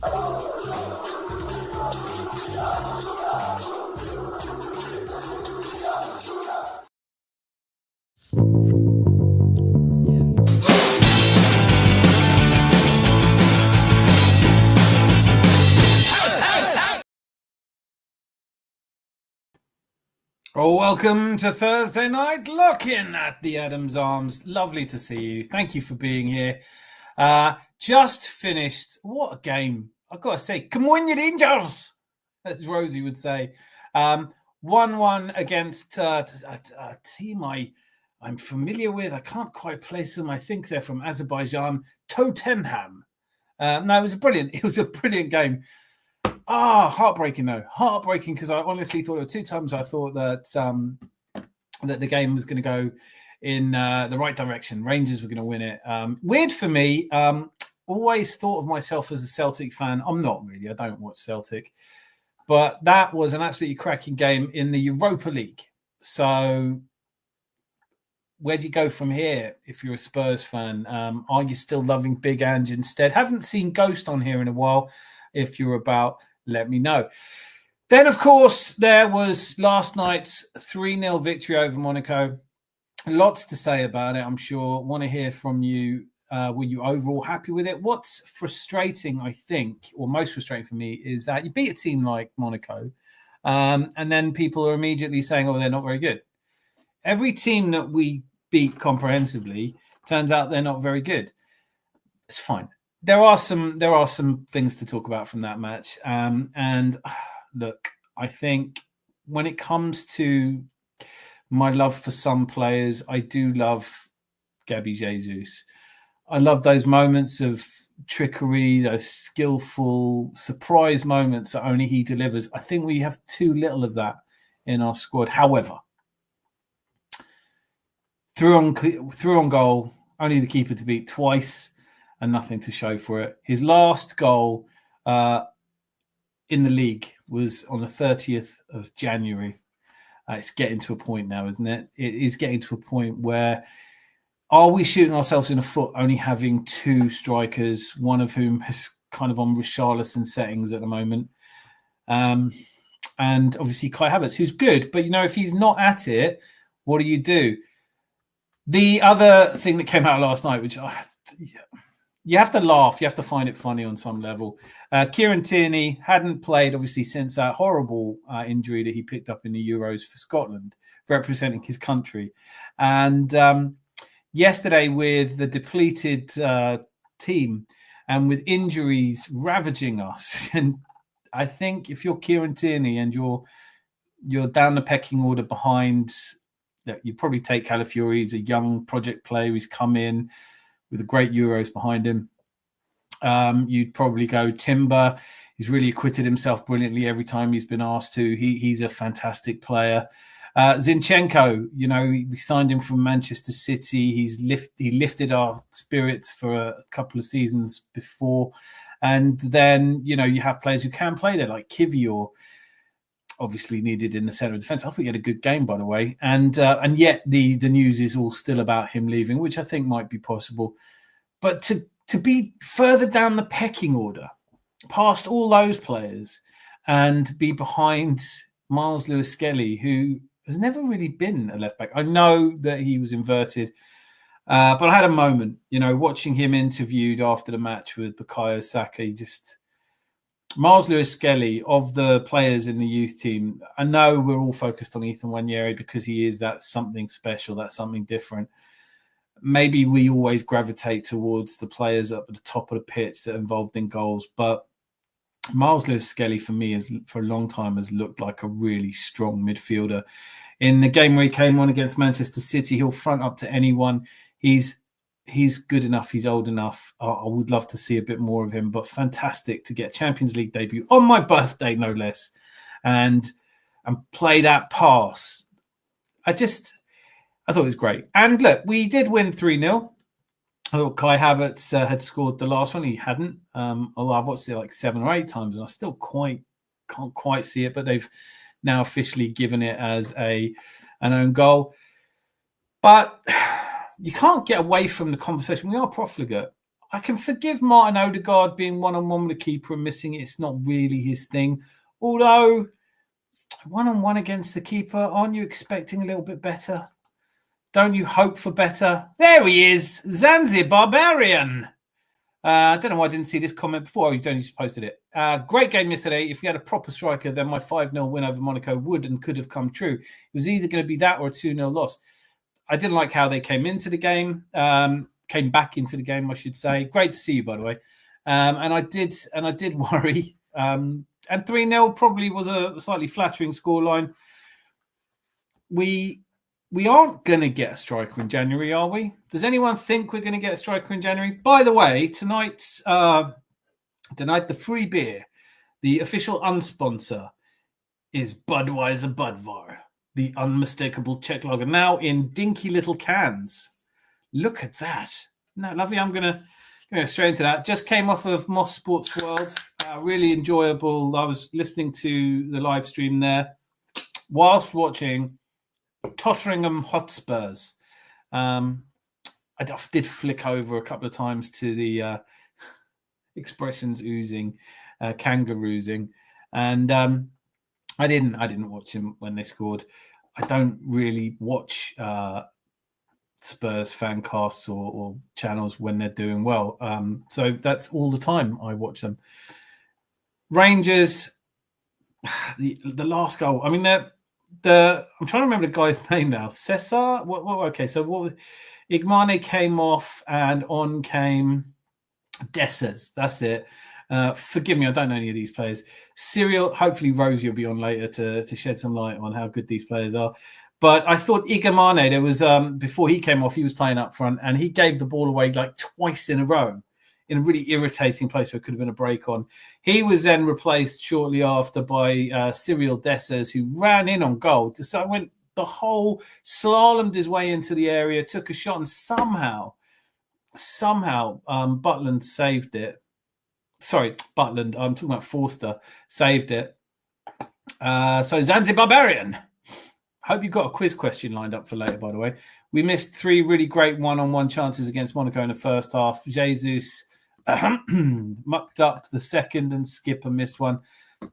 Well, welcome to Thursday Night Lock-In at the Adams Arms. Lovely to see you. Thank you for being here. Just finished. What a game. I've got to say, come on, you Rangers, as Rosie would say. 1-1 against a team I'm familiar with. I can't quite place them. I think they're from Azerbaijan. Tottenham. No, it was a brilliant game. Heartbreaking though. Heartbreaking because I honestly thought there were two times I thought that that the game was going to go in the right direction. Rangers were going to win it. Weird for me. Always thought of myself as a Celtic fan. I'm not really. I don't watch Celtic. But that was an absolutely cracking game in the Europa League. So where do you go from here if you're a Spurs fan? Are you still loving Big Ange instead? Haven't seen Ghost on here in a while. If you're about, let me know. Then, of course, there was last night's 3-0 victory over Monaco. Lots to say about it, I'm sure. Want to hear from you. Were you overall happy with it? What's frustrating, I think, or most frustrating for me, is that you beat a team like Monaco, and then people are immediately saying, oh, they're not very good. Every team that we beat comprehensively turns out they're not very good. It's fine. There are some things to talk about from that match. And look, I think when it comes to my love for some players, I do love Gabby Jesus. I love those moments of trickery, those skillful surprise moments that only he delivers. I think we have too little of that in our squad. However, through on goal, only the keeper to beat twice, and nothing to show for it. His last goal in the league was on the 30th of January. It's getting to a point now, isn't it? It is getting to a point where are we shooting ourselves in the foot only having two strikers, one of whom is kind of on Richarlison settings at the moment. And obviously Kai Havertz, who's good. But, if he's not at it, what do you do? The other thing that came out last night, which you have to laugh. You have to find it funny on some level. Kieran Tierney hadn't played, obviously, since that horrible injury that he picked up in the Euros for Scotland, representing his country. And yesterday, with the depleted team and with injuries ravaging us, and I think if you're Kieran Tierney and you're down the pecking order behind, you probably take Calafiori. He's a young project player who's come in with a great Euros behind him. You'd probably go Timber. He's really acquitted himself brilliantly every time he's been asked to. He's a fantastic player. Zinchenko, we signed him from Manchester City. He lifted our spirits for a couple of seasons before. And then, you have players who can play there, like Kivior, obviously needed in the centre of defence. I thought he had a good game, by the way. And yet the news is all still about him leaving, which I think might be possible. But to be further down the pecking order, past all those players, and be behind Myles Lewis Skelly, who has never really been a left-back. I know that he was inverted, but I had a moment, watching him interviewed after the match with Bukayo Saka. Myles Lewis Skelly, of the players in the youth team, I know we're all focused on Ethan Nwaneri because he is that something special, that's something different. Maybe we always gravitate towards the players up at the top of the pitch that are involved in goals, but Myles Lewis Skelly, for me, for a long time has looked like a really strong midfielder. In the game where he came on against Manchester City, he'll front up to anyone. He's good enough. He's old enough. I would love to see a bit more of him, but fantastic to get a Champions League debut on my birthday, no less, and play that pass. I thought it was great. And look, we did win 3-0. I thought Kai Havertz had scored the last one. He hadn't. Although I've watched it like 7 or 8 times, and I still can't quite see it. But they've now officially given it as an own goal. But you can't get away from the conversation. We are profligate. I can forgive Martin Odegaard being one-on-one with the keeper and missing it. It's not really his thing. Although, one-on-one against the keeper, aren't you expecting a little bit better? Don't you hope for better? There he is, Zanzibar Barbarian. I don't know why I didn't see this comment before. You've only just posted it. Great game yesterday. If we had a proper striker, then my 5-0 win over Monaco would and could have come true. It was either going to be that or a 2-0 loss. I didn't like how they came into the game. Came back into the game, I should say. Great to see you, by the way. And I did worry. And 3-0 probably was a slightly flattering scoreline. We aren't going to get a striker in January, are we? Does anyone think we're going to get a striker in January? By the way, tonight, the free beer, the official unsponsor, is Budweiser Budvar, the unmistakable Czech lager, now in dinky little cans. Look at that. Isn't that lovely? I'm going to go straight into that. Just came off of Moss Sports World. Really enjoyable. I was listening to the live stream there whilst watching Tottenham Hotspurs. I did flick over a couple of times to the expressions oozing, kangaroosing, and I didn't watch him when they scored. I don't really watch Spurs fan casts or channels when they're doing well. So that's all the time I watch them. Rangers, the last goal. I mean, I'm trying to remember the guy's name now. Cesar? Okay, so what? Igmane came off and on came Dessers. That's it. Forgive me, I don't know any of these players. Cyril, hopefully Rosie will be on later to shed some light on how good these players are. But I thought Igmane, there was before he came off, he was playing up front and he gave the ball away like twice in a row in a really irritating place where it could have been a break on. He was then replaced shortly after by Cyril Dessers, who ran in on goal. So I went the whole, slalomed his way into the area, took a shot, and somehow Butland saved it. Sorry, Butland. I'm talking about Forster. Saved it. So Zanzibar Barbarian. Hope you've got a quiz question lined up for later, by the way. We missed 3 really great one-on-one chances against Monaco in the first half. Jesus mucked up the second and Skipper missed one.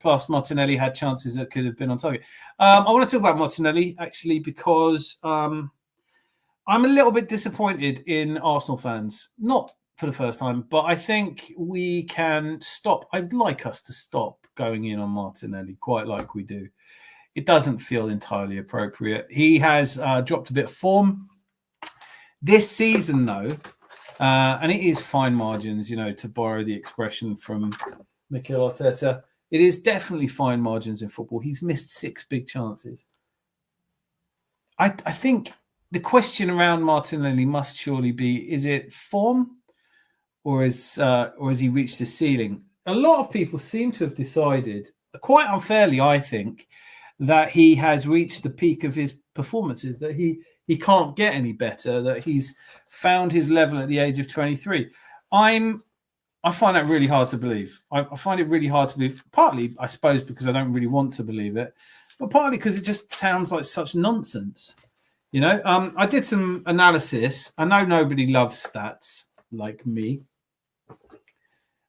Plus, Martinelli had chances that could have been on target. I want to talk about Martinelli, actually, because I'm a little bit disappointed in Arsenal fans. Not for the first time, but I think we can stop. I'd like us to stop going in on Martinelli, quite like we do. It doesn't feel entirely appropriate. He has dropped a bit of form this season, though, and it is fine margins, to borrow the expression from Mikel Arteta. It is definitely fine margins in football. He's missed 6 big chances. I think the question around Martinelli must surely be, is it form or has he reached the ceiling? A lot of people seem to have decided, quite unfairly, I think, that he has reached the peak of his performances, that he can't get any better, that he's found his level at the age of 23. I find that really hard to believe. I find it really hard to believe, partly, I suppose, because I don't really want to believe it, but partly because it just sounds like such nonsense. I did some analysis. I know nobody loves stats like me,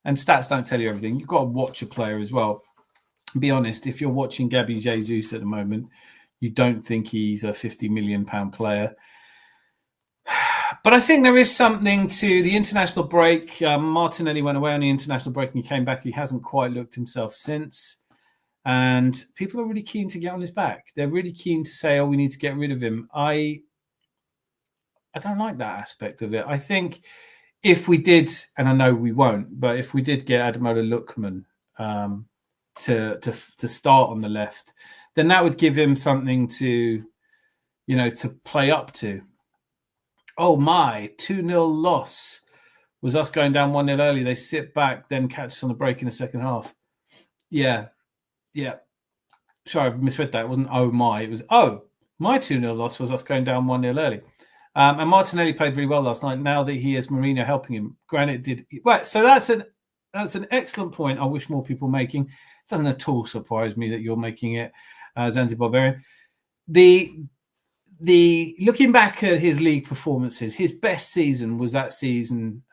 and stats don't tell you everything. You've got to watch a player as well. Be honest, if you're watching Gabby Jesus at the moment, you don't think he's a £50 million player. But I think there is something to the international break. Martinelli went away on the international break and he came back. He hasn't quite looked himself since. And people are really keen to get on his back. They're really keen to say, we need to get rid of him. I don't like that aspect of it. I think if we did, and I know we won't, but if we did get Ademola Lookman to start on the left, then that would give him something to play up to. Oh my, 2-0 loss was us going down 1-0 early. They sit back, then catch us on the break in the second half. Yeah. Sorry, I've misread that. It wasn't oh my, it was my 2-0 loss was us going down 1-0 early. And Martinelli played really well last night. Now that he has Mourinho helping him, Granit did. Right, so that's an excellent point. I wish more people were making. It doesn't at all surprise me that you're making it, Zanzibar Barbarian. looking back at his league performances, his best season was that season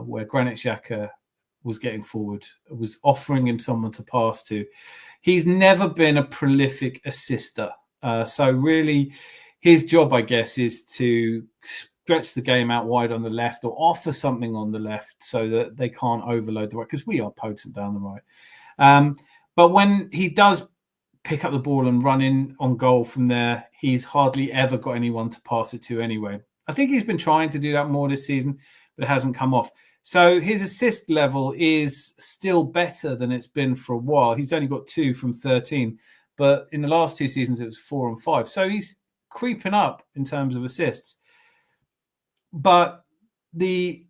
where Granit Xhaka was getting forward, was offering him someone to pass to. He's never been a prolific assister. So really, his job, I guess, is to stretch the game out wide on the left or offer something on the left so that they can't overload the right, because we are potent down the right. But when he does pick up the ball and run in on goal from there, he's hardly ever got anyone to pass it to anyway. I think he's been trying to do that more this season, but it hasn't come off. So his assist level is still better than it's been for a while. He's only got 2 from 13, but in the last 2 seasons, it was 4 and 5. So he's creeping up in terms of assists. But the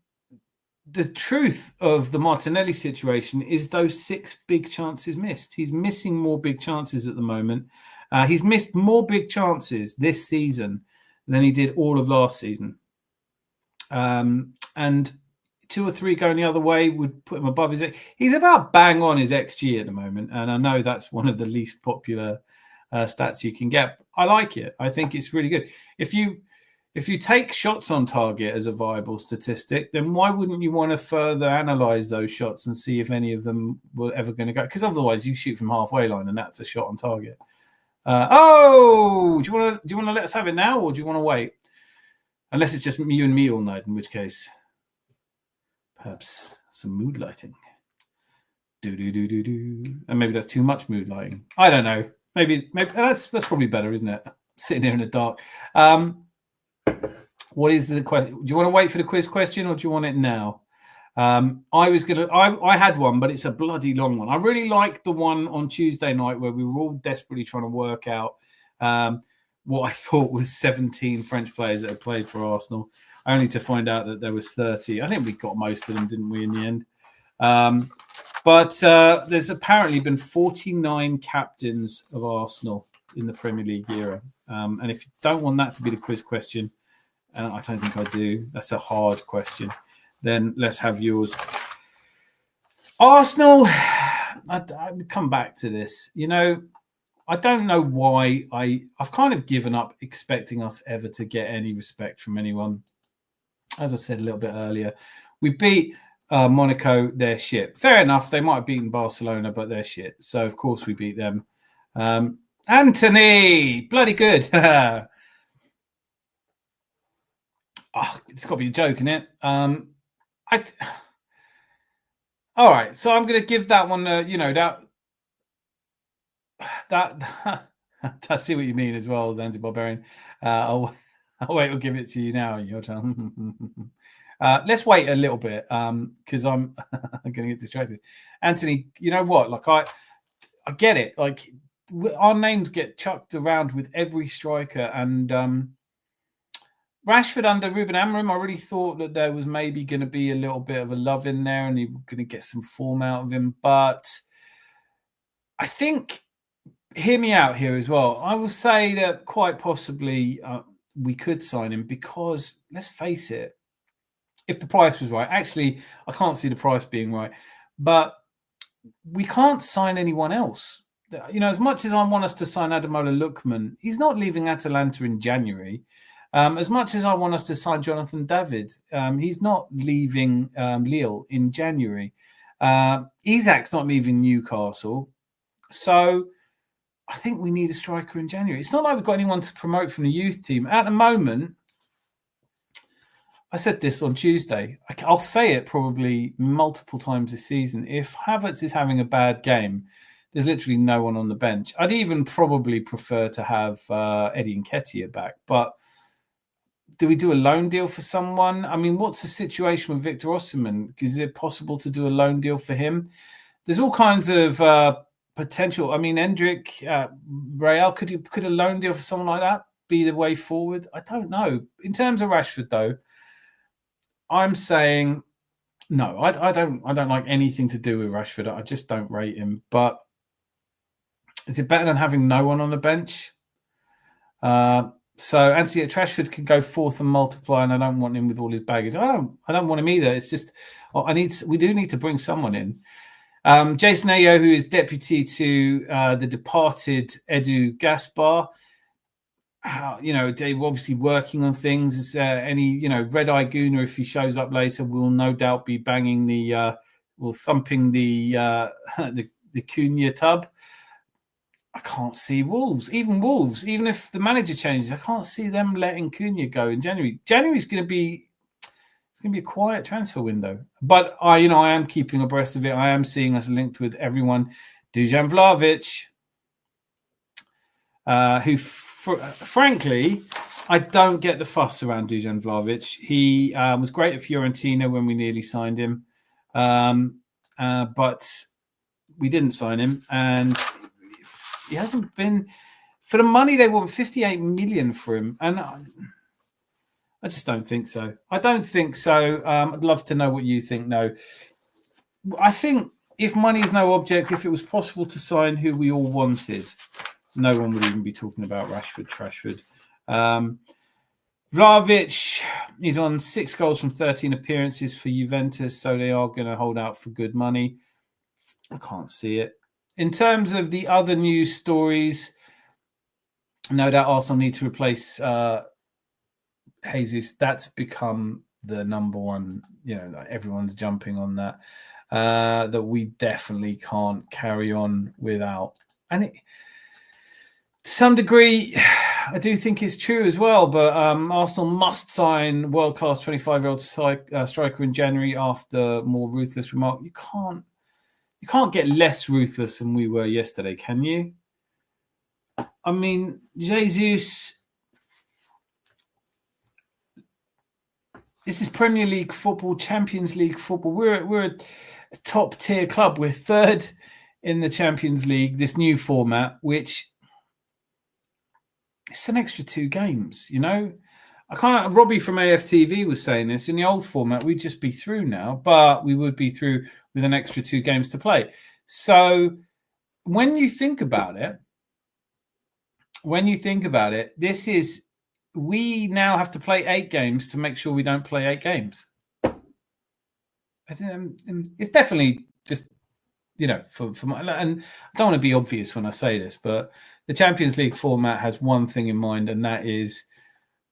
truth of the Martinelli situation is those 6 big chances missed. He's missing more big chances at the moment. He's missed more big chances this season than he did all of last season. And 2 or 3 going the other way would put him above his. He's about bang on his XG at the moment, and I know that's one of the least popular stats you can get. I like it. I think it's really good. If you take shots on target as a viable statistic, then why wouldn't you want to further analyze those shots and see if any of them were ever going to go? Because otherwise, you shoot from halfway line, and that's a shot on target. Do you want to let us have it now, or do you want to wait? Unless it's just you and me all night, in which case, perhaps some mood lighting. And maybe that's too much mood lighting. I don't know. Maybe that's probably better, isn't it? Sitting here in the dark. What is the question? Do you want to wait for the quiz question, or do you want it now? I had one, but it's a bloody long one. I really liked the one on Tuesday night where we were all desperately trying to work out what I thought was 17 French players that had played for Arsenal, only to find out that there was 30. I think we got most of them, didn't we, in the end? But there's apparently been 49 captains of Arsenal in the Premier League era. And if you don't want that to be the quiz question, and I don't think I do, that's a hard question, then let's have yours. Arsenal, I'd come back to this. You know, I don't know why I've kind of given up expecting us ever to get any respect from anyone. As I said a little bit earlier, we beat Monaco, they're shit. Fair enough, they might have beaten Barcelona, but they're shit. So, of course, we beat them. Anthony, bloody good. It's got to be a joke, isn't it? All right, so I'm going to give that one, that I see what you mean as well, as anti-barbarian. I'll wait. I'll give it to you now. Your turn. Let's wait a little bit because I'm going to get distracted. Anthony, you know what? Like I get it. Like our names get chucked around with every striker, and Rashford under Ruben Amorim, I really thought that there was maybe going to be a little bit of a love in there, and he was going to get some form out of him. But I think, hear me out here as well. I will say that quite possibly we could sign him because, let's face it, if the price was right, actually, I can't see the price being right, but we can't sign anyone else. You know, as much as I want us to sign Ademola Lookman, he's not leaving Atalanta in January. As much as I want us to sign Jonathan David, he's not leaving Lille in January. Isak's not leaving Newcastle. So I think we need a striker in January. It's not like we've got anyone to promote from the youth team. At the moment, I said this on Tuesday. I'll say it probably multiple times this season. If Havertz is having a bad game, there's literally no one on the bench. I'd even probably prefer to have Eddie Nketiah back. But do we do a loan deal for someone? I mean, what's the situation with Victor Osimhen? Is it possible to do a loan deal for him? There's all kinds of potential. I mean, Endrick, Real, could a loan deal for someone like that be the way forward? I don't know. In terms of Rashford, though, I'm saying no. I don't like anything to do with Rashford. I just don't rate him. But is it better than having no one on the bench? So Anthony Rashford can go forth and multiply, and I don't want him with all his baggage. I don't want him either. It's just we do need to bring someone in. Jason Ayo, who is deputy to the departed Edu Gaspar. they're obviously working on things. Is any, Red Eye Gooner, if he shows up later, will no doubt be banging thumping the the Cunha tub. I can't see Wolves, even if the manager changes, I can't see them letting Cunha go in January. January's going to be a quiet transfer window, but I am keeping abreast of it. I am seeing us linked with everyone. Dusan Vlahovic, who, frankly, I don't get the fuss around Dusan Vlahovic. He was great at Fiorentina when we nearly signed him, but we didn't sign him, and he hasn't been, for the money they want, 58 million for him, and I just don't think so. I don't think so. I'd love to know what you think. No, I think if money is no object, if it was possible to sign who we all wanted, no one would even be talking about Trashford. Vlahovic, he's on 6 goals from 13 appearances for Juventus, so they are going to hold out for good money. I can't see it. In terms of the other news stories, no doubt Arsenal need to replace Jesus. That's become the number one, everyone's jumping on that, that we definitely can't carry on without. And to some degree, I do think it's true as well, but Arsenal must sign world-class 25-year-old striker in January after more ruthless remark. You can't get less ruthless than we were yesterday, can you? I mean, Jesus, this is Premier League football, Champions League football. We're a top-tier club. We're third in the Champions League, this new format, which it's an extra 2 games, Robbie from AFTV was saying this. In the old format, we'd just be through now, but we would be through with an extra 2 games to play. So when you think about it, we now have to play 8 games to make sure we don't play 8 games. It's definitely just, for my, and I don't want to be obvious when I say this, but the Champions League format has one thing in mind, and that is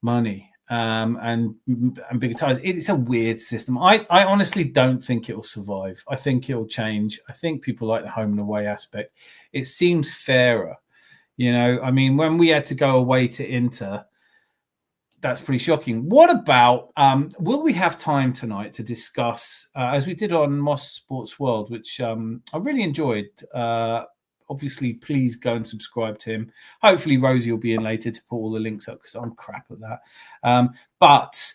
money and bigger ties. It's a weird system. I honestly don't think it will survive. I think it will change. I think people like the home and away aspect. It seems fairer. When we had to go away to Inter, that's pretty shocking. What about, will we have time tonight to discuss, as we did on Moss Sports World, which I really enjoyed. Obviously, please go and subscribe to him. Hopefully, Rosie will be in later to put all the links up because I'm crap at that. But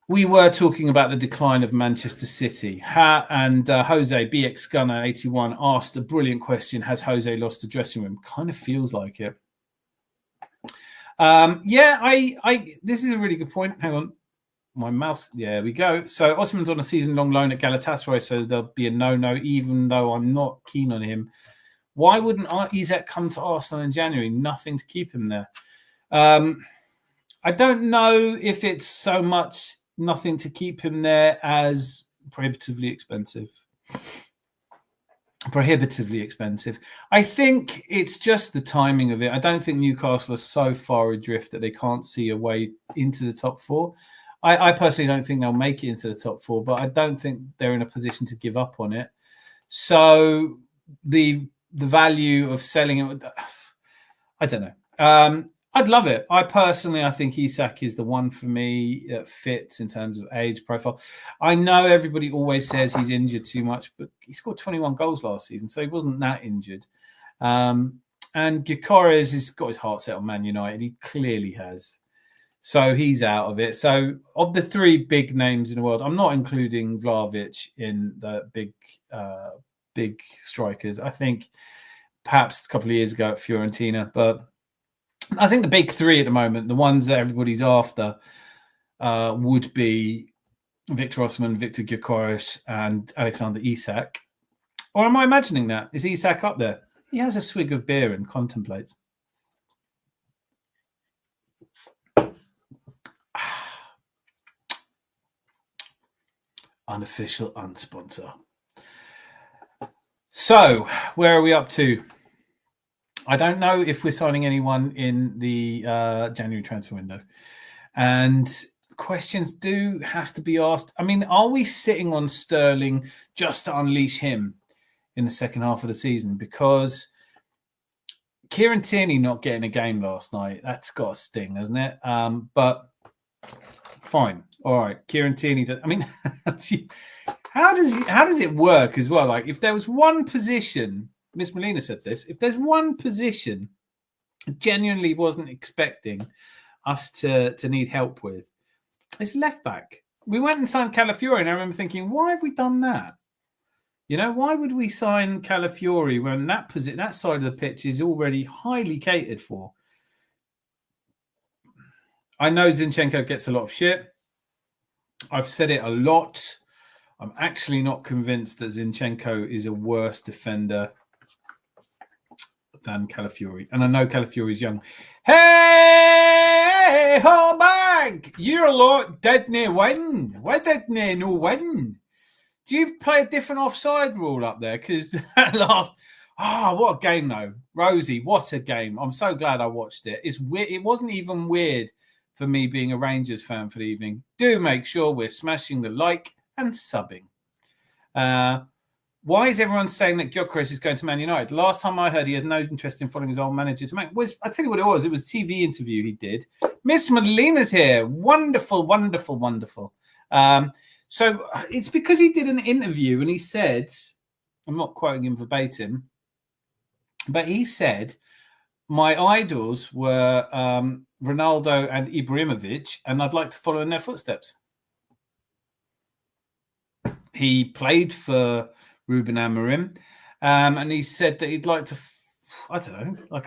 we were talking about the decline of Manchester City. And Jose, BX Gunner 81, asked a brilliant question. Has Jose lost the dressing room? Kind of feels like it. This is a really good point. Hang on. My mouse. There we go. So Osman's on a season-long loan at Galatasaray, so there'll be a no-no, even though I'm not keen on him. Why wouldn't Isak come to Arsenal in January? Nothing to keep him there. I don't know if it's so much nothing to keep him there as prohibitively expensive. I think it's just the timing of it. I don't think Newcastle are so far adrift that they can't see a way into the top 4. I personally don't think they'll make it into the top 4, but I don't think they're in a position to give up on it. So the value of selling it, I don't know. I'd love it. I think Isak is the one for me that fits in terms of age profile. I know everybody always says he's injured too much, but he scored 21 goals last season, so he wasn't that injured. And Gyökeres has got his heart set on Man United. He clearly has. So he's out of it. So of the 3 big names in the world, I'm not including Vlahovic in the big strikers. I think perhaps a couple of years ago at Fiorentina, but I think the big 3 at the moment, the ones that everybody's after, would be Victor Osimhen, Victor Gyökeres, and Alexander Isak. Or am I imagining that? Is Isak up there? He has a swig of beer and contemplates. Unofficial unsponsor. So, where are we up to? I don't know if we're signing anyone in the January transfer window. And questions do have to be asked. I mean, are we sitting on Sterling just to unleash him in the second half of the season? Because Kieran Tierney not getting a game last night, that's got a sting, hasn't it? But fine. All right. Kieran Tierney, I mean, how does it work as well? Like, if there was one position, Miss Molina said this, if there's one position I genuinely wasn't expecting us to need help with, it's left back. We went and signed Calafiori, and I remember thinking, why have we done that? You know, why would we sign Calafiori when that side of the pitch is already highly catered for? I know Zinchenko gets a lot of shit. I've said it a lot. I'm actually not convinced that Zinchenko is a worse defender than Calafiori. And I know Calafiori's young. Hey, ho bag! You're a lot dead near win. We're dead near no win. Do you play a different offside rule up there? Because at last, what a game though. Rosie, what a game. I'm so glad I watched it. It's weird. It wasn't even weird for me being a Rangers fan for the evening. Do make sure we're smashing the like and subbing. Why is everyone saying that Gyökeres is going to Man United? Last time I heard, he has no interest in following his old manager to Man. I'll tell you what it was. It was a TV interview he did. Miss Molina's here. Wonderful, wonderful, wonderful. So it's because he did an interview and he said, I'm not quoting him verbatim, but he said, my idols were Ronaldo and Ibrahimovic, and I'd like to follow in their footsteps. He played for Ruben Amorim, and he said that he'd like to, I don't know,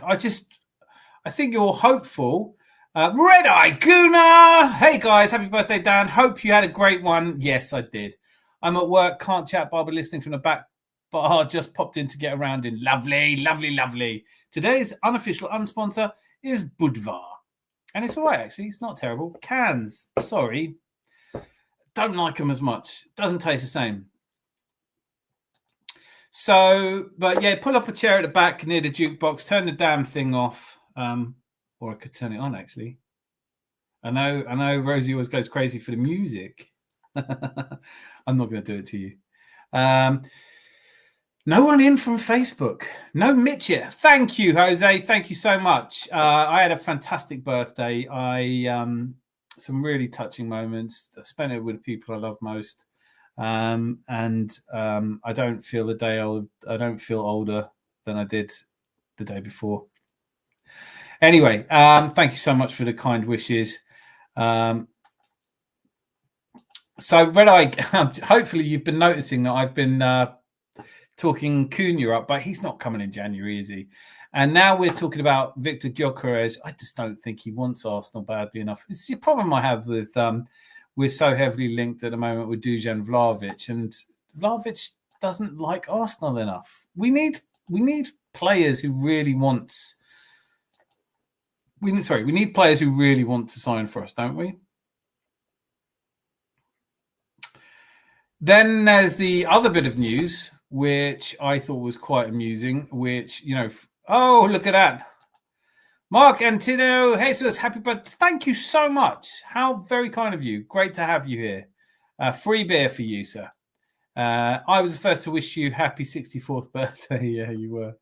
I think you're hopeful. Red Eye Gooner! Hey guys, happy birthday, Dan. Hope you had a great one. Yes, I did. I'm at work, can't chat, but I'll be listening from the back bar. Just popped in to get around in. Lovely, lovely, lovely. Today's unofficial unsponsor is Budvar. And it's all right, actually. It's not terrible. Cans, sorry. Don't like them as much. Doesn't taste the same. So, but yeah, pull up a chair at the back near the jukebox, turn the damn thing off. Or I could turn it on, actually. I know Rosie always goes crazy for the music. I'm not going to do it to you. No one in from Facebook. No Mitch yet. Thank you, Jose. Thank you so much. I had a fantastic birthday. Some really touching moments. I spent it with the people I love most. And I don't feel I don't feel older than I did the day before. Anyway, thank you so much for the kind wishes. So, Red Eye, hopefully you've been noticing that I've been talking Cunha up, but he's not coming in January, is he? And now we're talking about Victor Gyökeres. I just don't think he wants Arsenal badly enough. It's the problem I have with we're so heavily linked at the moment with Dusan Vlahovic, and Vlahovic doesn't like Arsenal enough. We need players who really want. We need players who really want to sign for us, don't we? Then there's the other bit of news, which I thought was quite amusing, which, oh, look at that. Mark Antino, Jesus, happy birthday. Thank you so much. How very kind of you. Great to have you here. Free beer for you, sir. I was the first to wish you happy 64th birthday. Yeah, you were.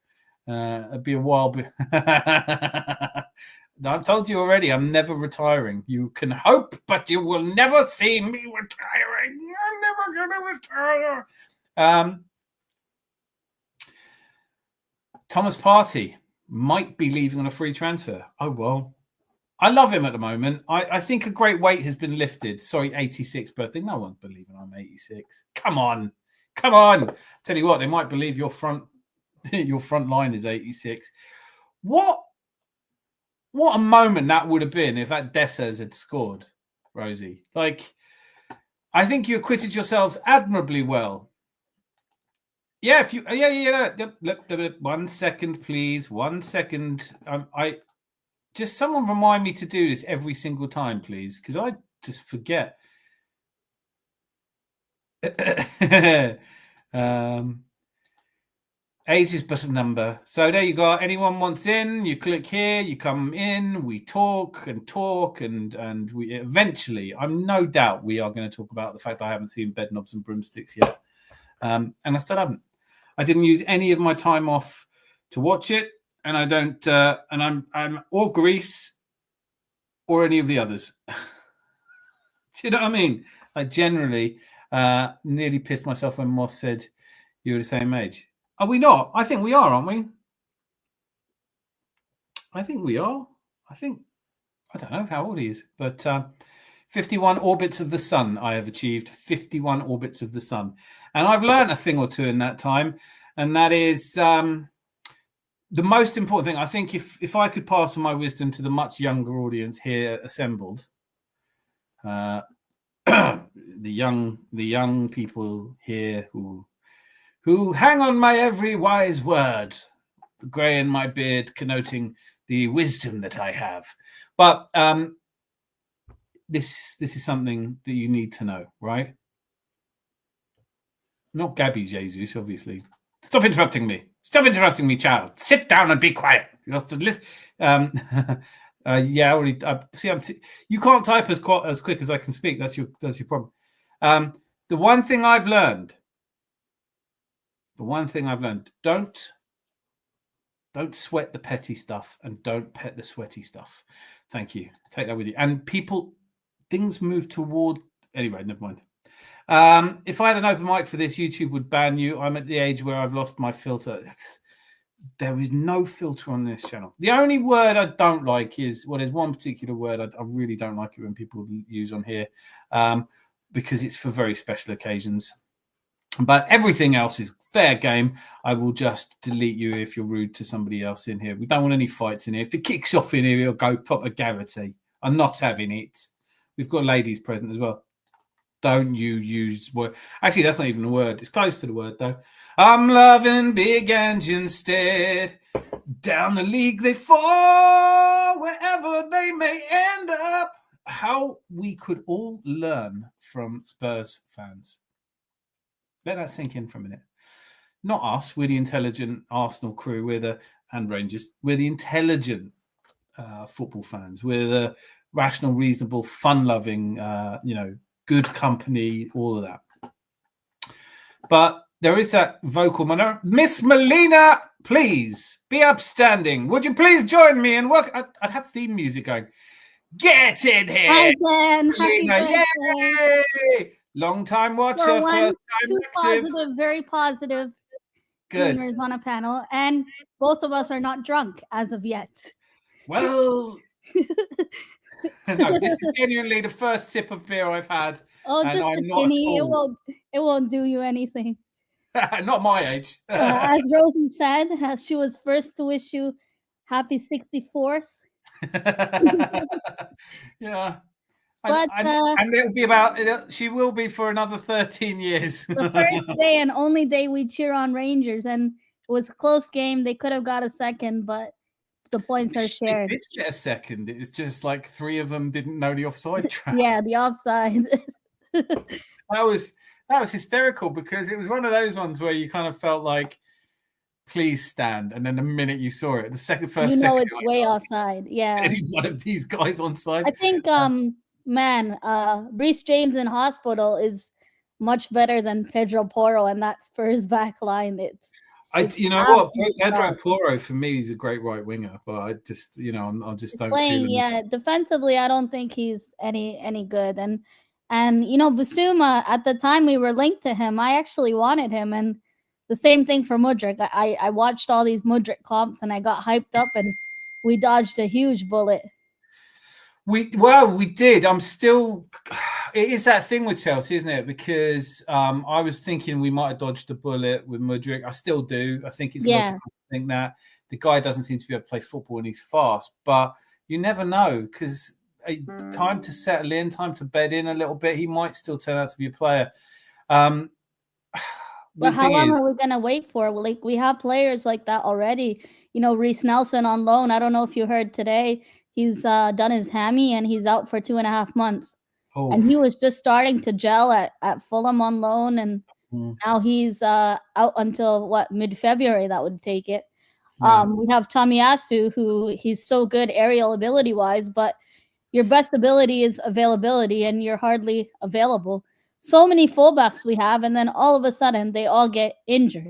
It'd be a while. I've told you already, I'm never retiring. You can hope, but you will never see me retiring. I'm never going to retire. Thomas Partey might be leaving on a free transfer. Oh, well. I love him at the moment. I think a great weight has been lifted. Sorry, 86th birthday. No one's believing I'm 86. Come on. Tell you what, they might believe your front line is 86. What a moment that would have been if that Dessers had scored, Rosie. I think you acquitted yourselves admirably well. Yeah, if you, yeah. 1 second, please. 1 second. Just someone remind me to do this every single time, please, because I just forget. Age is but a number. So there you go. Anyone wants in, you click here, you come in, we talk, and we eventually, I'm no doubt we are going to talk about the fact I haven't seen Bed Knobs and Broomsticks yet. And I still haven't. I didn't use any of my time off to watch it, and I don't, and I'm or Grease or any of the others. Do you know what I mean? I generally nearly pissed myself when Moss said you were the same age. Are we not? I think we are, aren't we? I think we are. I don't know how old he is, but 51 orbits of the sun I have achieved. 51 orbits of the sun. And I've learned a thing or two in that time. And that is the most important thing. I think if I could pass on my wisdom to the much younger audience here assembled, the young people here who hang on my every wise word, the grey in my beard connoting the wisdom that I have. But this is something that you need to know, right? Not Gabby Jesus, obviously. Stop interrupting me. Stop interrupting me, child. Sit down and be quiet. You have to listen. Yeah, already. See, you can't type as quick as I can speak. That's your problem. The one thing I've learned. Don't sweat the petty stuff and don't pet the sweaty stuff. Thank you. Take that with you. And things move toward. Anyway, never mind. If I had an open mic for this, YouTube would ban you. I'm at the age where I've lost my filter. There is no filter on this channel. The only word I don't like is, there's one particular word I really don't like it when people use on here because it's for very special occasions. But everything else is fair game. I will just delete you if you're rude to somebody else in here. We don't want any fights in here. If it kicks off in here, it'll go proper Garrity. I'm not having it. We've got ladies present as well. Don't you use word. Actually, that's not even a word. It's close to the word, though. I'm loving Big Ange instead. Down the league they fall, wherever they may end up. How we could all learn from Spurs fans. Let that sink in for a minute. Not us. We're the intelligent Arsenal crew. And Rangers. We're the intelligent football fans. We're the rational, reasonable, fun-loving, good company, all of that. But there is that vocal minority. Miss Melina, please be upstanding. Would you please join me and work? I'd have theme music going. Get in here. Hi, Dan. Melina. Yay! Long time watcher, For once, first time two active. positive, very positive Good. Gooners on a panel, and both of us are not drunk as of yet. Well, no, this is genuinely the first sip of beer I've had. Oh, just a tinny. It won't do you anything. Not my age. As Rosie said, she was first to wish you happy 64th. Yeah. But, and it'll be about, she will be for another 13 years. The first day and only day we cheer on Rangers, and it was a close game. They could have got a second, but the points are shared. They did get a second. It's just like three of them didn't know the offside trap. Yeah, the offside. That was hysterical because it was one of those ones where you kind of felt like, please stand. And then the minute you saw it, first second, it's way offside. Yeah. Any one of these guys on side. I think, Reece James in hospital is much better than Pedro Porro, and that Spurs back line. You know what? Pedro Porro for me is a great right winger, but I just, I'm just don't playing. Yeah, defensively, I don't think he's any good. And Basuma, at the time we were linked to him, I actually wanted him, and the same thing for Mudryk. I watched all these Mudryk comps and I got hyped up, and we dodged a huge bullet. We did. It is that thing with Chelsea, isn't it? Because I was thinking we might have dodged a bullet with Mudryk. I still do. I think it's logical to think that the guy doesn't seem to be able to play football and he's fast. But you never know because time to settle in, time to bed in a little bit. He might still turn out to be a player. But how long are we going to wait for? Like, we have players like that already. Reece Nelson on loan. I don't know if you heard today. He's done his hammy and he's out for 2.5 months. Oh. And he was just starting to gel at Fulham on loan. And Now he's out until mid-February. That would take it. Yeah. We have Tomiyasu, who he's so good aerial ability wise, but your best ability is availability, and you're hardly available. So many fullbacks we have, and then all of a sudden they all get injured.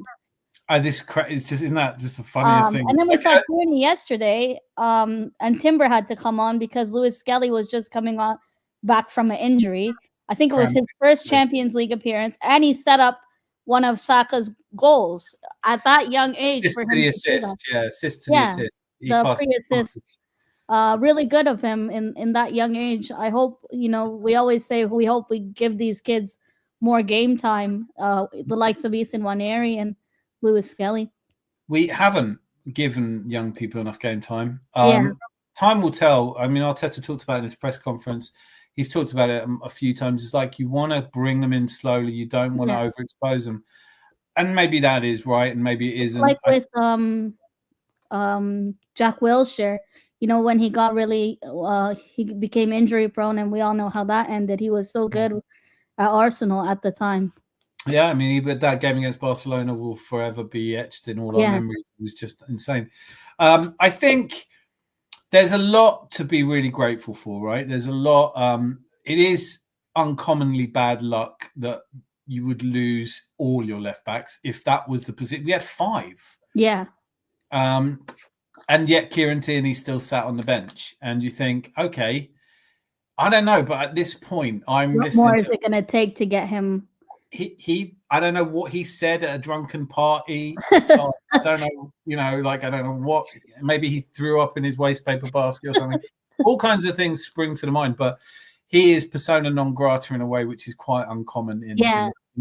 Isn't that just the funniest thing? And then we saw Tierney yesterday, and Timber had to come on because Lewis Skelly was just coming on back from an injury. I think it was his first Champions League appearance, and he set up one of Saka's goals at that young age. Assist to the assist. The pre-assist. Really good of him in that young age. I hope, we always say we hope we give these kids more game time, the likes of Ethan Waneri and Lewis Skelly. We haven't given young people enough game time. Time will tell. I mean, Arteta talked about it in his press conference. He's talked about it a few times. It's like you want to bring them in slowly. You don't want to overexpose them. And maybe that is right, and maybe it isn't. Like with Jack Wilshere, when he got really, he became injury prone, and we all know how that ended. He was so good at Arsenal at the time. Yeah, I mean, that game against Barcelona will forever be etched in all our memories. It was just insane. I think there's a lot to be really grateful for, right? There's a lot. It is uncommonly bad luck that you would lose all your left backs if that was the position. We had 5. Yeah. And yet Kieran Tierney still sat on the bench. And you think, okay, I don't know, but at this point, what more is it going to take to get him? I don't know what he said at a drunken party. I don't know, I don't know what. Maybe he threw up in his wastepaper basket or something. All kinds of things spring to the mind, but he is persona non grata in a way which is quite uncommon in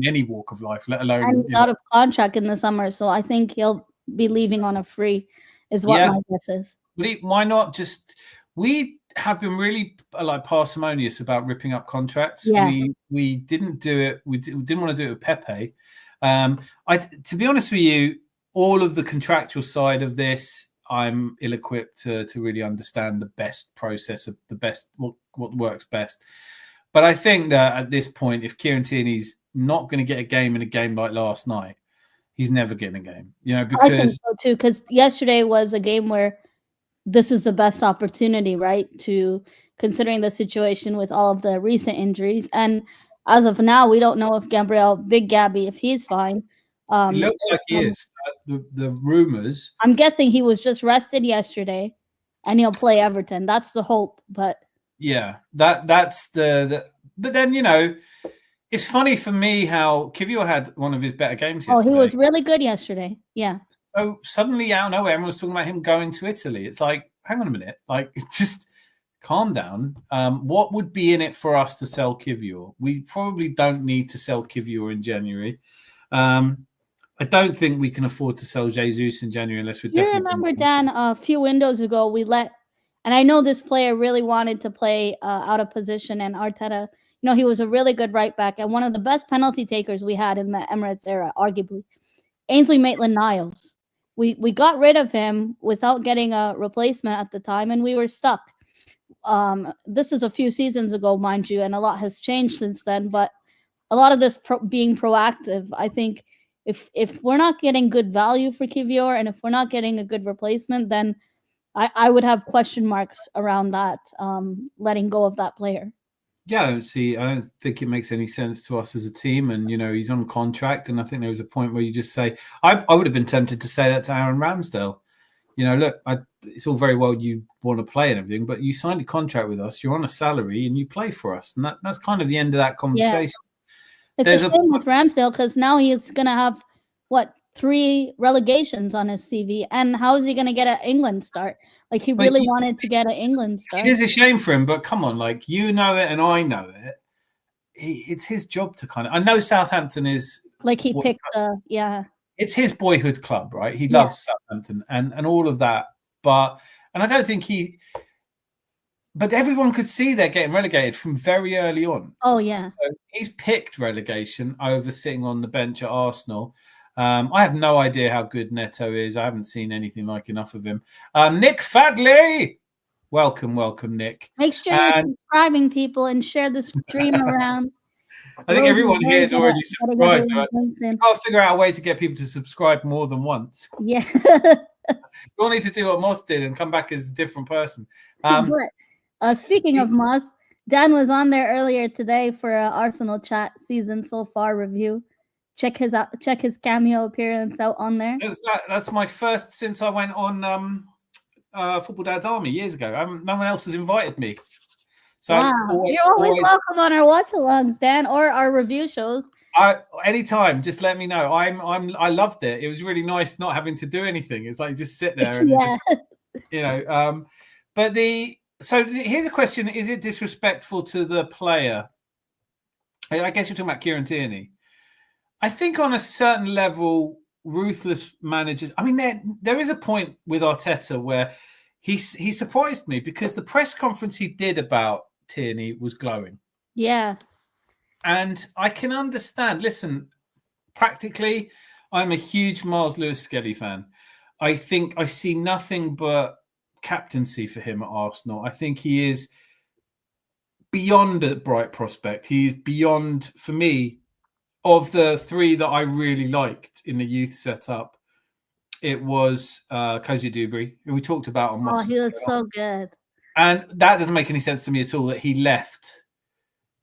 any walk of life, let alone. And out of contract in the summer, so I think he'll be leaving on a free, is what my guess is. Why not just? We have been really parsimonious about ripping up contracts. Yeah. We didn't do it. We didn't want to do it with Pepe. To be honest with you, all of the contractual side of this, I'm ill-equipped to really understand the best process of the best what works best. But I think that at this point, if Kieran Tierney's not going to get a game in a game like last night, he's never getting a game. Because I think so too. Because yesterday was a game where this is the best opportunity, right? To considering the situation with all of the recent injuries, and as of now, we don't know if Big Gabby, if he's fine. It looks like he is. The rumors. I'm guessing he was just rested yesterday, and he'll play Everton. That's the hope. But yeah, that's the. But then it's funny for me how Kivior had one of his better games yesterday. Oh, he was really good yesterday. Yeah. So suddenly out of nowhere, everyone's talking about him going to Italy. It's like, hang on a minute, just calm down. What would be in it for us to sell Kivior? We probably don't need to sell Kivior in January. I don't think we can afford to sell Jesus in January unless we're definitely. You remember, Dan, a few windows ago, and I know this player really wanted to play out of position, and Arteta, he was a really good right back and one of the best penalty takers we had in the Emirates era, arguably. Ainsley Maitland-Niles. We got rid of him without getting a replacement at the time, and we were stuck. This is a few seasons ago, mind you, and a lot has changed since then. But a lot of this being proactive, I think, if we're not getting good value for Kivior, and if we're not getting a good replacement, then I would have question marks around that, letting go of that player. Yeah, I don't think it makes any sense to us as a team. And, he's on contract. And I think there was a point where you just say, I would have been tempted to say that to Aaron Ramsdale. Look, it's all very well you want to play and everything, but you signed a contract with us. You're on a salary and you play for us. And that's kind of the end of that conversation. Yeah. It's a shame with Ramsdale because now he's going to have, 3 relegations on his CV. And how is he going to get an England start? He really wanted to get an England start. It is a shame for him, but come on, you know it and I know it. It's his job to kind of. I know Southampton is he picked It's his boyhood club, right? He loves Southampton and all of that, and I don't think But everyone could see they're getting relegated from very early on. Oh yeah, so he's picked relegation over sitting on the bench at Arsenal. I have no idea how good Neto is. I haven't seen anything like enough of him. Nick Fadley, welcome, Nick. Make sure you're subscribing, people, and share this stream around. I think everyone here is already Gotta get subscribed. their Right? links in. I'll figure out a way to get people to subscribe more than once. Yeah. You all need to do what Moss did and come back as a different person. But speaking of Moss, Dan was on there earlier today for an Arsenal chat season so far review. Check his cameo appearance out on there. That's my first since I went on Football Dad's Army years ago. No one else has invited me. So wow. You're always welcome on our watch-alongs, Dan, or our review shows. Anytime, just let me know. I loved it. It was really nice not having to do anything. It's like just sit there and just, but so here's a question: is it disrespectful to the player? I guess you're talking about Kieran Tierney. I think on a certain level, ruthless managers. I mean, there is a point with Arteta where he surprised me because the press conference he did about Tierney was glowing. Yeah. And I can understand. Listen, practically, I'm a huge Myles Lewis Skelly fan. I think I see nothing but captaincy for him at Arsenal. I think he is beyond a bright prospect. He's beyond, for me, of the three that I really liked in the youth setup. It was Cozy Dewberry, who we talked about on Moss. Oh, he was so good. And that doesn't make any sense to me at all that he left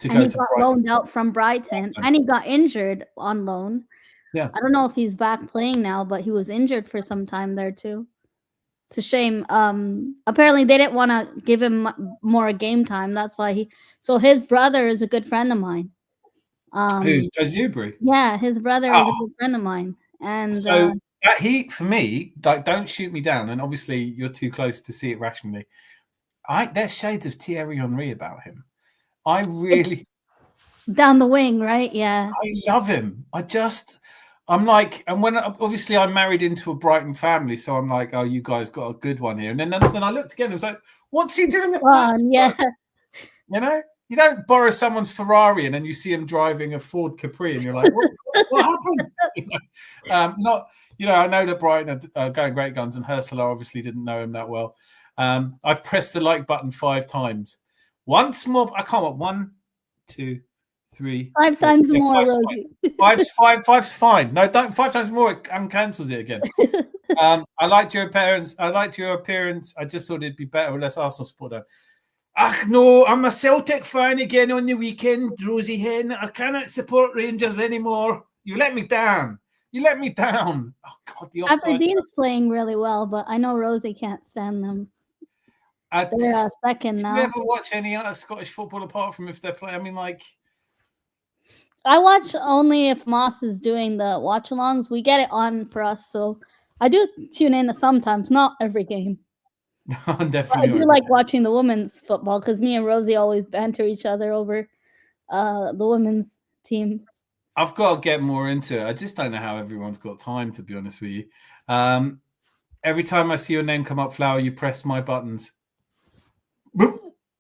to go to Brighton. He got loaned out from Brighton, and he got injured on loan. Yeah. I don't know if he's back playing now, but he was injured for some time there too. It's a shame. Apparently they didn't want to give him more game time. That's why So his brother is a good friend of mine. Who's Cozy Dewberry? Yeah, his brother is a good friend of mine. And so for me, like, don't shoot me down. And obviously you're too close to see it rationally. There's shades of Thierry Henry about him. I really down the wing, right? Yeah. I love him. I'm like, and when obviously I'm married into a Brighton family, so I'm like, oh, you guys got a good one here. And then I looked again, and I was like, what's he doing? Yeah. You know, you don't borrow someone's Ferrari and then you see him driving a Ford Capri, and you're like, what happened? I know that Brighton are going great guns, and Ursula obviously didn't know him that well. I've pressed the like button 5 times. Once more, I can't. 1, 2, 3, 5 times more. Five's fine. No, don't 5 times more. It cancels it again. I liked your appearance. I just thought it'd be better with less Arsenal support. No, I'm a Celtic fan again on the weekend, Rosie Hen. I cannot support Rangers anymore. You let me down. Oh God, the offside. Aberdeen's playing really well, but I know Rosie can't stand them. They're second now. Do you ever watch any other Scottish football apart from if they're playing? I mean, like, I watch only if Moss is doing the watch-alongs. We get it on for us, so I do tune in sometimes, not every game. Definitely. I do like watching the women's football because me and Rosie always banter each other over the women's team. I've got to get more into it. I just don't know how everyone's got time, to be honest with you. Every time I see your name come up, Flower, you press my buttons.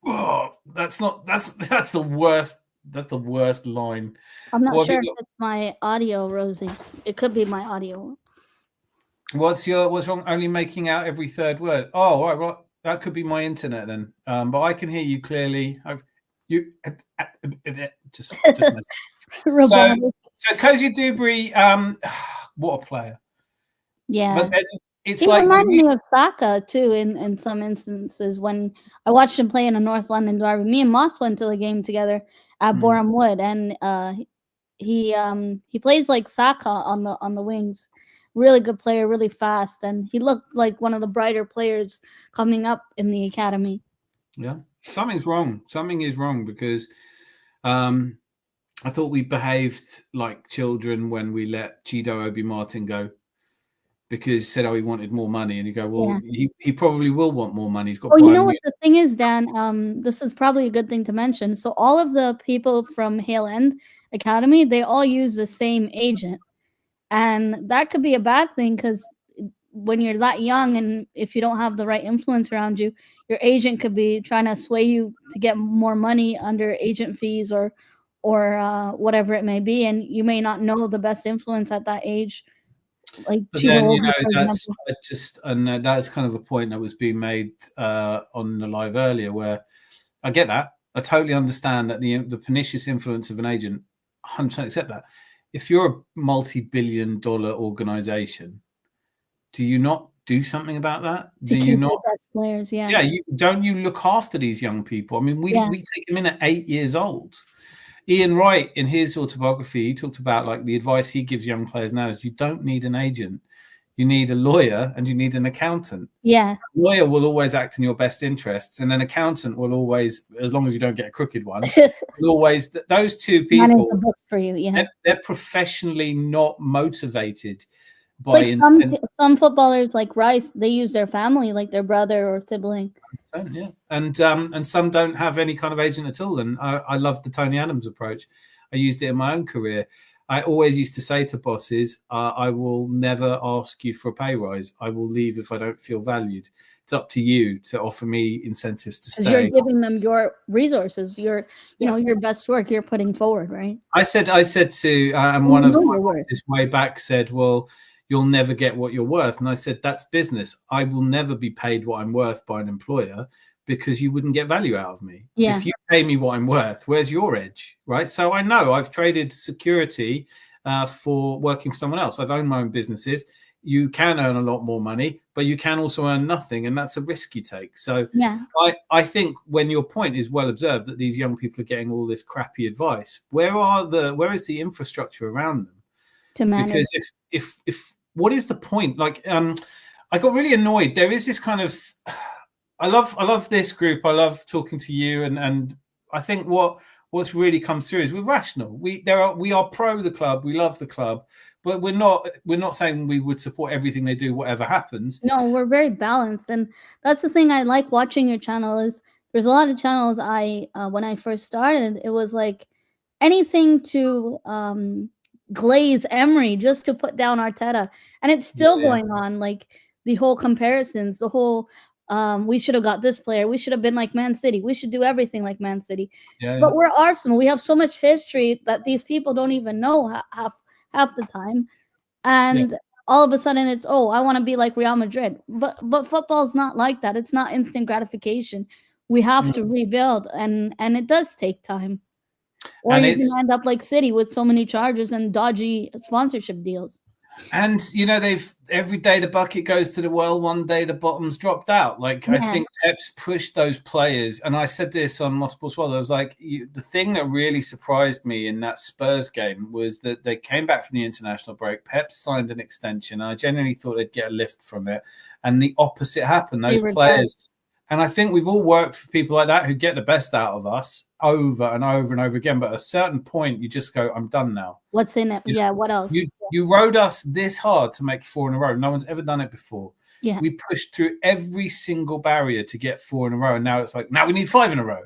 Oh, that's the worst. That's the worst line. I'm not sure if it's my audio, Rosie. It could be my audio. What's wrong? Only making out every third word. Oh, right. Well, that could be my internet then. But I can hear you clearly. Just so Cozy Dewberry, what a player. Yeah. But then it's he reminded me of Saka too in some instances. When I watched him play in a North London derby, me and Moss went to the game together at Boreham Wood, and he plays like Saka on the wings. Really good player, really fast, and he looked like one of the brighter players coming up in the academy. Yeah, something's wrong. Something is wrong because I thought we behaved like children when we let Chido Obi Martin go, because he said, he wanted more money, and you go, well, yeah. he probably will want more money. He's got. You know what the thing is, Dan? This is probably a good thing to mention. So all of the people from Hale End Academy, they all use the same agent. And that could be a bad thing because when you're that young and if you don't have the right influence around you, your agent could be trying to sway you to get more money under agent fees or whatever it may be. And you may not know the best influence at that age. Like, then, that's that's kind of a point that was being made on the live earlier, where I get that. I totally understand that the pernicious influence of an agent 100% accept that. If you're a multi-billion-dollar organization, do you not do something about that? To Do you keep not? the best players, yeah. Yeah, don't you look after these young people? I mean, we take them in at 8 years old. Ian Wright, in his autobiography, he talked about like the advice he gives young players now is you don't need an agent. You need a lawyer and you need an accountant. Yeah. A lawyer will always act in your best interests, and an accountant will always, as long as you don't get a crooked one, will always, those two people, manage the books for you, yeah. They're professionally not motivated It's by like some footballers like Rice, they use their family, like their brother or sibling. Yeah, and some don't have any kind of agent at all. And I love the Tony Adams approach. I used it in my own career. I always used to say to bosses, I will never ask you for a pay rise. I will leave if I don't feel valued. It's up to you to offer me incentives to stay. You're giving them your resources, your best work you're putting forward, right? I said to and one of my bosses way back said, well, you'll never get what you're worth. And I said, that's business. I will never be paid what I'm worth by an employer because you wouldn't get value out of me. Yeah. If you pay me what I'm worth, where's your edge, right? So I know I've traded security for working for someone else. I've owned my own businesses. You can earn a lot more money, but you can also earn nothing. And that's a risk you take. So yeah, I think when your point is well observed that these young people are getting all this crappy advice, where is the infrastructure around them to manage? Because if what is the point? Like, I got really annoyed. There is this kind of, I love this group. I love talking to you, and I think what's really come through is we're rational. We are pro the club. We love the club, but we're not saying we would support everything they do, whatever happens. No, we're very balanced, and that's the thing I like watching your channel. Is there's a lot of channels when I first started, it was like anything to glaze Emery just to put down Arteta, and it's still going on. Like the whole comparisons, the whole we should have got this player, we should have been like Man City, we should do everything like Man City. But we're Arsenal. We have so much history that these people don't even know half the time, and all of a sudden it's I want to be like Real Madrid. But football's not like that. It's not instant gratification. We have to rebuild, and it does take time. Or you can end up like City with so many charges and dodgy sponsorship deals. And they've every day the bucket goes to the well, one day the bottom's dropped out. Like I think Pep's pushed those players, and I said this on Mosport as well. I was like, the thing that really surprised me in that Spurs game was that they came back from the international break. Pep signed an extension. And I genuinely thought they'd get a lift from it, and the opposite happened. Those players. And I think we've all worked for people like that who get the best out of us over and over and over again. But at a certain point, you just go, I'm done now. What's in it? What else? You rode us this hard to make 4 in a row. No one's ever done it before. Yeah. We pushed through every single barrier to get 4 in a row. And now it's like, now we need 5 in a row.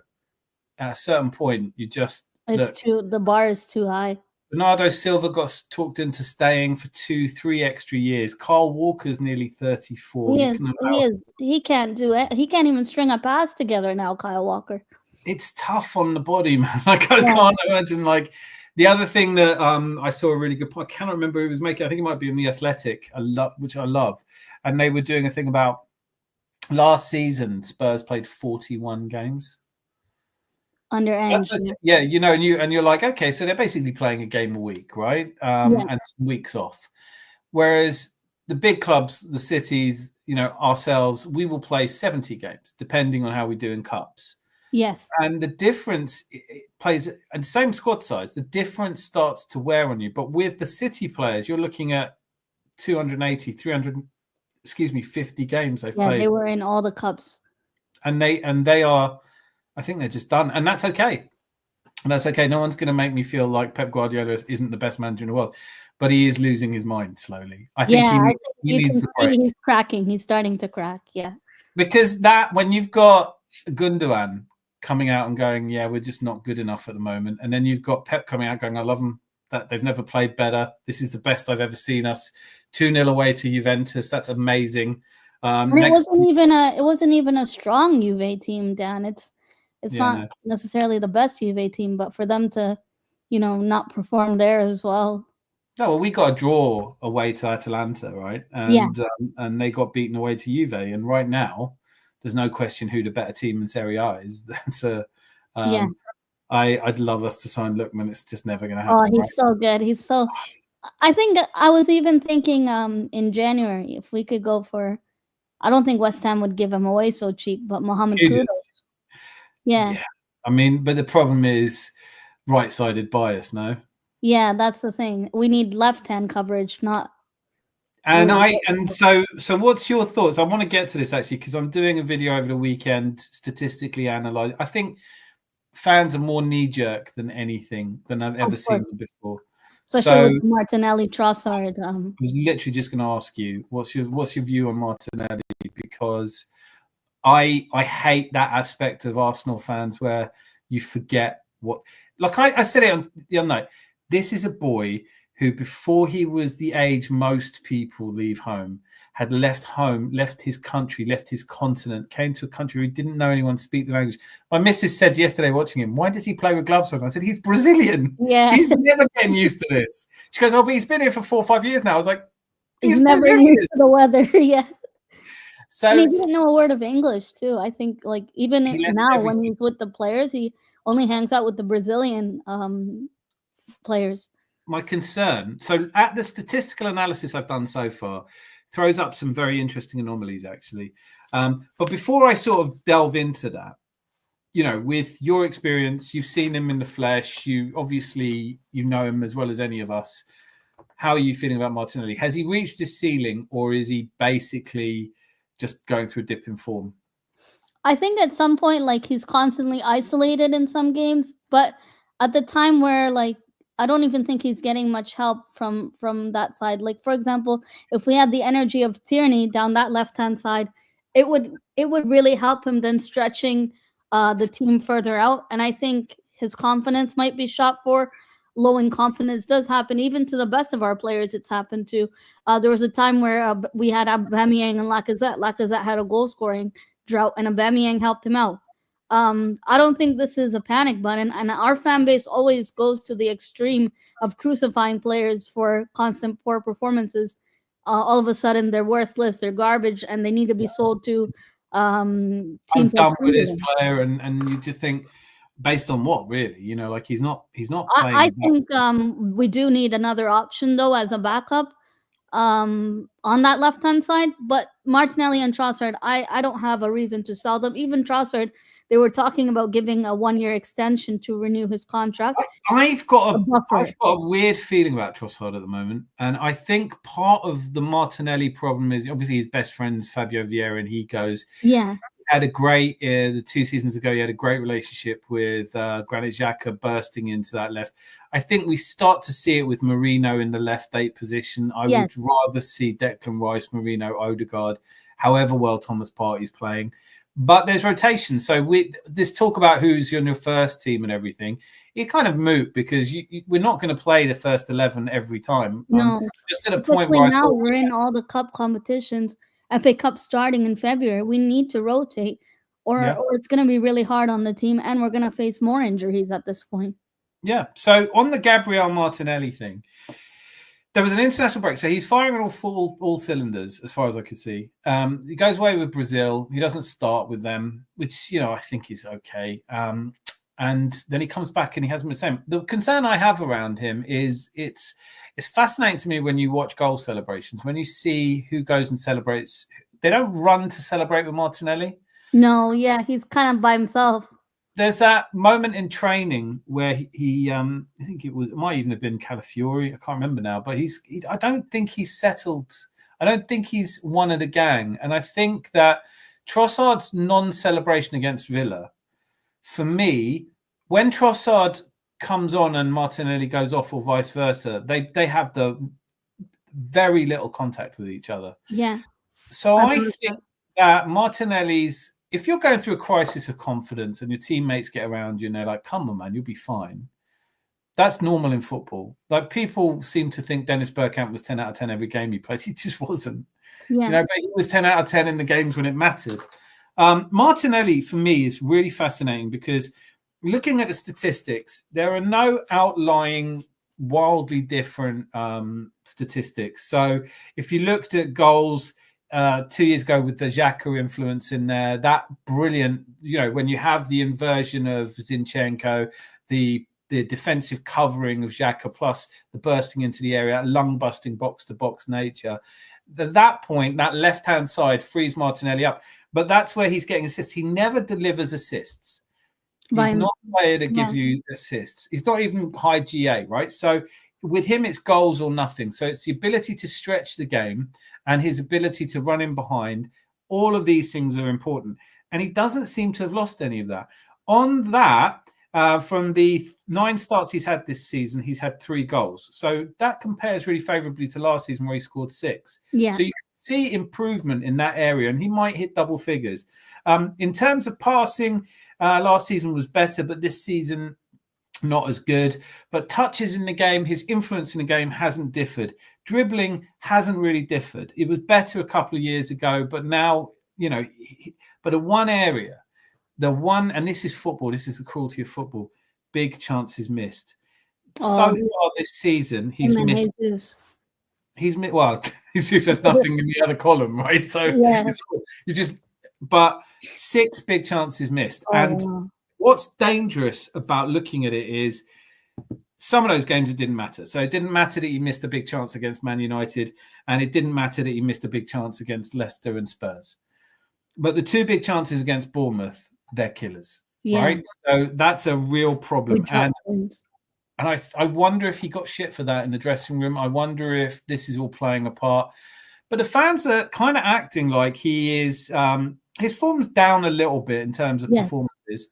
At a certain point, you just... the bar is too high. Bernardo Silva got talked into staying for 2-3 extra years. Carl Walker's nearly 34. He can't do it. He can't even string a pass together now, Kyle Walker. It's tough on the body, man. Like I can't imagine. Like the other thing that I saw a really good point. I cannot remember who was making. I think it might be in The Athletic, which I love. And they were doing a thing about last season. Spurs played 41 games. Under Ange. And you're like, okay, so they're basically playing a game a week, right? And some weeks off. Whereas the big clubs, the cities, ourselves, we will play 70 games, depending on how we do in cups. Yes. And the difference plays, and the same squad size, the difference starts to wear on you. But with the City players, you're looking at 280, 300, 50 games they've played. They were in all the cups. And they are... I think they're just done. And that's okay. No one's going to make me feel like Pep Guardiola isn't the best manager in the world. But he is losing his mind slowly. I think he needs the break. He's cracking. He's starting to crack, Because when you've got Gundogan coming out and going, we're just not good enough at the moment. And then you've got Pep coming out going, I love them. That they've never played better. This is the best I've ever seen us. 2-0 away to Juventus. That's amazing. And it wasn't even a strong Juve team, Dan. It's not necessarily the best Juve team, but for them to, not perform there as well. No, well, we got a draw away to Atalanta, right? And they got beaten away to Juve. And right now, there's no question who the better team in Serie A is. I'd love us to sign Lookman. It's just never going to Oh, happen. he's Right? so good. He's so. I think I was even thinking in January if we could go for. I don't think West Ham would give him away so cheap, but Mohamed Kudus. Yeah. I mean, but the problem is right-sided bias, no? Yeah, that's the thing. We need left-hand coverage, not. And so what's your thoughts? I want to get to this actually because I'm doing a video over the weekend statistically analyze. I think fans are more knee-jerk than anything than I've ever seen them before. Especially with Martinelli, Trossard. I was literally just going to ask you, what's your view on Martinelli? Because I hate that aspect of Arsenal fans where you forget what. Like I said it on the other night. This is a boy who, before he was the age most people leave home, had left home, left his country, left his continent, came to a country who didn't know anyone speak the language. My missus said yesterday watching him, why does he play with gloves on? I said, he's Brazilian. Yeah. He's never getting used to this. She goes, oh, but he's been here for 4 or 5 years now. I was like, he's never Brazilian. used to the weather. Yeah. So, and he didn't know a word of English too. I think like even now everything. when he's with the players, he only hangs out with the Brazilian players. My concern, so at the statistical analysis I've done so far, throws up some very interesting anomalies actually. But before I sort of delve into that, you know, with your experience, you've seen him in the flesh. You obviously know him as well as any of us. How are you feeling about Martinelli? Has he reached his ceiling, or is he basically just going through a dip in form? I think at some point, like he's constantly isolated in some games, but at the time where like I don't even think he's getting much help from that side. Like for example, if we had the energy of Tierney down that left-hand side, it would really help him then stretching the team further out. And I think his confidence might be shot for. Low in confidence does happen even to the best of our players. It's happened to. There was a time where we had Aubameyang and Lacazette. Lacazette had a goal scoring drought, and Aubameyang helped him out. I don't think this is a panic button, and our fan base always goes to the extreme of crucifying players for constant poor performances. All of a sudden, they're worthless, they're garbage, and they need to be sold to teams. I'm done with this player, and you just think, based on what, really? You know, like he's not playing. I think we do need another option though as a backup on that left-hand side. But Martinelli and Trossard, I don't have a reason to sell them. Even Trossard, they were talking about giving a 1-year extension to renew his contract. I've got a weird feeling about Trossard at the moment, and I think part of the Martinelli problem is obviously his best friend's Fabio Vieira, and he goes, yeah. Had a great 2 seasons ago. He had a great relationship with Granit Xhaka bursting into that left. I think we start to see it with Marino in the left 8 position. I would rather see Declan Rice, Marino, Odegaard, however well Thomas Partey's playing. But there's rotation. So this talk about who's in your first team and everything, it kind of moot because we're not going to play the first 11 every time. No, just at a point where now we're in all the cup competitions. FA Cup starting in February. We need to rotate, or it's going to be really hard on the team, and we're going to face more injuries at this point. Yeah. So on the Gabriel Martinelli thing, there was an international break, so he's firing on all cylinders, as far as I could see. He goes away with Brazil. He doesn't start with them, which I think is okay. And then he comes back and he hasn't been the same. The concern I have around him is it's fascinating to me when you watch goal celebrations, when you see who goes and celebrates. They don't run to celebrate with Martinelli. No, yeah, he's kind of by himself. There's that moment in training where he I think it might even have been Calafiori. I can't remember now, but I don't think he's settled. I don't think he's one of the gang. And I think that Trossard's non-celebration against Villa, for me, when Trossard comes on and Martinelli goes off or vice versa, they have the very little contact with each other. Yeah. So I think that Martinelli's, if you're going through a crisis of confidence and your teammates get around you and they're like, come on, man, you'll be fine. That's normal in football. Like, people seem to think Dennis Bergkamp was 10 out of 10 every game he played. He just wasn't. Yeah. But he was 10 out of 10 in the games when it mattered. Martinelli, for me, is really fascinating because looking at the statistics, there are no outlying, wildly different statistics. So if you looked at goals, 2 years ago with the Xhaka influence in there, that brilliant, when you have the inversion of Zinchenko, the defensive covering of Xhaka, plus the bursting into the area, lung-busting box-to-box nature. At that point, that left-hand side frees Martinelli up. But that's where he's getting assists. He never delivers assists. He's not a player that gives you assists. He's not even high GA, right? So with him, it's goals or nothing. So it's the ability to stretch the game and his ability to run in behind. All of these things are important. And he doesn't seem to have lost any of that. On that, from the 9 starts he's had this season, he's had 3 goals. So that compares really favourably to last season where he scored 6. Yeah. So you can see improvement in that area, and he might hit double figures. In terms of passing, last season was better, but this season not as good. But touches in the game, his influence in the game hasn't differed. Dribbling hasn't really differed. It was better a couple of years ago, but now, but the one area, and this is football, this is the cruelty of football, big chances missed. So far this season, he's missed. Jesus has nothing in the other column, right? So but 6 big chances missed. What's dangerous about looking at it is some of those games it didn't matter. So it didn't matter that he missed a big chance against Man United, and it didn't matter that he missed a big chance against Leicester and Spurs. But the 2 big chances against Bournemouth, they're killers, right? So that's a real problem. And I wonder if he got shit for that in the dressing room. I wonder if this is all playing a part. But the fans are kind of acting like he is. His form's down a little bit in terms of performances,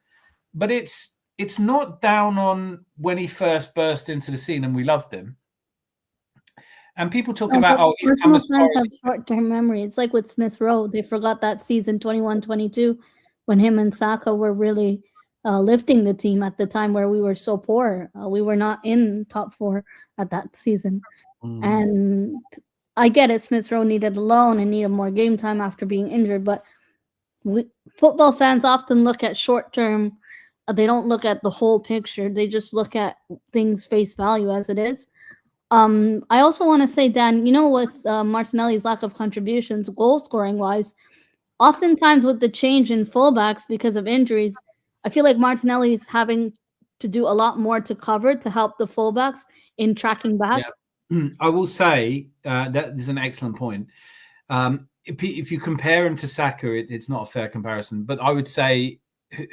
but it's not down on when he first burst into the scene and we loved him. And people talking about, he's come as far as short-term memory. It's like with Smith Rowe. They forgot that season 21-22 when him and Saka were really lifting the team at the time where we were so poor. We were not in top 4 at that season. And I get it. Smith Rowe needed a loan and needed more game time after being injured. But football fans often look at short-term. They don't look at the whole picture. They just look at things face value as it is. I also want to say, Dan, with Martinelli's lack of contributions, goal scoring wise, oftentimes with the change in fullbacks because of injuries, I feel like Martinelli is having to do a lot more to cover to help the fullbacks in tracking back. Yeah. I will say that is an excellent point. If you compare him to Saka, it's not a fair comparison. But I would say,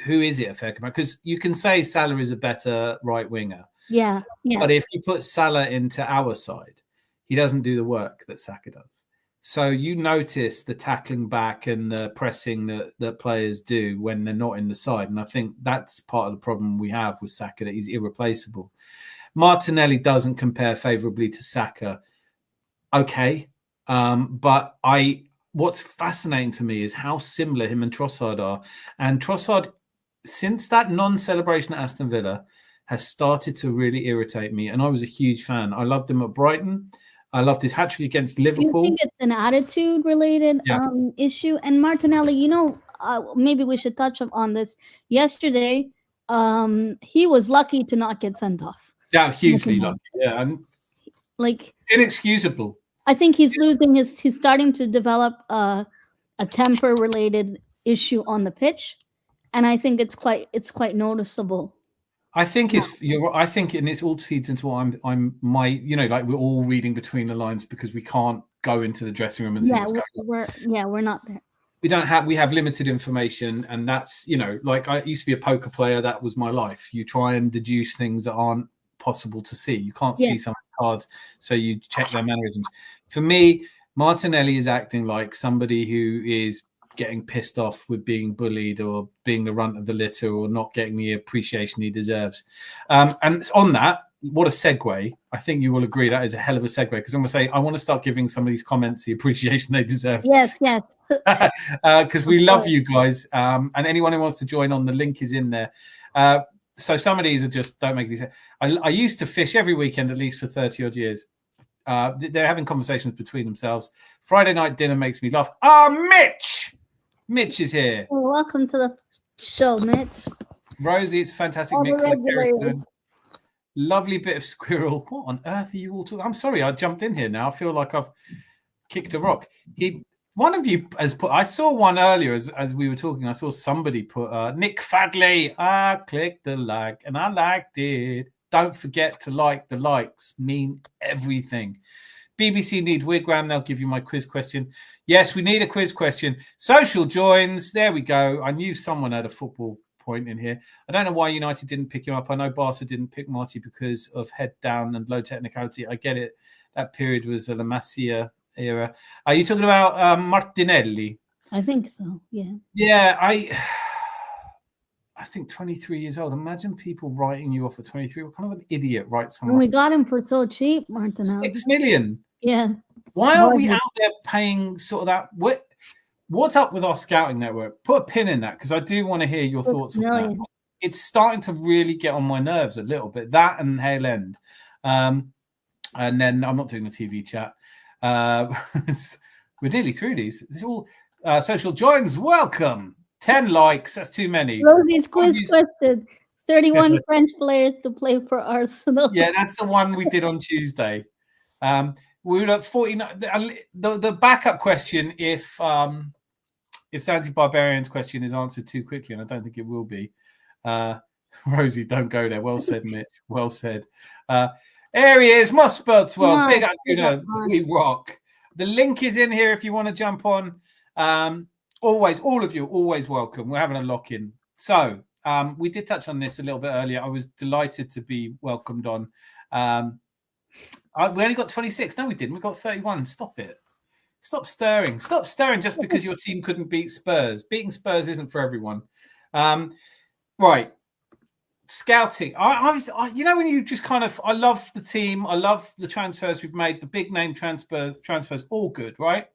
who is it a fair comparison? Because you can say Salah is a better right winger. Yeah. But if you put Salah into our side, he doesn't do the work that Saka does. So you notice the tackling back and the pressing that players do when they're not in the side. And I think that's part of the problem we have with Saka, that he's irreplaceable. Martinelli doesn't compare favourably to Saka. Okay. But what's fascinating to me is how similar him and Trossard are. And Trossard, since that non-celebration at Aston Villa, has started to really irritate me. And I was a huge fan. I loved him at Brighton. I loved his hat-trick against Liverpool. Do you think it's an attitude-related issue? And Martinelli, maybe we should touch on this. Yesterday, he was lucky to not get sent off. Yeah, hugely lucky. Yeah, and inexcusable. I think he's starting to develop a temper-related issue on the pitch, and I think it's quite noticeable. I think I think, and it all feeds into what we're all reading between the lines because we can't go into the dressing room and see what's going on. We're not there. We have limited information, and that's, like I used to be a poker player. That was my life. You try and deduce things that aren't possible to see. You can't see someone's cards, so you check their mannerisms. For me, Martinelli is acting like somebody who is getting pissed off with being bullied or being the runt of the litter or not getting the appreciation he deserves. And on that, what a segue. I think you will agree that is a hell of a segue, because I'm going to say I want to start giving some of these comments the appreciation they deserve. Yes. Because we love you guys. And anyone who wants to join on, the link is in there. So some of these are just don't make any sense. I used to fish every weekend at least for 30 odd years. They're having conversations between themselves. Friday night dinner makes me laugh. Mitch is here. Well, welcome to the show, Mitch. Rosie, it's a fantastic mix. Lovely bit of squirrel. What on earth are you all talking? I'm sorry, I jumped in here now. I feel like I've kicked a rock. One of you has put. I saw one earlier as we were talking. I saw somebody put Nick Fadley. I clicked the like and I liked it. Don't forget to like. The likes mean everything. BBC need Wigram. They'll give you my quiz question. Yes, we need a quiz question. Social joins. There we go. I knew someone had a football point in here. I don't know why United didn't pick him up. I know Barca didn't pick Marty because of head down and low technicality. I get it. That period was a La Masia era. Are you talking about Martinelli? I think so. Yeah. Yeah, I think 23 years old. Imagine people writing you off at 23. What kind of an idiot writes someone? And we got him for so cheap, Martinelli. 6 million. Yeah. Why are we out there paying sort of that? What's up with our scouting network? Put a pin in that because I do want to hear your thoughts on that. It's starting to really get on my nerves a little bit. That and Hale End. And then I'm not doing the TV chat. We're nearly through these. This is all social joins. Welcome. 10 likes. That's too many. Rosie's quiz question. 31 French players to play for Arsenal. Yeah, that's the one we did on Tuesday. We were at 49. The backup question, if Santi Barbarian's question is answered too quickly, and I don't think it will be. Rosie, don't go there. Well said, Mitch. Well said. Here he is, Moss Spurtswell. Big up, Gooner. We rock. The link is in here if you want to jump on. Always, all of you, always welcome. We're having a lock-in. So we did touch on this a little bit earlier. I was delighted to be welcomed on. We only got 26. No, we didn't. We got 31. Stop it. Stop stirring. Stop stirring just because your team couldn't beat Spurs. Beating Spurs isn't for everyone. Right. Scouting. You know, when you just kind of, I love the team. I love the transfers we've made. The big name transfers, all good, right?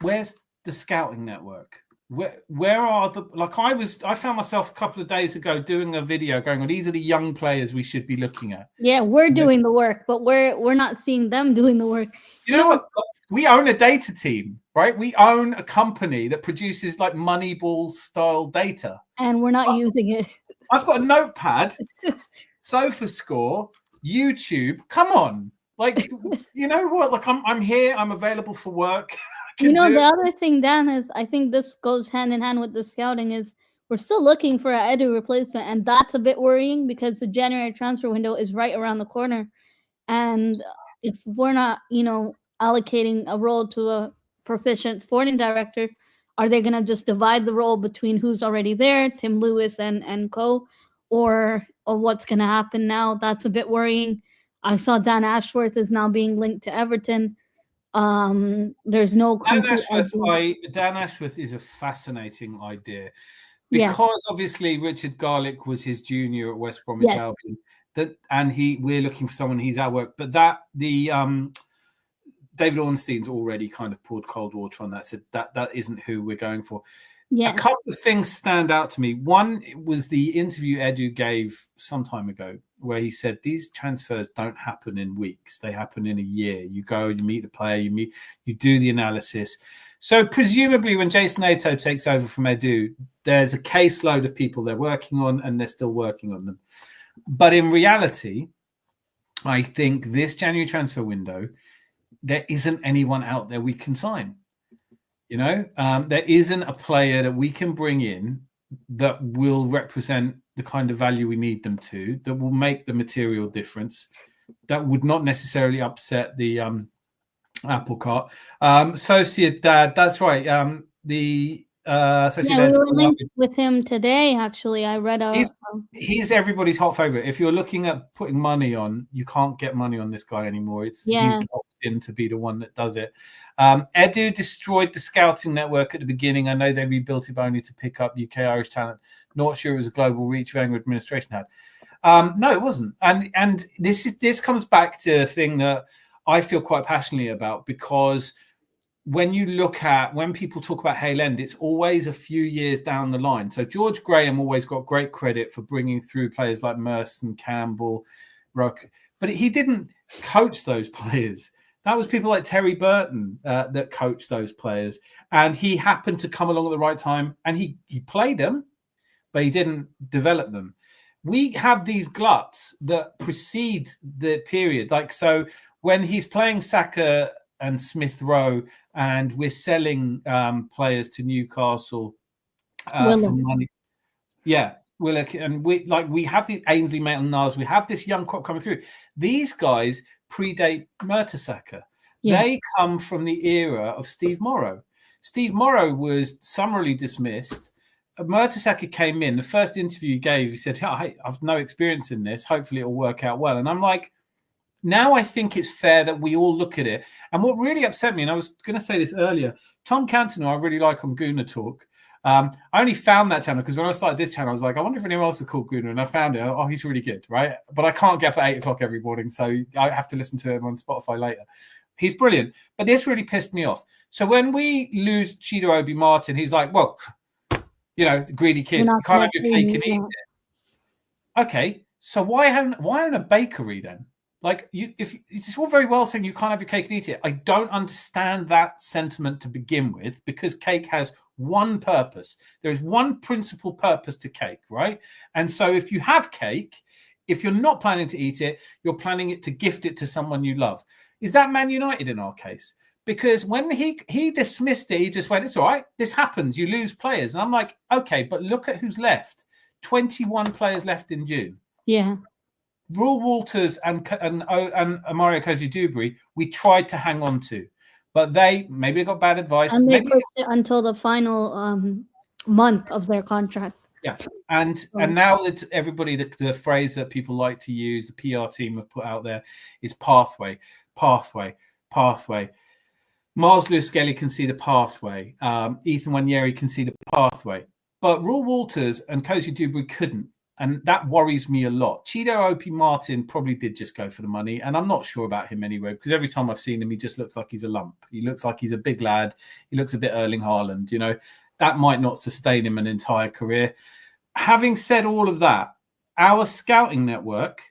Where's the scouting network? Where are the, I found myself a couple of days ago doing a video going, well, these are the young players we should be looking at. Yeah, we're doing the work, but we're not seeing them doing the work. You know what? We own a data team, right? We own a company that produces like Moneyball style data. And we're not using it. I've got a notepad, SofaScore, YouTube. Come on. Like, you know what? Like I'm here, I'm available for work. You know, the other thing, Dan, is I think this goes hand in hand with the scouting is we're still looking for an Edu replacement. And that's a bit worrying because the January transfer window is right around the corner. And if we're not, allocating a role to a proficient sporting director, are they going to just divide the role between who's already there, Tim Lewis and co, or what's going to happen now? That's a bit worrying. I saw Dan Ashworth is now being linked to Everton. There's no Dan Ashworth is a fascinating idea because obviously Richard Garlick was his junior at West Bromwich Albion. We're looking for someone he's at work, but David Ornstein's already kind of poured cold water on that. Said that isn't who we're going for. Yeah. A couple of things stand out to me. One was the interview Edu gave some time ago where he said these transfers don't happen in weeks. They happen in a year. You go, you meet the player, you do the analysis. So presumably when Jason Ato takes over from Edu, there's a caseload of people they're working on and they're still working on them. But in reality, I think this January transfer window, there isn't anyone out there we can sign. There isn't a player that we can bring in that will represent the kind of value we need them to, that will make the material difference, that would not necessarily upset the apple cart. Sociedad, that's right. We were linked with him today, actually. I read he's everybody's hot favorite. If you're looking at putting money on, you can't get money on this guy anymore. He's locked in to be the one that does it. Edu destroyed the scouting network at the beginning. I know they rebuilt it only to pick up UK Irish talent. Not sure it was a global reach Wenger administration had. No, it wasn't. And this comes back to a thing that I feel quite passionately about, because when people talk about Hale End, it's always a few years down the line. So George Graham always got great credit for bringing through players like Merson, Campbell, Rock, but he didn't coach those players. That was people like Terry Burton that coached those players. And he happened to come along at the right time and he played them, but he didn't develop them. We have these gluts that precede the period. Like, so when he's playing Saka and Smith Rowe, and we're selling players to Newcastle for money. Yeah, Willock, and we have the Ainsley Maitland-Niles. We have this young crop coming through. These guys predate Mertesacker. Yeah. They come from the era of Steve Morrow. Steve Morrow was summarily dismissed. Mertesacker came in. The first interview he gave, he said, I've no experience in this. Hopefully it'll work out well. And I'm like, now I think it's fair that we all look at it. And what really upset me, and I was going to say this earlier, Tom Canton, I really like on Gooner Talk. I only found that channel because when I started this channel, I was like, I wonder if anyone else is called Gooner. And I found it. Oh, he's really good, right? But I can't get up at 8 o'clock every morning. So I have to listen to him on Spotify later. He's brilliant. But this really pissed me off. So when we lose Chido Obi Martin, he's like, well, greedy kid. You can't have your cake and eat it. Okay, so why own a bakery then? Like, if it's all very well saying you can't have your cake and eat it, I don't understand that sentiment to begin with, because cake has one purpose. There is one principal purpose to cake, right? And so if you have cake, if you're not planning to eat it, you're planning it to gift it to someone you love. Is that Man United in our case? Because when he dismissed it, he just went, it's all right, this happens, you lose players. And I'm like, okay, but look at who's left. 21 players left in June. Yeah. Raul Walters and Amario Cozy-Dubry, we tried to hang on to, but maybe they got bad advice. And they pushed it until the final month of their contract. Yeah, and now that everybody, the phrase that people like to use, the PR team have put out there, is pathway. Myles Lewis Skelly can see the pathway. Ethan Wanyeri can see the pathway, but Raul Walters and Cozy-Dubry couldn't. And that worries me a lot. Chido Obi Martin probably did just go for the money. And I'm not sure about him anyway, because every time I've seen him, he just looks like he's a lump. He looks like he's a big lad. He looks a bit Erling Haaland. That might not sustain him an entire career. Having said all of that, our scouting network,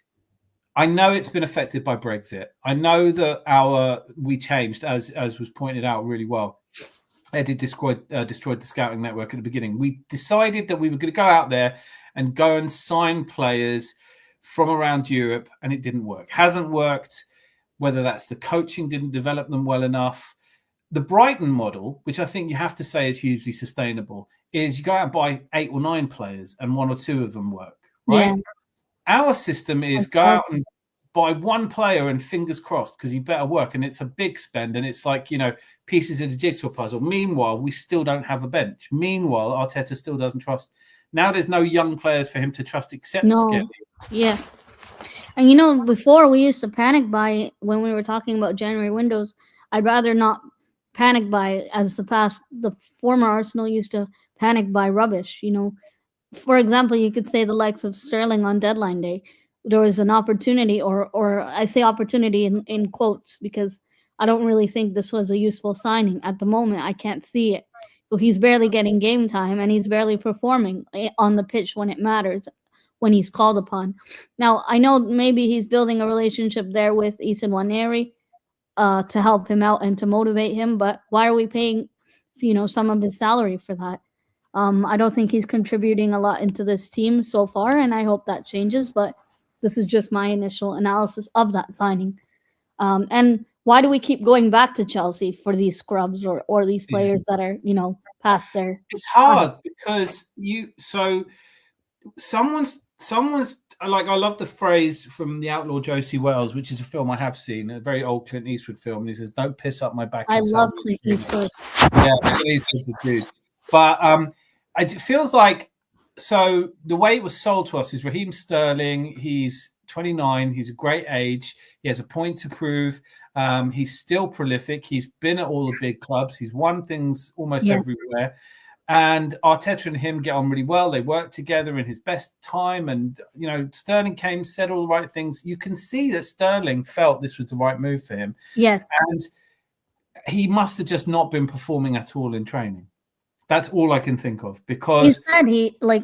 I know it's been affected by Brexit. I know that we changed, as was pointed out really well. Eddie destroyed the scouting network at the beginning. We decided that we were going to go out there and go and sign players from around Europe, and it didn't work. Hasn't worked, whether that's the coaching didn't develop them well enough. The Brighton model, which I think you have to say is hugely sustainable, is you go out and buy 8 or 9 players and 1 or 2 of them work, right? Yeah. Our system is go out and buy 1 player and fingers crossed, because he better work, and it's a big spend, and it's like, pieces of the jigsaw puzzle. Meanwhile, we still don't have a bench. Meanwhile, Arteta still doesn't trust. Now there's no young players for him to trust except Skelly. Yeah. And before we used to panic buy when we were talking about January windows. I'd rather not panic buy, as the former Arsenal used to panic buy rubbish. For example, you could say the likes of Sterling on deadline day. There was an opportunity, or I say opportunity in quotes, because I don't really think this was a useful signing. At the moment, I can't see it. So he's barely getting game time, and he's barely performing on the pitch when it matters, when he's called upon. Now, I know maybe he's building a relationship there with Ethan Wanyeri to help him out and to motivate him, but why are we paying, some of his salary for that? I don't think he's contributing a lot into this team so far, and I hope that changes, but this is just my initial analysis of that signing. And why do we keep going back to Chelsea for these scrubs or these players that are, past their... It's hard because someone's like, I love the phrase from The Outlaw Josie Wells, which is a film I have seen, a very old Clint Eastwood film. And he says, "Don't piss up my back." I love Clint Eastwood. Yeah, Clint Eastwood's a dude. But it feels like, so the way it was sold to us is Raheem Sterling. He's 29. He's a great age. He has a point to prove. He's still prolific. He's been at all the big clubs. He's won things almost everywhere. And Arteta and him get on really well. They work together in his best time. And, Sterling came, said all the right things. You can see that Sterling felt this was the right move for him. Yes. And he must have just not been performing at all in training. That's all I can think of, because he said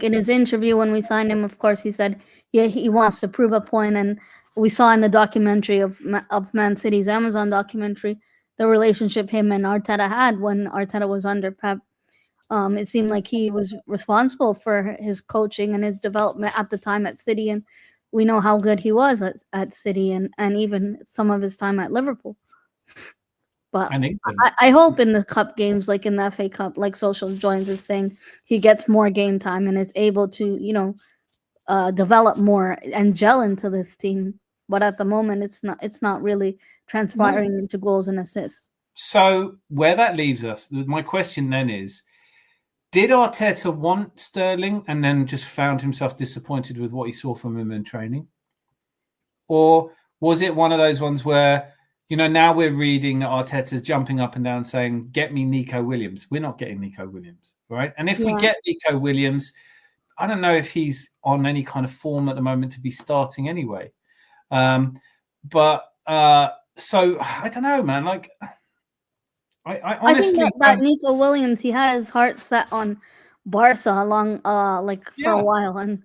in his interview when we signed him, of course, he said, he wants to prove a point. And we saw in the documentary of Man City's Amazon documentary, the relationship him and Arteta had when Arteta was under Pep. It seemed like he was responsible for his coaching and his development at the time at City. And we know how good he was at City and even some of his time at Liverpool. But And England. I hope in the cup games, like in the FA Cup, like Social joins is saying, he gets more game time and is able to, develop more and gel into this team. But at the moment, it's not really transpiring into goals and assists. So where that leaves us, my question then is, did Arteta want Sterling and then just found himself disappointed with what he saw from him in training? Or was it one of those ones where, now we're reading that Arteta's jumping up and down saying, get me Nico Williams. We're not getting Nico Williams, right? And if we get Nico Williams, I don't know if he's on any kind of form at the moment to be starting anyway. So I don't know, man. Like, I honestly think that Nico Williams, he had his heart set on Barca for a while, and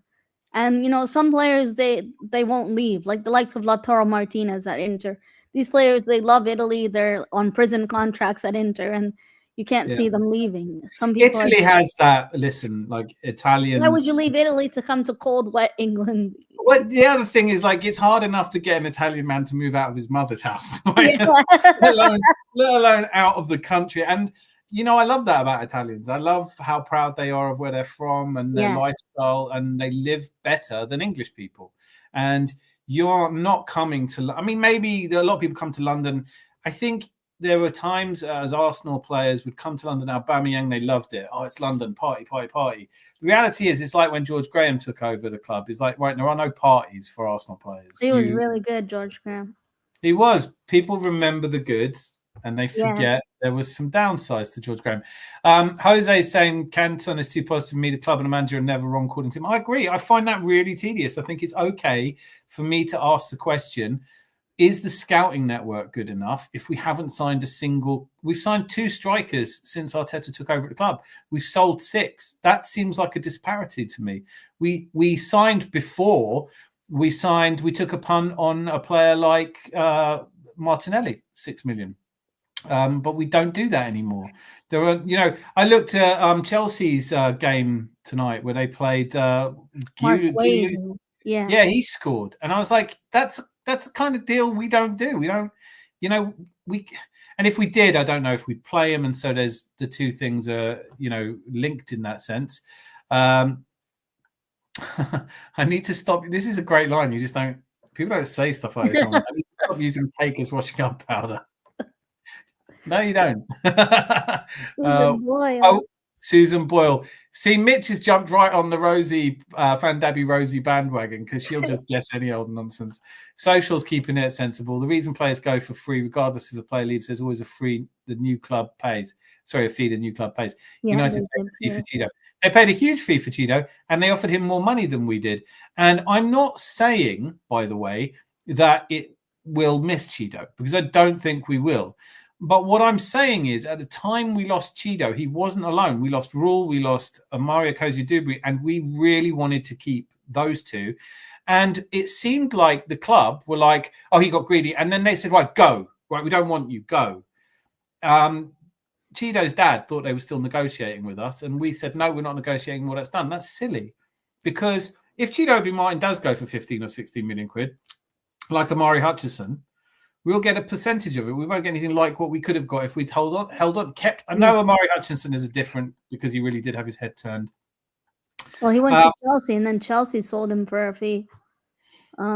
some players they won't leave, like the likes of Lautaro Martinez at Inter. These players, they love Italy. They're on prison contracts at Inter, and you can't see them leaving. Some people Italy has that. Listen, like Italians. Why would you leave Italy to come to cold, wet England? Well, the other thing is, like, it's hard enough to get an Italian man to move out of his mother's house, right? let alone out of the country. And I love that about Italians. I love how proud they are of where they're from and their lifestyle, and they live better than English people. And you're not coming to. I mean, maybe a lot of people come to London. I think there were times as Arsenal players would come to London, Aubameyang, they loved it. Oh, it's London, party, party, party. The reality is, it's like when George Graham took over the club. It's like, right, there are no parties for Arsenal players. He was really good, George Graham. He was. People remember the good, and they forget there was some downsides to George Graham. Jose is saying Canton is too positive to me. The club and the manager are never wrong, according to him. I agree. I find that really tedious. I think it's okay for me to ask the question, is the scouting network good enough if we haven't signed a single? We've signed 2 strikers since Arteta took over at the club. We've sold 6. That seems like a disparity to me. We signed before. We took a punt on a player like Martinelli, 6 million. But we don't do that anymore. There are, I looked at Chelsea's game tonight where they played Gooner. Yeah, he scored. And I was like, that's the kind of deal we don't do. We don't, and if we did, I don't know if we'd play him. And so there's the two things are, linked in that sense. I need to stop. This is a great line. You just people don't say stuff like this. I need to stop using cake as washing up powder. No, you don't. Susan Boyle. See, Mitch has jumped right on the Fandabi Rosie bandwagon because she'll just guess any old nonsense. Social's keeping it sensible. The reason players go for free, regardless if the player leaves, there's always a fee the new club pays. United paid a fee for Cheeto. They paid a huge fee for Cheeto, and they offered him more money than we did. And I'm not saying, by the way, that it will miss Cheeto, because I don't think we will. But what I'm saying is, at the time we lost Cheeto, he wasn't alone. We lost Rule, we lost Mario Cozy-Dubry, and we really wanted to keep those 2. And it seemed like the club were like, oh, he got greedy. And then they said, right, go. Right, we don't want you, go. Cheeto's dad thought they were still negotiating with us. And we said, no, we're not negotiating what that's done. That's silly. Because if Cheeto Obi Martin does go for 15 or 16 million quid, like Amari Hutchison, we'll get a percentage of it. We won't get anything like what we could have got if we'd held on, kept. I know Amari Hutchinson is different because he really did have his head turned. Well, he went to Chelsea, and then Chelsea sold him for a fee.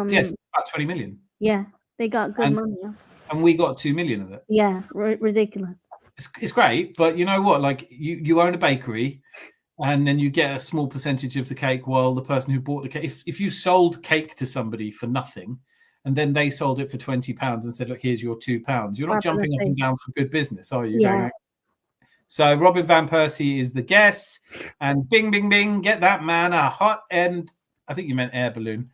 Yes, about 20 million. Yeah, they got good money. And we got 2 million of it. Yeah, ridiculous. It's great, but you know what? Like, you own a bakery, and then you get a small percentage of the cake while the person who bought the cake, if you sold cake to somebody for nothing, and then they sold it for £20 and said, look, here's your £2. You're not jumping up and down for good business, are you? Yeah. So Robin Van Persie is the guess. And bing, bing, bing, get that man a hot end. I think you meant air balloon.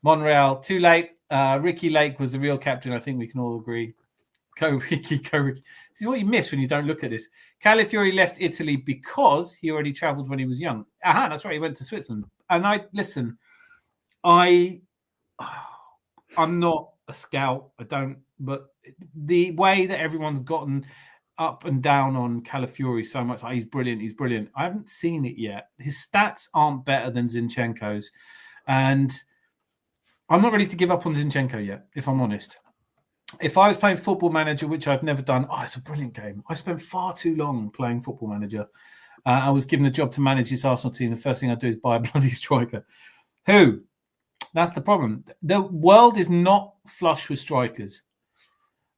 Monreal, too late. Ricky Lake was the real captain. I think we can all agree. Go, Ricky, go, Ricky. This is what you miss when you don't look at this. Calafiori left Italy because he already travelled when he was young. That's right. He went to Switzerland. And I'm not a scout. But the way that everyone's gotten up and down on Calafiori so much, he's brilliant. I haven't seen it yet. His stats aren't better than Zinchenko's. And I'm not ready to give up on Zinchenko yet, if I'm honest. if I was playing Football Manager, which I've never done, it's a brilliant game. I spent far too long playing Football Manager. I was given the job to manage this Arsenal team. The first thing I do is buy a bloody striker. Who? That's the problem. The world is not flush with strikers.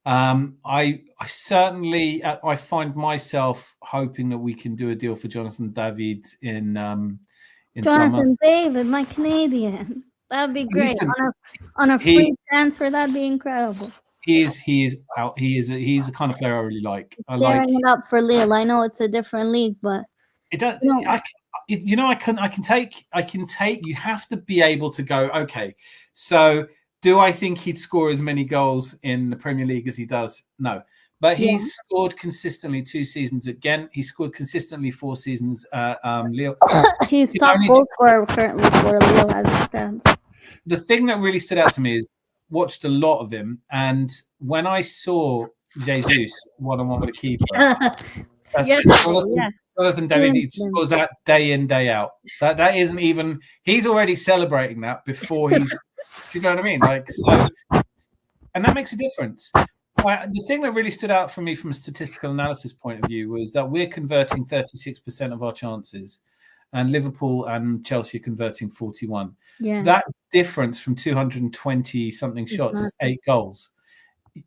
I certainly I find myself hoping that we can do a deal for Jonathan David in Jonathan summer. David, my Canadian. That'd be great. Listen, on a free transfer, that'd be incredible. He is out. He's the kind of player I really like. Tearing it up for Lille. I know it's a different league, but it does. I can take. You have to be able to go. Okay, so do I think he'd score as many goals in the Premier League as he does? No, but he's scored consistently 2 seasons at Ghent. He scored consistently 4 seasons at Lille. He's top goal scorer currently for Lille as it stands. The thing that really stood out to me is watched a lot of him, and when I saw Jesus one-on-one with a keeper, Jonathan David, he scores that day in, day out. That isn't even. He's already celebrating that before he's. Do you know what I mean? And that makes a difference. The thing that really stood out for me from a statistical analysis point of view was that we're converting 36% of our chances, and Liverpool and Chelsea are converting 41. Yeah. That difference from 220 something shots is 8 goals.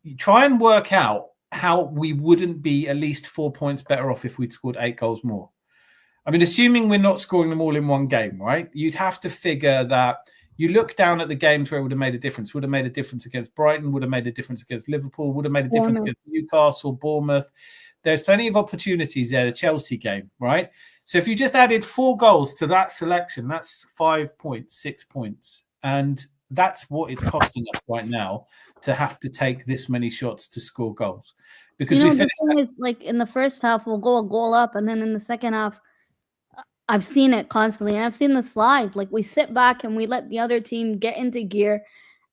You try and work out how we wouldn't be at least 4 points better off if we'd scored 8 goals more. I mean, assuming we're not scoring them all in one game, right? You'd have to figure that you look down at the games where it would have made a difference. Would have made a difference against Brighton, would have made a difference against Liverpool, would have made a difference against Newcastle, Bournemouth. There's plenty of opportunities there, the Chelsea game, right? So if you just added 4 goals to that selection, that's 5 points, 6 points. And that's what it's costing us right now to have to take this many shots to score goals. Because the thing is, like in the first half, we'll go a goal up, and then in the second half, I've seen it constantly. And I've seen the slide. Like we sit back and we let the other team get into gear,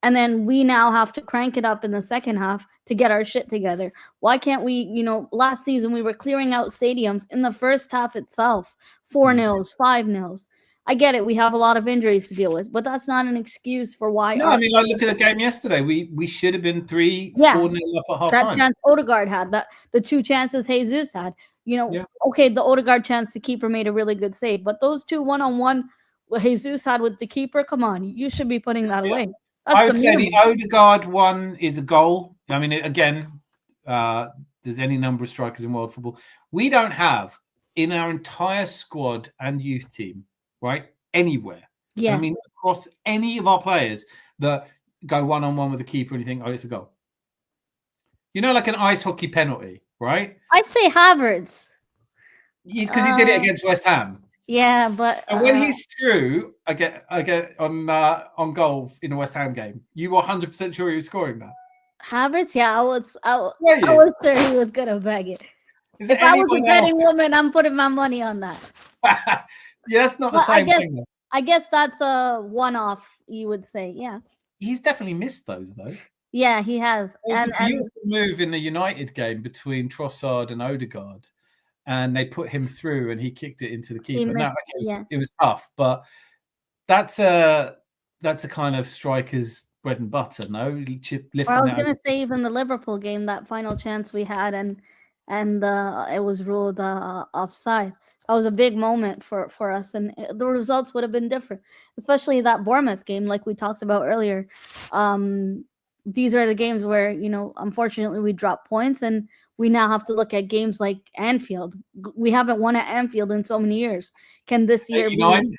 and then we now have to crank it up in the second half to get our shit together. Why can't we, last season we were clearing out stadiums in the first half itself, 4-0s, 5-0s. I get it. We have a lot of injuries to deal with, but that's not an excuse for why. No, I mean, look at the game yesterday. We should have been 3-4-0 up at half time. That chance Odegaard had, that the 2 chances Jesus had. Okay, the Odegaard chance, the keeper made a really good save, but those 2 one-on-one Jesus had with the keeper, come on, you should be putting that away. I would say the Odegaard one is a goal. I mean, again, there's any number of strikers in world football. We don't have in our entire squad and youth team, right, anywhere. Yeah. I mean, across any of our players that go one-on-one with the keeper and you think, oh, it's a goal. Like an ice hockey penalty, right? I'd say Havertz. Because he did it against West Ham. Yeah, but and when he's through, I get on goal in a West Ham game, you were 100% sure he was scoring that. Havertz, yeah, I was sure he was gonna bag it. If I was a betting woman, I'm putting my money on that. Yeah, that's not the same thing. I guess that's a one-off, you would say. Yeah, he's definitely missed those though. Yeah, he has. It was a beautiful move in the United game between Trossard and Odegaard. And they put him through, and he kicked it into the keeper. It was tough, but that's a kind of striker's bread and butter. No, I was going to say even the Liverpool game, that final chance we had, and it was ruled offside. That was a big moment for us, and the results would have been different, especially that Bournemouth game, like we talked about earlier. These are the games where unfortunately we drop points, and we now have to look at games like Anfield. We haven't won at Anfield in so many years. Can this year 89?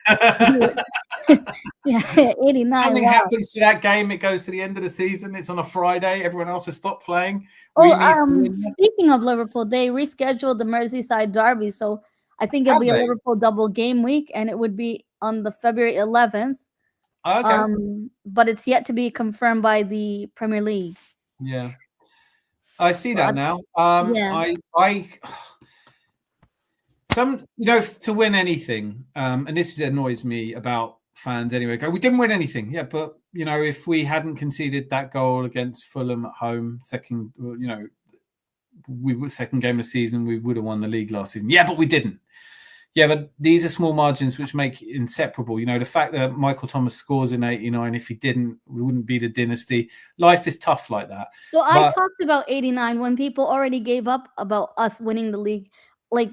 be? Yeah, 89. Something happens to that game. It goes to the end of the season. It's on a Friday. Everyone else has stopped playing. Speaking of Liverpool, they rescheduled the Merseyside derby. So I think it'll be a Liverpool double game week, and it would be on the February 11th. Okay. But it's yet to be confirmed by the Premier League. Yeah. I see that now. To win anything, and this annoys me about fans anyway. We didn't win anything, yeah, but if we hadn't conceded that goal against Fulham at home, second game of the season, we would have won the league last season. Yeah, but we didn't. Yeah, but these are small margins which make it inseparable. You know, the fact that Michael Thomas scores in 89, if he didn't, we wouldn't be the dynasty. Life is tough like that. So I talked about 89 when people already gave up about us winning the league. Like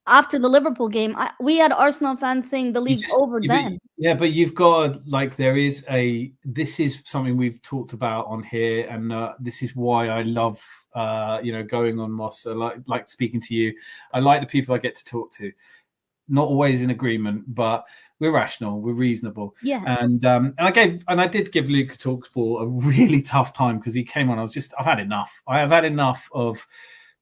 after the Liverpool game, we had Arsenal fans saying the league's over then. Yeah, but you've got like this is something we've talked about on here, and this is why I love going on Moss. I like speaking to you. I like the people I get to talk to. Not always in agreement, but we're rational, we're reasonable. Yeah. And I did give Luca Talksport a really tough time because he came on. I've had enough. I have had enough of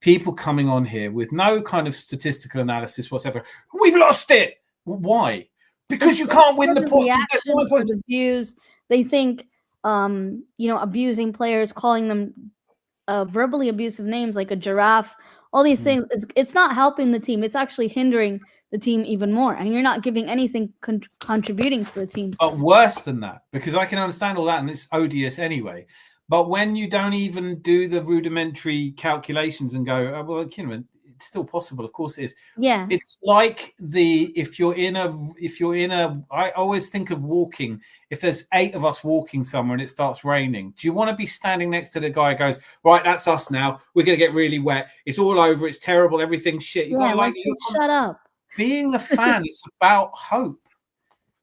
people coming on here with no kind of statistical analysis whatsoever. We've lost it. Why? Because you can't win the point. The views. They think, abusing players, calling them verbally abusive names like a giraffe, all these things. It's not helping the team. It's actually hindering the team even more, and you're not giving anything contributing to the team. But worse than that, because I can understand all that, and it's odious anyway. But when you don't even do the rudimentary calculations and go, oh, well, it's still possible. Of course it is. Yeah. It's like if you're in a, I always think of walking. If there's 8 of us walking somewhere and it starts raining, do you want to be standing next to the guy who goes, right, that's us now. We're going to get really wet. It's all over. It's terrible. Everything's shit. You gotta shut up. Being a fan is about hope.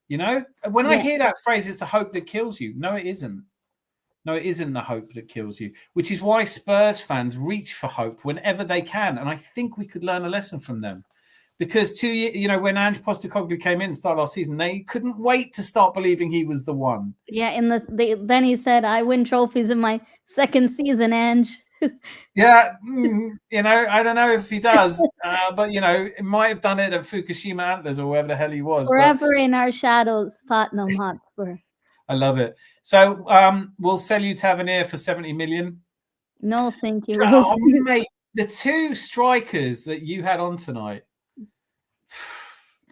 You know, when I hear that phrase, it's the hope that kills you. No, it isn't. No, it isn't the hope that kills you, which is why Spurs fans reach for hope whenever they can. And I think we could learn a lesson from them. Because 2 years, when Ange Postecoglou came in and started our season, they couldn't wait to start believing he was the one. Yeah, then he said, I win trophies in my second season, Ange. Yeah, I don't know if he does, but it might have done it at Fukushima Antlers or wherever the hell he was. Forever in our shadows, Tottenham Hotspur. I love it. So we'll sell you Tavernier for 70 million. No, thank you. Oh, mate, the 2 strikers that you had on tonight,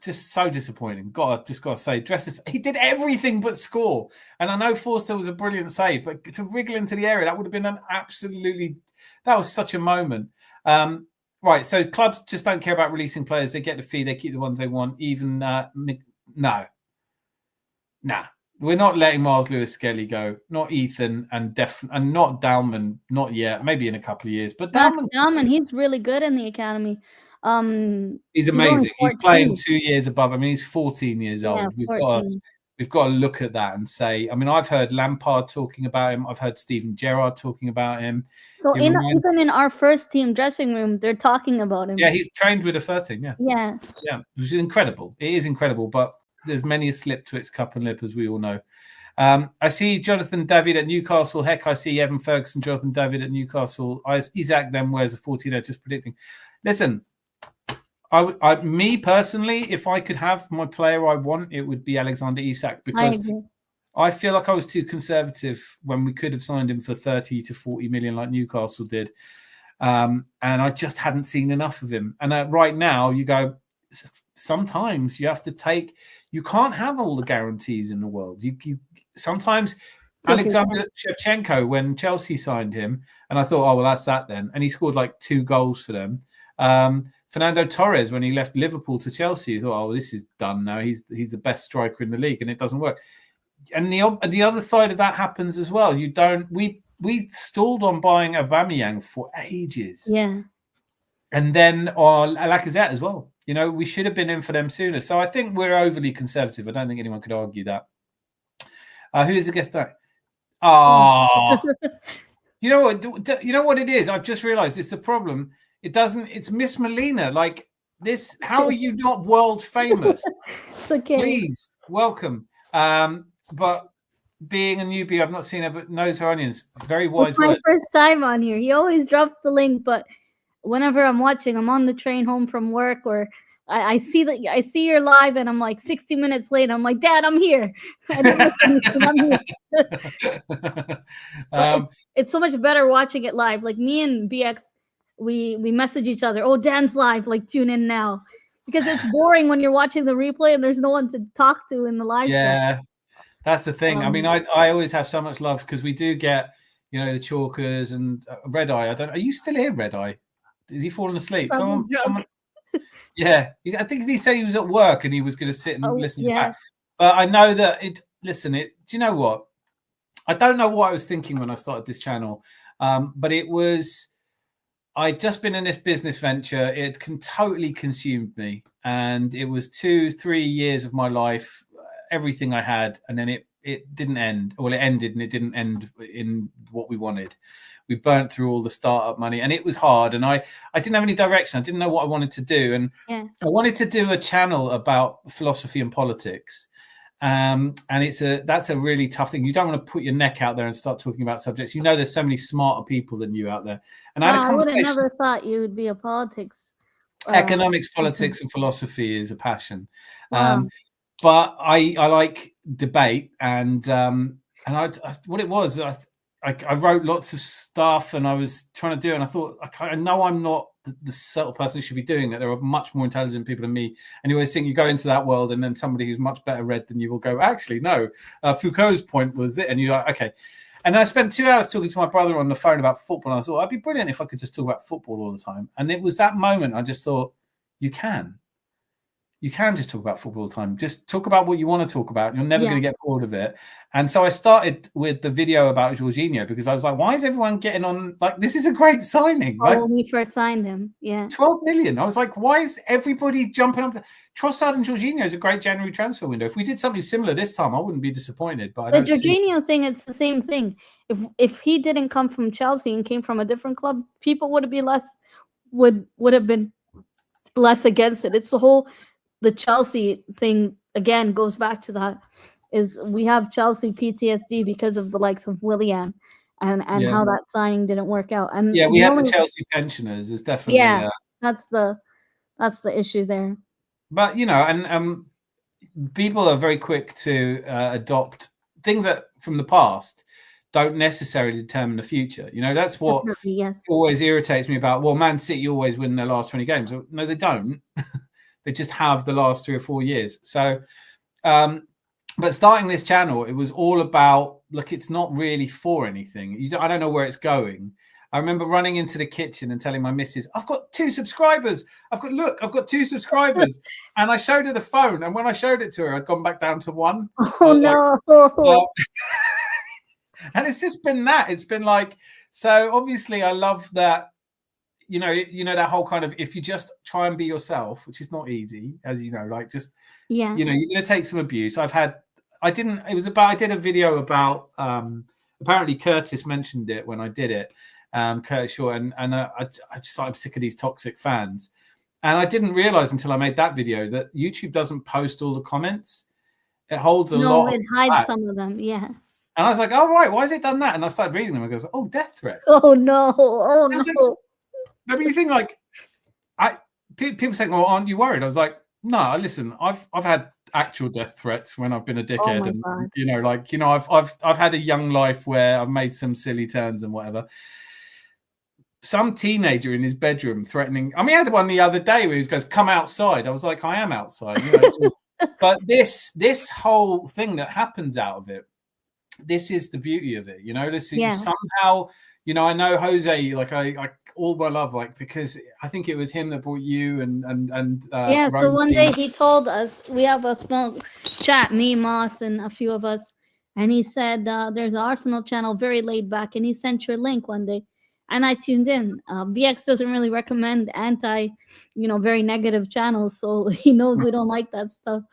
just so disappointing. Got to say, Dresses, he did everything but score. And I know Forster was a brilliant save, but to wriggle into the area, that would have been that was such a moment. Right, so clubs just don't care about releasing players. They get the fee, they keep the ones they want. Even no. Nah. We're not letting Myles Lewis Skelly go. Not Ethan and not Dalman. Not yet. Maybe in a couple of years. But Dalman, he's really good in the academy. He's amazing. He's playing 2 years above. I mean, he's 14 years old. We've got to look at that and say. I mean, I've heard Lampard talking about him. I've heard Steven Gerrard talking about him. So even in our first team dressing room, they're talking about him. Yeah, he's trained with the first team. Yeah, which is incredible. It is incredible, but there's many a slip twixt cup and lip, as we all know. I see Jonathan David at Newcastle. Heck, I see Evan Ferguson, Jonathan David at Newcastle. Isaac then wears a 14. Just predicting. Listen, me personally, if I could have my player I want, it would be Alexander Isak, because I feel like I was too conservative when we could have signed him for 30 to 40 million like Newcastle did. And I just hadn't seen enough of him. And right now you go, sometimes you have to take, you can't have all the guarantees in the world. You sometimes Alexander Shevchenko, when Chelsea signed him, and I thought, oh, well, that's that then. And he scored like 2 goals for them. Fernando Torres, when he left Liverpool to Chelsea, you thought, oh, this is done now. He's the best striker in the league, and it doesn't work. And the other side of that happens as well. We stalled on buying Aubameyang for ages. Yeah. And then Lacazette as well. We should have been in for them sooner. So I think we're overly conservative. I don't think anyone could argue that. Who is the guest star? You know what it is? I've just realized it's a problem. It's Miss Molina. Like this, how are you not world famous? It's okay. Please, welcome. But being a newbie, I've not seen her, but knows her onions. Very wise word. My first time on here. He always drops the link, but whenever I'm watching, I'm on the train home from work, or I see you're live, and I'm like 60 minutes late. I'm like, Dad, I'm here. It's so much better watching it live. Like me and BX, we message each other. Oh, Dan's live. Like, tune in now, because it's boring when you're watching the replay and there's no one to talk to in the live show. That's the thing. I mean, I always have so much love because we do get, the Chalkers and Red Eye. Are you still here, Red Eye? Is he falling asleep? Someone Yeah, I think he said he was at work and he was going to sit and listen yeah. back. But I know that listen, do you know what? I don't know what I was thinking when I started this channel, but it was, I'd just been in this business venture. It totally consumed me. And it was 2-3 years of my life, everything I had. And then it didn't end. Well, it ended, and it didn't end in what we wanted. We burnt through all the startup money, and it was hard. And I didn't have any direction. I didn't know what I wanted to do. And I wanted to do a channel about philosophy and politics. And that's a really tough thing. You don't want to put your neck out there and start talking about subjects. You know, there's so many smarter people than you out there. And I had a conversation. I would have never thought you would be a politics. Economics, politics, and philosophy is a passion. Wow. But I like debate, and what it was, I wrote lots of stuff, and I was trying to do it, and I thought, I know I'm not the sort of person who should be doing it. There are much more intelligent people than me. And you always think you go into that world, and then somebody who's much better read than you will go, actually, no, Foucault's point was it. And you're like, okay. And I spent 2 hours talking to my brother on the phone about football. And I thought, I'd be brilliant if I could just talk about football all the time. And it was that moment I just thought, you can just talk about football all the time. Just talk about what you want to talk about. You're never going to get bored of it. And so I started with the video about Jorginho, because I was like, why is everyone getting on? Like, this is a great signing. Oh, when we first signed him. Yeah. 12 million. I was like, why is everybody jumping up? Trossard and Jorginho is a great January transfer window. If we did something similar this time, I wouldn't be disappointed. But the Jorginho thing, it's the same thing. If he didn't come from Chelsea and came from a different club, people would have been less against it. It's the Chelsea thing again goes back to that. Is we have Chelsea PTSD because of the likes of Willian and how that signing didn't work out. And we had the Chelsea pensioners. Is definitely that's the issue there. But and people are very quick to adopt things that from the past don't necessarily determine the future. That's what always irritates me about. Well, Man City always win their last 20 games. No, they don't. They just have the last 3 or 4 years. So, but starting this channel, it was all about, look, it's not really for anything. I don't know where it's going. I remember running into the kitchen and telling my missus, I've got 2 subscribers. I've got 2 subscribers. And I showed her the phone. And when I showed it to her, I'd gone back down to 1. Oh, no. Like, and it's just been that. It's been like, so obviously I love that, that whole kind of, if you just try and be yourself, which is not easy, as you know, like just, you're going to take some abuse. I did a video about, apparently Curtis mentioned it when I did it, Curtis Shaw, and I'm sick of these toxic fans. And I didn't realize until I made that video that YouTube doesn't post all the comments. It holds a lot. No, it hides some of them, yeah. And I was like, oh, right, why has it done that? And I started reading them. I goes, oh, death threats. Oh, no. Oh, no. Like, but you think, like, people saying, well, aren't you worried? I was like, no, listen, I've had actual death threats when I've been a dickhead. I've had a young life where I've made some silly turns and whatever. Some teenager in his bedroom threatening. I mean, I had one the other day where he goes, come outside. I was like, I am outside. But this whole thing that happens out of it, this is the beauty of it. Somehow, I know Jose, like I all my love, like, because I think it was him that brought you and so one day he told us, we have a small chat, me, Moss, and a few of us, and he said there's an Arsenal channel, very laid back, and he sent you a link one day. And I tuned in. BX doesn't really recommend very negative channels, so he knows we don't like that stuff.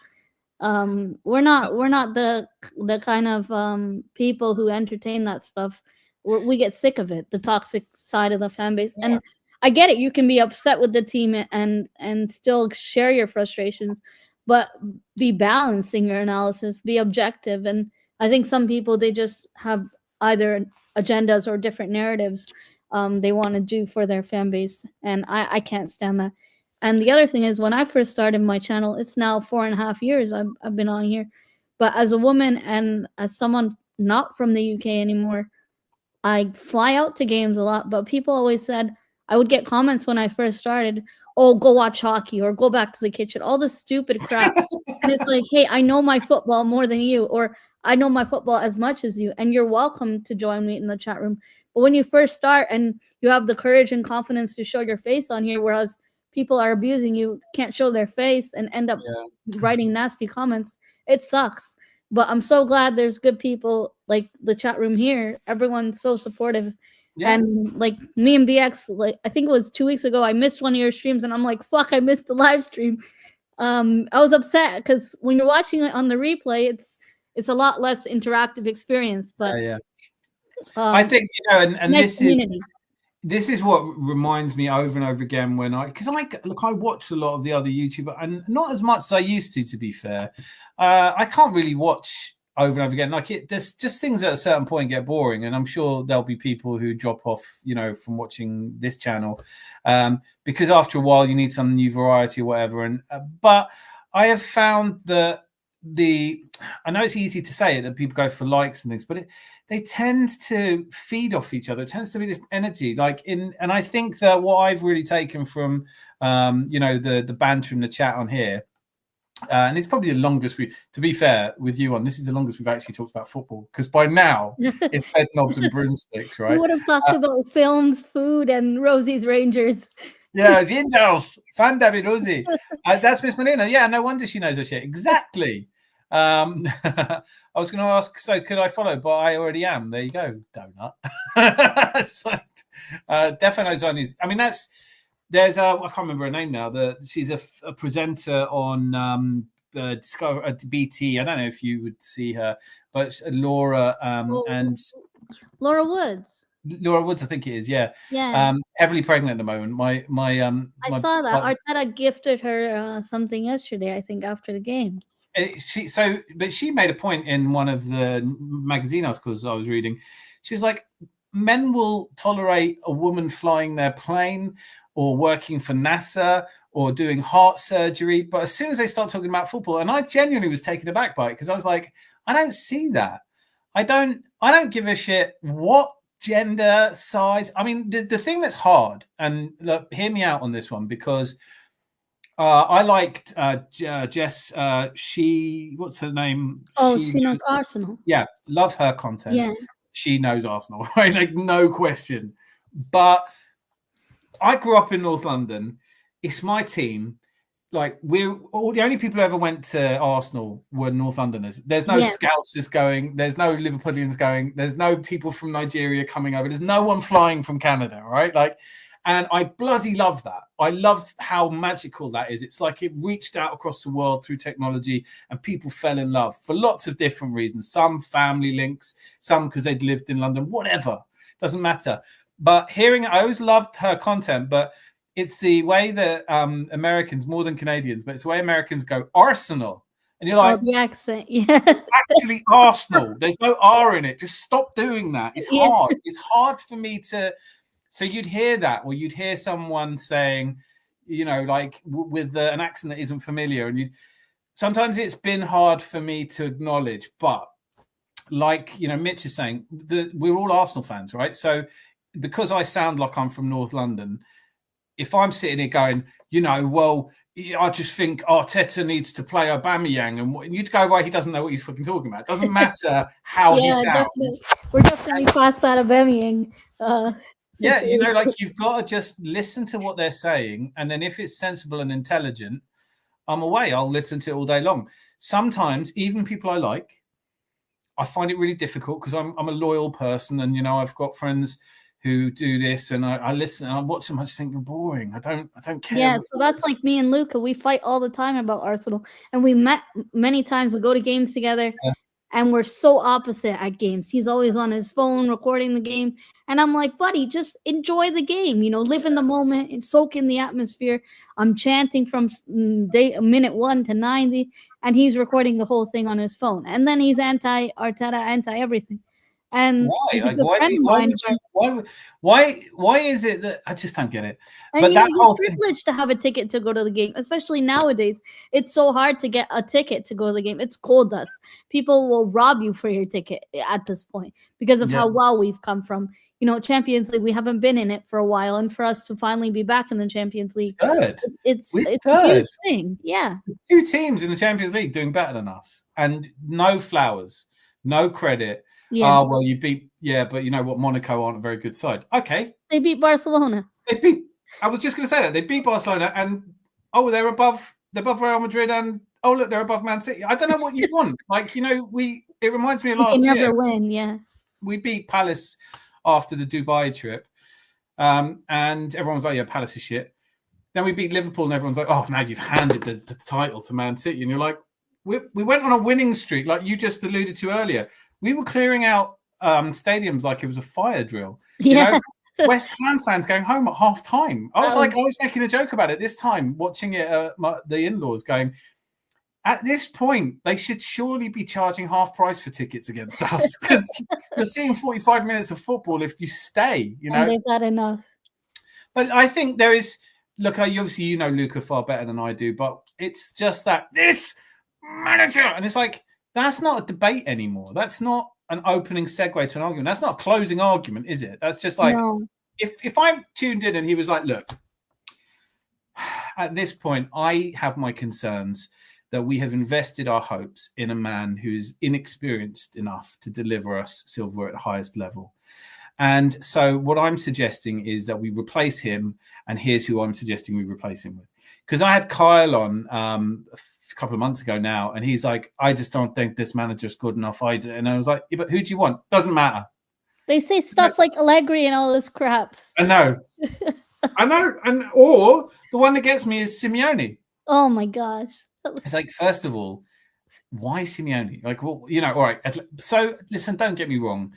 We're not the kind of people who entertain that stuff. We get sick of it, the toxic side of the fan base. Yeah. And I get it. You can be upset with the team and still share your frustrations, but be balancing your analysis, be objective. And I think some people, they just have either agendas or different narratives they want to do for their fan base. And I can't stand that. And the other thing is, when I first started my channel, it's now 4.5 years I've been on here. But as a woman and as someone not from the UK anymore, I fly out to games a lot. But people always said, I would get comments when I first started, oh, go watch hockey or go back to the kitchen, all this stupid crap. And it's like, hey, I know my football more than you, or I know my football as much as you, and you're welcome to join me in the chat room. But when you first start and you have the courage and confidence to show your face on here, whereas people are abusing you, can't show their face, and end up writing nasty comments. It sucks. But I'm so glad there's good people like the chat room here. Everyone's so supportive. Yeah. And like me and BX, like I think it was 2 weeks ago, I missed one of your streams, and I'm like, fuck, I missed the live stream. I was upset because when you're watching it on the replay, it's a lot less interactive experience. But I think and nice this is what reminds me over and over again when I watch a lot of the other YouTubers, and not as much as I used to be fair. I can't really watch over and over again. There's just things at a certain point get boring, and I'm sure there'll be people who drop off, from watching this channel, because after a while you need some new variety or whatever. And but I have found that I know it's easy to say it, that people go for likes and things, but they tend to feed off each other. It tends to be this energy, and I think that what I've really taken from, the banter in the chat on here, and it's probably the longest to be fair with you this is the longest we've actually talked about football, because by now it's bed knobs and broomsticks, right? We would have talked about films, food, and Rosie's Rangers. Yeah, Rangers, fan Debbie Rosie. That's Miss Melina. Yeah, no wonder she knows her shit. Exactly. I was going to ask, so could I follow? But I already am. There you go, donut. So, Defino's on his. I mean, there's I can't remember her name now. She's a presenter on Discover BT. I don't know if you would see her, but Laura and Laura Woods. Laura Woods, I think it is. Yeah. Yeah. Heavily pregnant at the moment. I saw that Arteta gifted her something yesterday, I think, after the game. But she made a point in one of the magazine articles I was reading. She was like, men will tolerate a woman flying their plane or working for NASA or doing heart surgery, but as soon as they start talking about football, and I genuinely was taken aback by it, because I was like, I don't see that. I don't give a shit what gender, size. I mean, the thing that's hard, and look, hear me out on this one, because I liked Jess. What's her name? She knows Arsenal. Yeah, love her content. Yeah, she knows Arsenal, right? Like, no question. But I grew up in North London. It's my team. Like, the only people who ever went to Arsenal were North Londoners. There's no Scousers going. There's no Liverpoolians going. There's no people from Nigeria coming over. There's no one flying from Canada, right? Like, and I bloody love that. I love how magical that is. It's like it reached out across the world through technology, and people fell in love for lots of different reasons. Some family links, some because they'd lived in London, whatever. Doesn't matter. But I always loved her content, but it's the way that Americans, more than Canadians, but it's the way Americans go, Arsenal. And you're like, the accent, yes. It's actually Arsenal. There's no R in it. Just stop doing that. It's hard. It's hard for me to... So you'd hear that, or you'd hear someone saying, like with an accent that isn't familiar. And sometimes it's been hard for me to acknowledge, but like, Mitch is saying, we're all Arsenal fans, right? So because I sound like I'm from North London, if I'm sitting here going, well, I just think Arteta needs to play Aubameyang, and you'd go, right, he doesn't know what he's fucking talking about. It doesn't matter how he sounds. Definitely. We're definitely past that Aubameyang. Yeah, you've got to just listen to what they're saying, and then if it's sensible and intelligent, I'm away. I'll listen to it all day long. Sometimes, even people I like, I find it really difficult because I'm a loyal person, and I've got friends who do this, and I listen and I watch them. I just think they're boring. I don't care. Yeah, so that's like me and Luca. We fight all the time about Arsenal, and we met many times. We go to games together. Yeah. And we're so opposite at games. He's always on his phone recording the game. And I'm like, buddy, just enjoy the game. Live in the moment and soak in the atmosphere. I'm chanting from minute 1 to 90. And he's recording the whole thing on his phone. And then he's anti-Arteta, anti-everything. And why is it that I just don't get it? And but you're privileged to have a ticket to go to the game, especially nowadays. It's so hard to get a ticket to go to the game. It's gold dust. People will rob you for your ticket at this point because of how well we've come from. Champions League, we haven't been in it for a while, and for us to finally be back in the Champions League, it's a huge thing. Yeah, 2 teams in the Champions League doing better than us, and no flowers, no credit. Yeah. Well, you beat, but you know what? Monaco aren't a very good side. Okay. They beat Barcelona. They beat I was just going to say that they beat Barcelona, and they're above Real Madrid, and look, they're above Man City. I don't know what you want. Like, it reminds me of last year. They never win, yeah. We beat Palace after the Dubai trip, and everyone was like, "Yeah, Palace is shit." Then we beat Liverpool, and everyone's like, "Oh, now you've handed the title to Man City," and you're like, "We went on a winning streak, like you just alluded to earlier. We were clearing out stadiums like it was a fire drill." Yeah. West Ham fans going home at half time. I was making a joke about it this time, watching it the in-laws going, at this point, they should surely be charging half price for tickets against us, because you're seeing 45 minutes of football if you stay, And they've got enough. But I think there is, look, obviously you know Luca far better than I do, but it's just that this manager, and it's like, that's not a debate anymore. That's not an opening segue to an argument. That's not a closing argument, is it? That's just like, no. If I tuned in and he was like, look, at this point, I have my concerns that we have invested our hopes in a man who's inexperienced enough to deliver us silver at the highest level. And so what I'm suggesting is that we replace him, and here's who I'm suggesting we replace him with. Because I had Kyle on a couple of months ago now, and he's like, I just don't think this manager's good enough. And I was like, yeah, but who do you want? Doesn't matter. They say stuff like Allegri and all this crap. I know. Or the one that gets me is Simeone. Oh my gosh. It's like, first of all, why Simeone? Like, well, all right. So listen, don't get me wrong.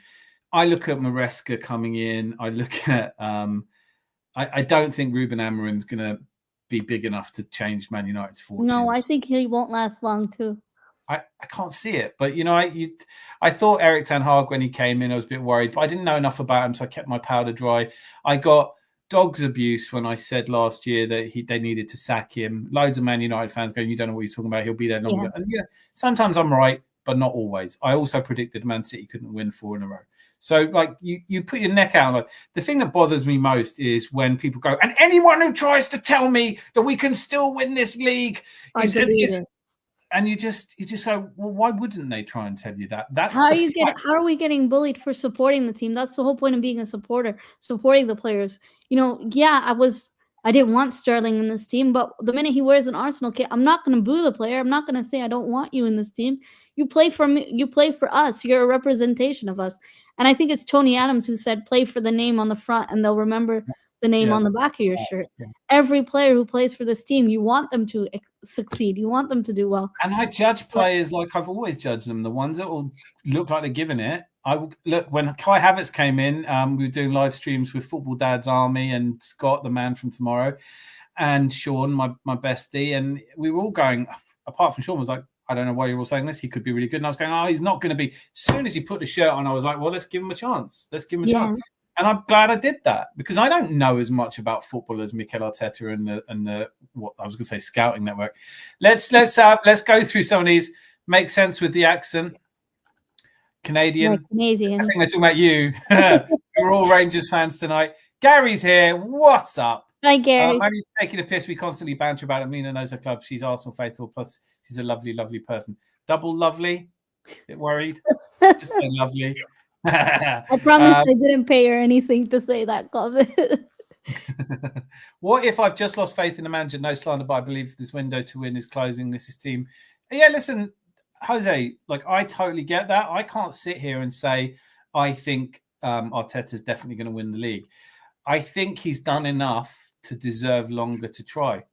I look at Maresca coming in. I look at I don't think Ruben Amorim's going to be big enough to change Man United's fortunes. No, I think he won't last long too. I can't see it. But, I thought Eric Ten Hag when he came in, I was a bit worried, but I didn't know enough about him, so I kept my powder dry. I got dog's abuse when I said last year that they needed to sack him. Loads of Man United fans going, you don't know what he's talking about. He'll be there longer. Yeah. And sometimes I'm right, but not always. I also predicted Man City couldn't win 4 in a row. So, like, you put your neck out. Like, the thing that bothers me most is when people go, and anyone who tries to tell me that we can still win this league is and you just go, well, why wouldn't they try and tell you that? That's how are we getting bullied for supporting the team? That's the whole point of being a supporter, supporting the players. I didn't want Sterling in this team, but the minute he wears an Arsenal kit, I'm not going to boo the player. I'm not going to say I don't want you in this team. You play for me. You play for us. You're a representation of us. And I think it's Tony Adams who said, play for the name on the front and they'll remember the name on the back of your shirt. Yeah. Every player who plays for this team, you want them to succeed. You want them to do well. And I judge players like I've always judged them. The ones that will look like they're giving it. Look, when Kai Havertz came in, we were doing live streams with Football Dad's Army and Scott, the man from tomorrow, and Sean, my bestie. And we were all going, apart from Sean, was like, I don't know why you're all saying this. He could be really good. And I was going, he's not going to be. As soon as he put the shirt on, I was like, well, let's give him a chance. Chance. And I'm glad I did that, because I don't know as much about football as Mikel Arteta and the what I was going to say scouting network. Let's go through some of these. Make sense with the accent. Canadian. Canadian. I think they're talking about you. We're all Rangers fans tonight. Gary's here. What's up? Hi, Gary. I'm taking a piss. We constantly banter about it. Mina knows her club. She's Arsenal faithful. Plus, she's a lovely, lovely person. Double lovely. Bit worried. Just say lovely. I promise I didn't pay her anything to say that comment. What if I've just lost faith in the manager? No slander, but I believe this window to win is closing. This is team. Yeah, listen, Jose, like, I totally get that. I can't sit here and say I think Arteta's definitely going to win the league. I think he's done enough to deserve longer to try.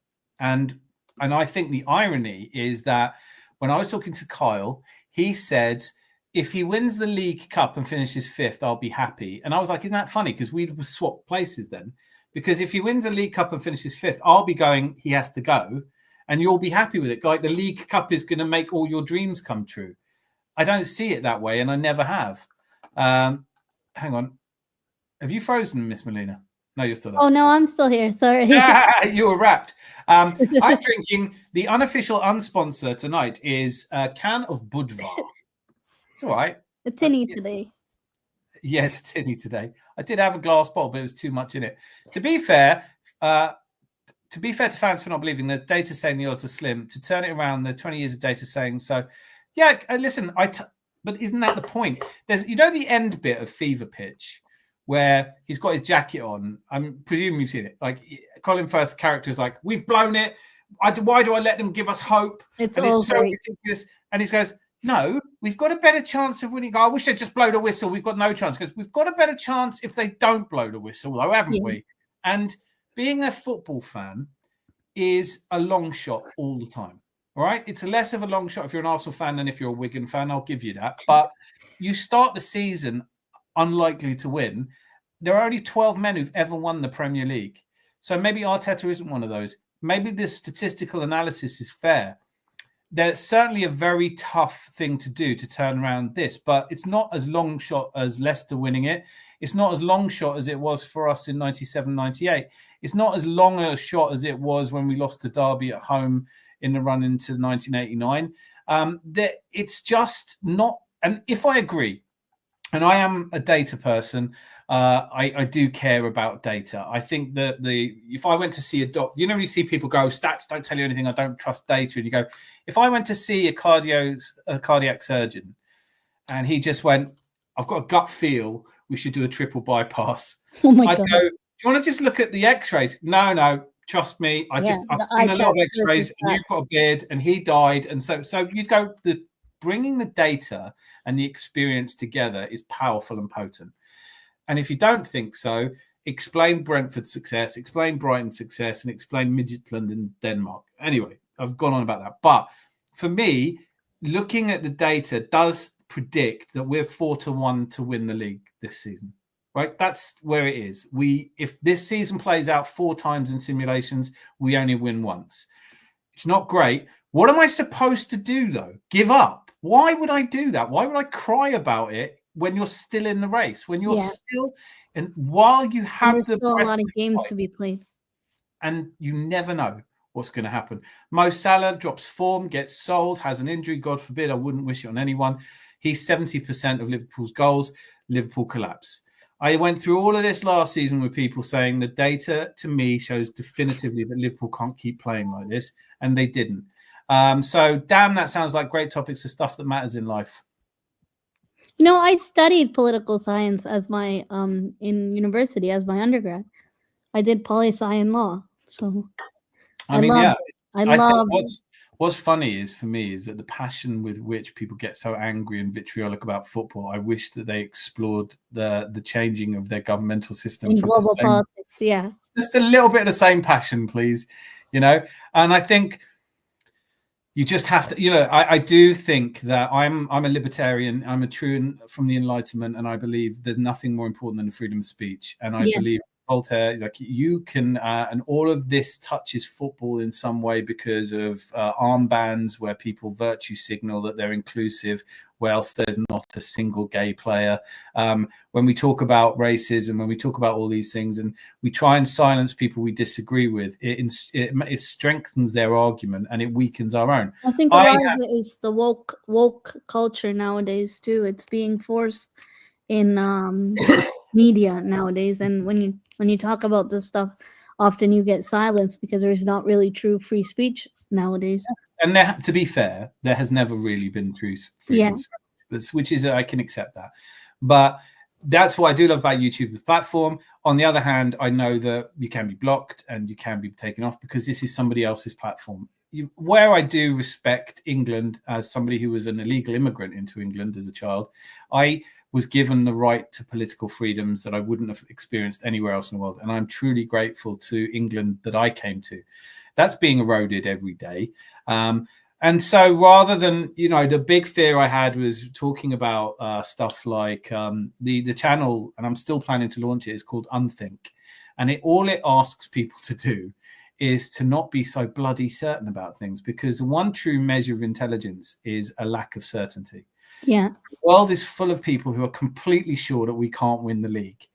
And I think the irony is that when I was talking to Kyle, he said, if he wins the League Cup and finishes 5th, I'll be happy. And I was like, isn't that funny? Because we would swap places then. Because if he wins the League Cup and finishes 5th, I'll be going, he has to go. And you'll be happy with it. Like, the League Cup is going to make all your dreams come true. I don't see it that way, and I never have. Hang on. Have you frozen, Miss Melina? No, you're still there. Oh, no, I'm still here. Sorry. You were wrapped. I'm drinking the unofficial unsponsor tonight is a can of Budvar. It's all right. A tinny today. Yeah, it's a tinny today. I did have a glass bottle, but it was too much in it. To be fair to fans for not believing, the data saying the odds are slim. To turn it around, the 20 years of data saying so. Yeah, listen, but isn't that the point? There's, the end bit of Fever Pitch where he's got his jacket on. I'm presuming you've seen it. Like, Colin Firth's character is like, we've blown it. Why do I let them give us hope? It's and it's so great. ridiculous. And he goes, no, we've got a better chance of winning. I wish they'd just blow the whistle. We've got no chance. Because we've got a better chance if they don't blow the whistle, though, haven't we? And being a football fan is a long shot all the time. All right. It's less of a long shot if you're an Arsenal fan than if you're a Wigan fan. I'll give you that. But you start the season unlikely to win. There are only 12 men who've ever won the Premier League. So maybe Arteta isn't one of those. Maybe the statistical analysis is fair. There's certainly a very tough thing to do to turn around this, but it's not as long shot as Leicester winning it. It's not as long shot as it was for us in 97, 98. It's not as long a shot as it was when we lost to Derby at home in the run into 1989. It's just not. And if I agree, and I am a data person, I do care about data. I think that if I went to see a doc, you know, when you see people go, stats don't tell you anything, I don't trust data. And you go, if I went to see a cardiac surgeon and he just went, I've got a gut feel we should do a triple bypass. Oh my I'd God. go, do you want to just look at the x-rays? No, trust me. I've seen a lot of x-rays and you've got a beard and he died. And so you'd go, bringing the data and the experience together is powerful and potent. And if you don't think so, explain Brentford's success, explain Brighton's success, and explain Midtjylland in Denmark. Anyway, I've gone on about that. But for me, looking at the data does predict that we're 4-1 to win the league this season. Right? That's where it is. If this season plays out 4 times in simulations, we only win once. It's not great. What am I supposed to do, though? Give up? Why would I do that? Why would I cry about it when you're still in the race? When you're still, and while you have there's still a lot of games to be played, and you never know what's going to happen. Mo Salah drops form, gets sold, has an injury. God forbid, I wouldn't wish it on anyone. He's 70% of Liverpool's goals. Liverpool collapse. I went through all of this last season with people saying the data to me shows definitively that Liverpool can't keep playing like this, and they didn't. So, damn, that sounds like great topics of stuff that matters in life. You know, I studied political science as my in university as my undergrad. I did poli-sci and law, so I love. What's funny is for me is that the passion with which people get so angry and vitriolic about football. I wish that they explored the changing of their governmental systems in global politics. Yeah, just a little bit of the same passion, please. You know, and I think. You just have to, you know, I do think that I'm a libertarian. I'm a true from the Enlightenment, and I believe there's nothing more important than the freedom of speech. And I believe Voltaire, like you can, and all of this touches football in some way because of armbands where people virtue signal that they're inclusive, whilst there's not a single gay player. When we talk about racism, when we talk about all these things, and we try and silence people we disagree with, it strengthens their argument and it weakens our own. I think a lot of it is the woke culture nowadays too. It's being forced in media nowadays, and when you talk about this stuff, often you get silenced because there's not really true free speech nowadays. And to be fair, there has never really been true freedom of speech, which is, I can accept that. But that's what I do love about YouTube, the platform. On the other hand, I know that you can be blocked and you can be taken off because this is somebody else's platform. Where I do respect England as somebody who was an illegal immigrant into England as a child, I was given the right to political freedoms that I wouldn't have experienced anywhere else in the world. And I'm truly grateful to England that I came to. That's being eroded every day. And so rather than, you know, the big fear I had was talking about stuff like the channel, and I'm still planning to launch it, is called Unthink. And all it asks people to do is to not be so bloody certain about things, because the one true measure of intelligence is a lack of certainty. Yeah. The world is full of people who are completely sure that we can't win the league,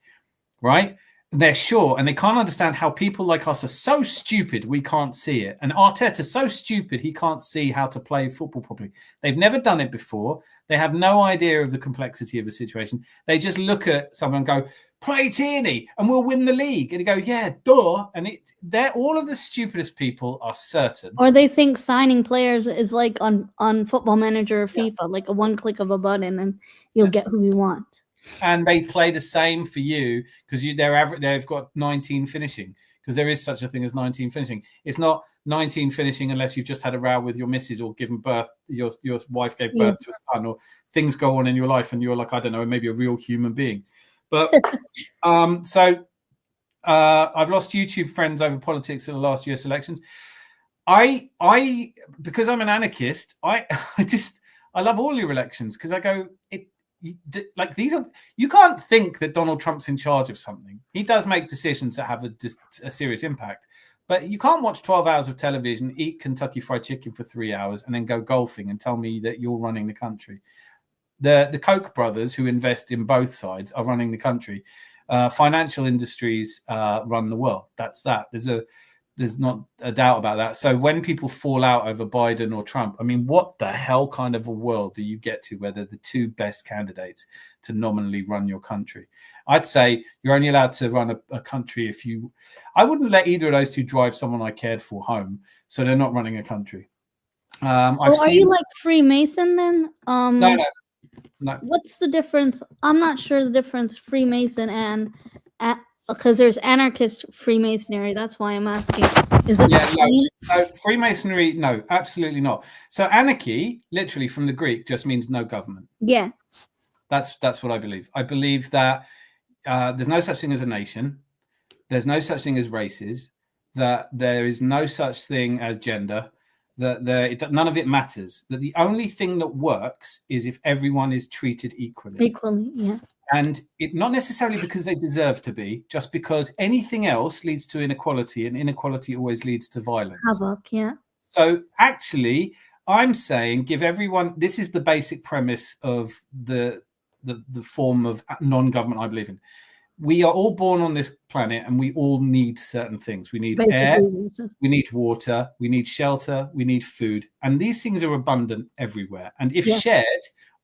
right? They're sure, and they can't understand how people like us are so stupid we can't see it. And Arteta's so stupid he can't see how to play football properly. They've never done it before. They have no idea of the complexity of the situation. They just look at someone and go, play Tierney and we'll win the league. And you go, yeah, duh. And they're all of the stupidest people are certain. Or they think signing players is like on Football Manager or FIFA, like a one click of a button and you'll get who you want. And they play the same for you because they've got 19 finishing, because there is such a thing as 19 finishing. It's not 19 finishing unless you've just had a row with your missus or given birth, your wife gave birth to a son, or things go on in your life and you're like, I don't know, maybe a real human being. But so I've lost YouTube friends over politics in the last US elections. I because I'm an anarchist, I love all your elections, because I go, like, these are, you can't think that Donald Trump's in charge of something. He does make decisions that have a serious impact, but you can't watch 12 hours of television, eat Kentucky Fried Chicken for 3 hours, and then go golfing and tell me that you're running the country. The Koch brothers, who invest in both sides, are running the country. Financial industries run the world. That's that. There's not a doubt about that. So when people fall out over Biden or Trump, I mean, what the hell kind of a world do you get to where they're the two best candidates to nominally run your country? I'd say you're only allowed to run a country if you... I wouldn't let either of those two drive someone I cared for home, so they're not running a country. Are you like Freemason then? No. What's the difference? I'm not sure the difference, Freemason and... because there's anarchist Freemasonry. That's why I'm asking. Is it no, Freemasonry? No, absolutely not. So anarchy, literally from the Greek, just means no government. Yeah. That's what I believe. I believe that there's no such thing as a nation. There's no such thing as races. That there is no such thing as gender. That none of it matters. That the only thing that works is if everyone is treated equally. Equally, yeah. And it not necessarily because they deserve to be, just because anything else leads to inequality, and inequality always leads to violence. Havoc, yeah. So actually, I'm saying give everyone. This is the basic premise of the form of non-government I believe in. We are all born on this planet, and we all need certain things. We need air, we need water, we need shelter, we need food, and these things are abundant everywhere. And if shared,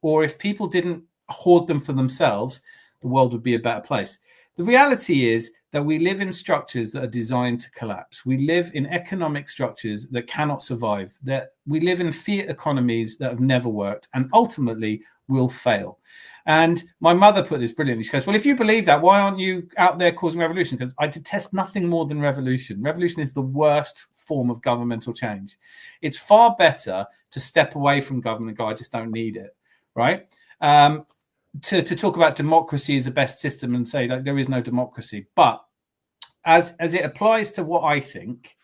or if people didn't hoard them for themselves, the world would be a better place. The reality is that we live in structures that are designed to collapse. We live in economic structures that cannot survive. That we live in fiat economies that have never worked and ultimately will fail. And my mother put this brilliantly. She goes, well, if you believe that, why aren't you out there causing revolution? Because I detest nothing more than revolution. Revolution is the worst form of governmental change. It's far better to step away from government and go, I just don't need it, right? To talk about democracy as the best system and say, like, there is no democracy. But as it applies to what I think,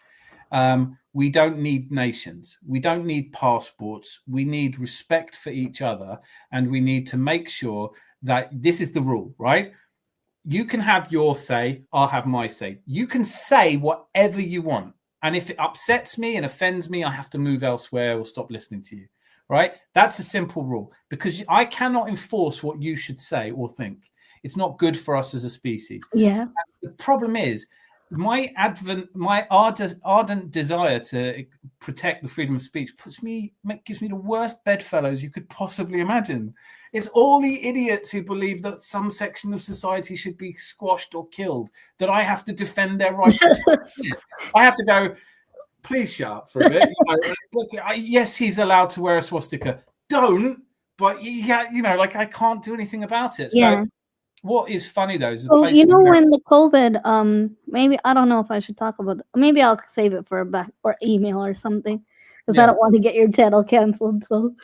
we don't need nations. We don't need passports. We need respect for each other. And we need to make sure that this is the rule, right? You can have your say. I'll have my say. You can say whatever you want. And if it upsets me and offends me, I have to move elsewhere or stop listening to you. Right? That's a simple rule, because I cannot enforce what you should say or think. It's not good for us as a species. Yeah. And the problem is my ardent desire to protect the freedom of speech gives me the worst bedfellows you could possibly imagine. It's all the idiots who believe that some section of society should be squashed or killed, that I have to defend their right to I have to go, please shut up for a bit. Look, yes, he's allowed to wear a swastika. Don't, but like, I can't do anything about it. Yeah. So what is funny though is when the COVID, maybe I don't know if I should talk about it. Maybe I'll save it for or email or something, because I don't want to get your channel canceled. So,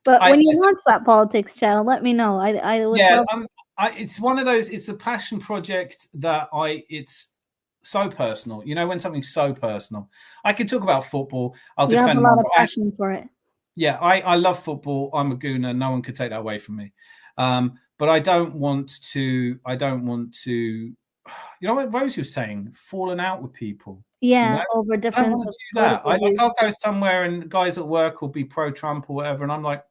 but when you launch that politics channel, let me know. I would love. It's one of those. It's a passion project that it's so personal. When something's so personal, I can talk about football. I'll defend. You have a lot of passion for it. Yeah, I love football. I'm a Gooner. No one could take that away from me. But I don't want to. What Rosie was saying, falling out with people. Yeah, over difference of that. I'll go somewhere and guys at work will be pro-Trump or whatever, and I'm like,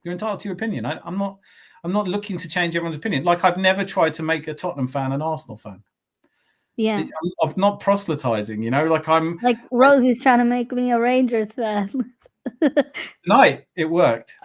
you're entitled to your opinion. I'm not looking to change everyone's opinion. Like, I've never tried to make a Tottenham fan an Arsenal fan. Yeah, I'm not proselytizing. I'm like Rosie's trying to make me a Rangers fan. Tonight it worked.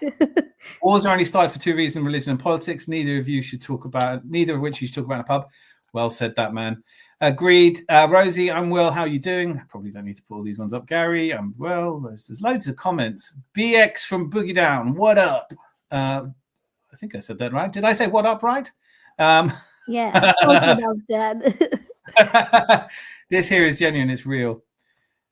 Wars are only started for two reasons: religion and politics. Neither of which you should talk about in a pub. Well said, that man. Agreed. Rosie, I'm well. How are you doing? I probably don't need to put all these ones up. Gary, I'm well. There's loads of comments. BX from Boogie Down. What up? I think I said that right. Did I say what up right? Yeah. Dad. This here is genuine. It's real.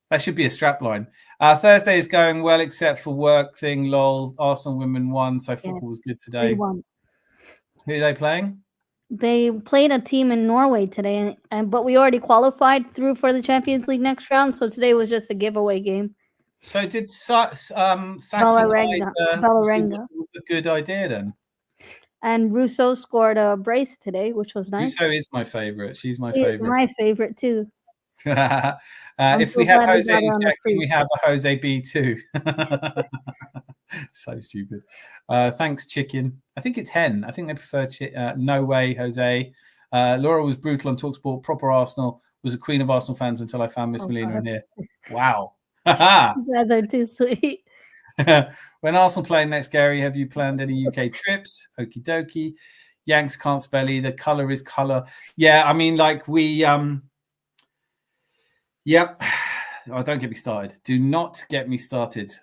That should be a strapline. Thursday is going well, except for work thing. Lol. Arsenal women won, so football was good today. 3-1. Who are they playing? They played a team in Norway today, but we already qualified through for the Champions League next round, so today was just a giveaway game. So did sacking Vålerenga. a good idea then? And Russo scored a brace today, which was nice. Russo is my favorite. She's my She's favorite. my favorite too. If we have Jose in check, we have a Jose B too. So stupid. Thanks, chicken. I think it's hen. I think they prefer no way, Jose. Laura was brutal on TalkSport. Proper Arsenal. Was a queen of Arsenal fans until I found Miss Melina in here. Wow. You guys are too sweet. When Arsenal playing next, Gary, have you planned any UK trips? Okie dokie. Yanks can't spell either. Color is color. Yeah, I mean, like we Yep. Oh, don't get me started. Do not get me started.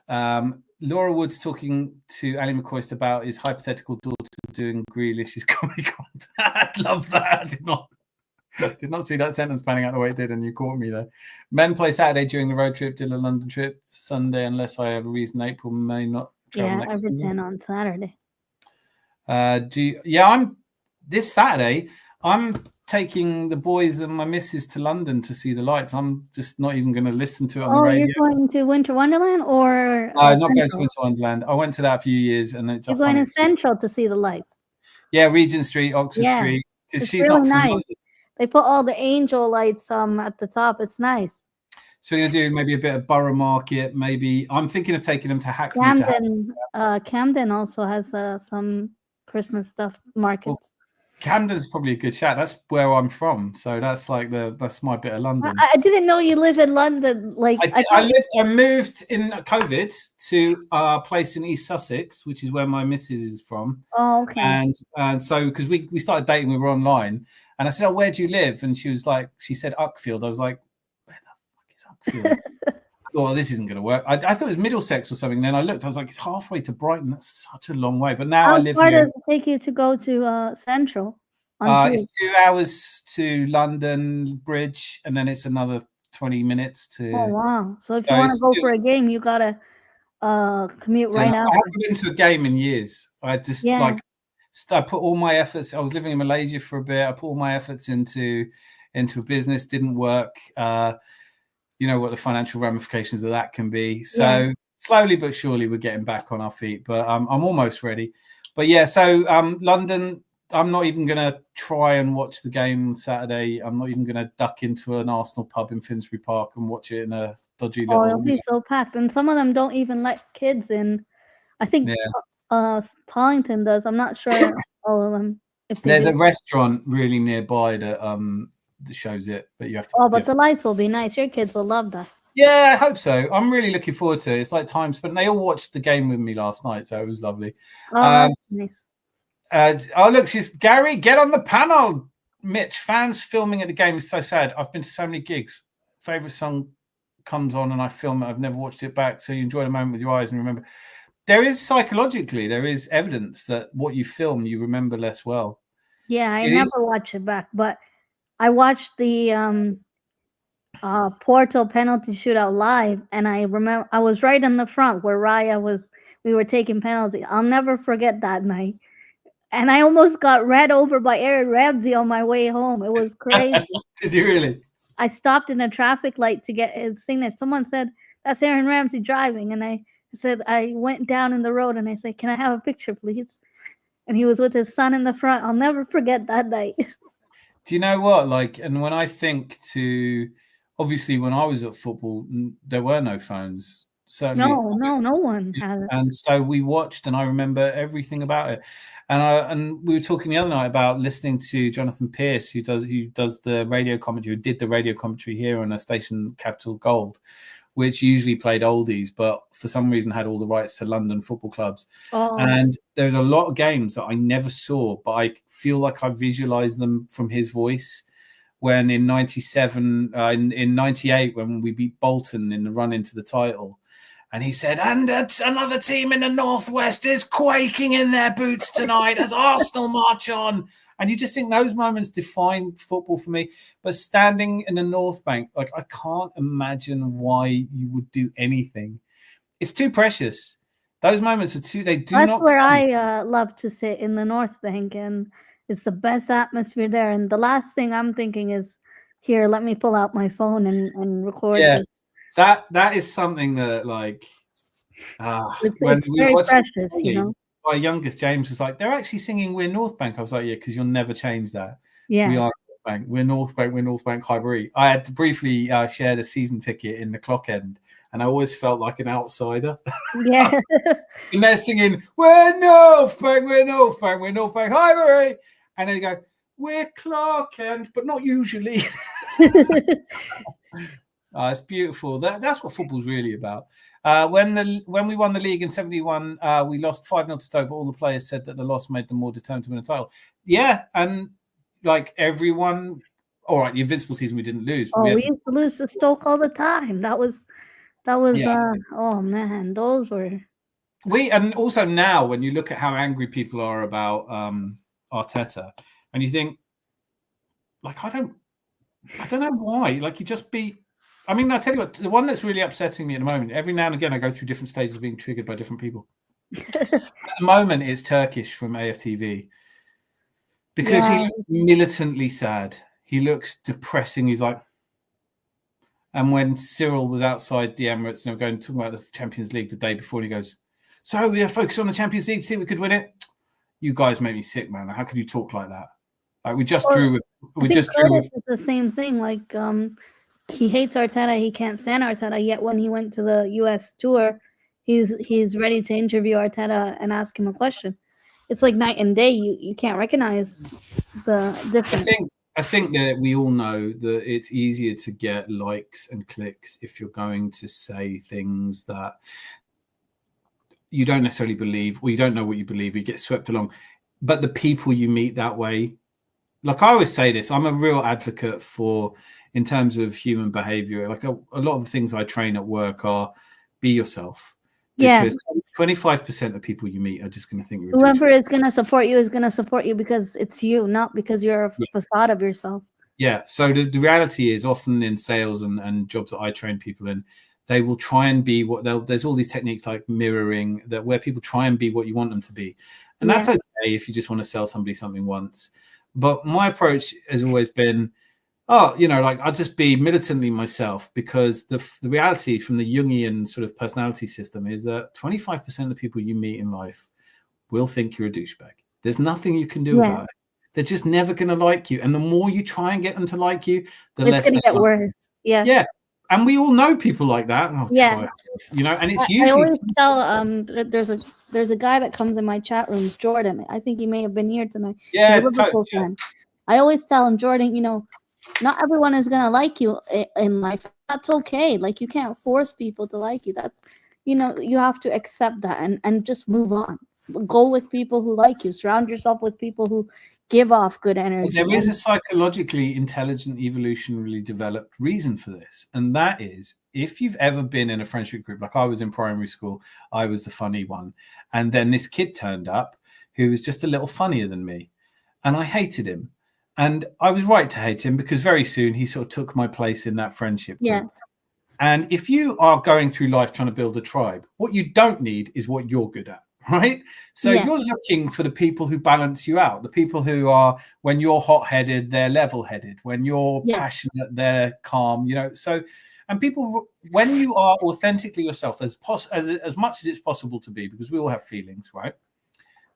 Laura Wood's talking to Ali McCoist about his hypothetical daughter doing Grealish's comedy content. I love that. I did not see that sentence panning out the way it did, and you caught me there. Men play Saturday during the road trip, did a London trip. Sunday, unless I have a reason, April may not travel next Everton on Saturday. I'm this Saturday. I'm taking the boys and my missus to London to see the lights. I'm just not even going to listen to it on the radio. You're going to Winter Wonderland or? Not going to Winter Wonderland. I went to that a few years, and it's. You're going to Central to see the lights. Yeah, Regent Street, Oxford Street, because she's really not from nice. London. They put all the angel lights at the top. It's nice. So we're going to do maybe a bit of Borough Market. Maybe I'm thinking of taking them to Hackney. Camden also has some Christmas stuff markets. Well, Camden's probably a good shout. That's where I'm from, so that's like that's my bit of London. I didn't know you live in London. Like I moved in COVID to a place in East Sussex, which is where my missus is from. Oh, okay. And so because we started dating, we were online, and I said, "Oh, where do you live?" And she said Uckfield. I was like, "Where the fuck is Uckfield?" Oh, this isn't going to work. I thought it was Middlesex or something. Then I looked. I was like, it's halfway to Brighton. That's such a long way. But now I live here. How far does it take you to go to Central? It's 2 hours to London Bridge, and then it's another 20 minutes to. Oh wow! So if you want to go for a game, you gotta commute right now. I haven't been to a game in years. I just I put all my efforts. I was living in Malaysia for a bit. I put all my efforts into a business. Didn't work. You know what the financial ramifications of that can be. So slowly but surely we're getting back on our feet, but I'm almost ready. But yeah, so London, I'm not even going to try and watch the game Saturday. I'm not even going to duck into an Arsenal pub in Finsbury Park and watch it in a dodgy little... Oh, it'll be so packed. And some of them don't even let kids in. I think Tollington does. I'm not sure all of them. There's a restaurant really nearby that shows it, but you have to. Oh, but the lights will be nice. Your kids will love that. Yeah, I hope so. I'm really looking forward to it. It's like time spent. They all watched the game with me last night, so it was lovely. Oh, nice. Look, she's Gary. Get on the panel, Mitch. Fans filming at the game is so sad. I've been to so many gigs. Favorite song comes on and I film it. I've never watched it back, so you enjoy the moment with your eyes and remember. There is psychologically, there is evidence that what you film, you remember less well. Yeah, I never watch it back, but I watched the Porto penalty shootout live, and I remember I was right in the front where we were taking penalty. I'll never forget that night. And I almost got ran over by Aaron Ramsey on my way home. It was crazy. Did you really? I stopped in a traffic light to get his signature. Someone said, "That's Aaron Ramsey driving." And I said, I went down in the road and I said, "Can I have a picture, please?" And he was with his son in the front. I'll never forget that night. Do you know what? Like, and when I think to, obviously, when I was at football, there were no phones. Certainly, no one had it. And so we watched, and I remember everything about it. And we were talking the other night about listening to Jonathan Pierce, who does the radio commentary, who did the radio commentary here on a station, Capital Gold, which usually played oldies, but for some reason had all the rights to London football clubs. Oh. And there's a lot of games that I never saw, but I feel like I visualized them from his voice. When in 97, in 98, when we beat Bolton in the run into the title, and he said, "And another team in the Northwest is quaking in their boots tonight as Arsenal march on." And you just think those moments define football for me. But standing in the North Bank, like I can't imagine why you would do anything. It's too precious. Those moments are too. They do That's not. where come. I love to sit in the North Bank, and it's the best atmosphere there. And the last thing I'm thinking is, here, let me pull out my phone and record Yeah, this. that is something that like when It's we very watched precious, it, you know. my youngest James was like, they're actually singing "We're North Bank." I was like, yeah, because you'll never change that. Yeah. We are North Bank. We're North Bank. We're North Bank Highbury. I had to briefly share the season ticket in the clock end, and I always felt like an outsider. Yeah. And they're singing, "We're North Bank. We're North Bank. We're North Bank Highbury," and they go, "We're Clark End," but not usually. It's beautiful. That's what football's really about. When we won the league in '71, we lost 5-0 to Stoke, but all the players said that the loss made them more determined to win a title. Yeah, and like everyone, all right, the Invincible season we didn't lose. We used to lose to Stoke all the time. That was oh man, those were. And also now when you look at how angry people are about Arteta, and you think, like, I don't know why. Like, you just be. I mean, I tell you what, the one that's really upsetting me at the moment, every now and again I go through different stages of being triggered by different people. At the moment, it's Turkish from AFTV. Because he looks militantly sad. He looks depressing. He's like, and when Cyril was outside the Emirates and they were going to talk about the Champions League the day before, and he goes, so we are focused on the Champions League to see if we could win it. You guys make me sick, man. How can you talk like that? Like, we just drew with the same thing. Like, he hates Arteta. He can't stand Arteta. Yet when he went to the U.S. tour, he's ready to interview Arteta and ask him a question. It's like night and day. You can't recognize the difference. I think that we all know that it's easier to get likes and clicks if you're going to say things that you don't necessarily believe, or you don't know what you believe. You get swept along. But the people you meet that way, like I always say this, I'm a real advocate for, in terms of human behavior, like a lot of the things I train at work are be yourself. Because 25% of people you meet are just going to think you're whoever is going to support you is going to support you because it's you, not because you're a facade of yourself. Yeah. So the reality is, often in sales and jobs that I train people in, they will try and be there's all these techniques like mirroring, that where people try and be what you want them to be. And that's okay if you just want to sell somebody something once. But my approach has always been, like, I'll just be militantly myself, because the reality from the Jungian sort of personality system is that 25% of the people you meet in life will think you're a douchebag. There's nothing you can do about it. They're just never going to like you. And the more you try and get them to like you, the less it's going to get worse. Yeah. Yeah. And we all know people like that. And it's usually. I always tell there's a guy that comes in my chat rooms, Jordan. I think he may have been here tonight. Yeah, he's a Liverpool fan. I always tell him, Jordan, not everyone is gonna like you in life. That's okay. Like, you can't force people to like you. That's you have to accept that and just move on. Go with people who like you. Surround yourself with people who give off good energy. There is a psychologically intelligent, evolutionarily developed reason for this. And that is, if you've ever been in a friendship group, like I was in primary school, I was the funny one. And then this kid turned up who was just a little funnier than me. And I hated him. And I was right to hate him, because very soon he sort of took my place in that friendship group. Yeah. And if you are going through life trying to build a tribe, what you don't need is what you're good at. Right? So you're looking for the people who balance you out, the people who are, when you're hot-headed, they're level-headed. When you're passionate, they're calm, So, and people, when you are authentically yourself, as much as it's possible to be, because we all have feelings, right?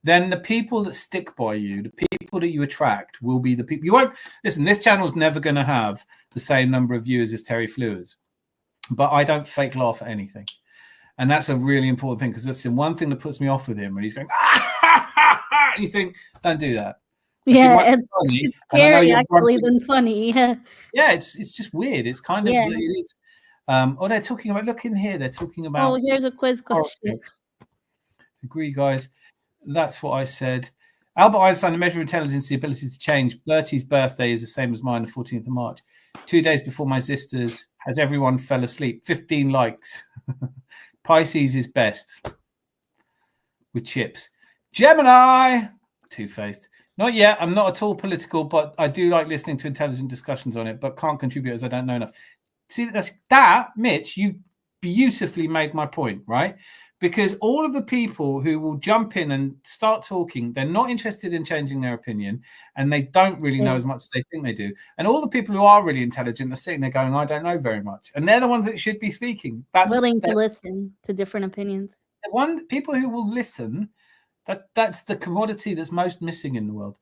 Then the people that stick by you, the people that you attract, will be the people. You won't listen. This channel's never going to have the same number of viewers as Terry Flewers, but I don't fake laugh at anything. And that's a really important thing, because that's the one thing that puts me off with him, when he's going, and you think, don't do that. It's scary, actually, than funny. Yeah, it's just weird. It's kind of, it is. They're talking about, look in here, they're talking about. Oh, here's a quiz question. Agree, guys. That's what I said. Albert Einstein, the measure of intelligence, the ability to change. Bertie's birthday is the same as mine, the 14th of March. 2 days before my sister's, has everyone fell asleep? 15 likes. Pisces is best with chips. Gemini, two-faced. Not yet. I'm not at all political, but I do like listening to intelligent discussions on it, but can't contribute as I don't know enough. See, that, Mitch, you beautifully made my point, right? Because all of the people who will jump in and start talking, they're not interested in changing their opinion, and they don't really know as much as they think they do. And all the people who are really intelligent are sitting there going, I don't know very much. And they're the ones that should be speaking. Willing to listen to different opinions. People who will listen, that's the commodity that's most missing in the world.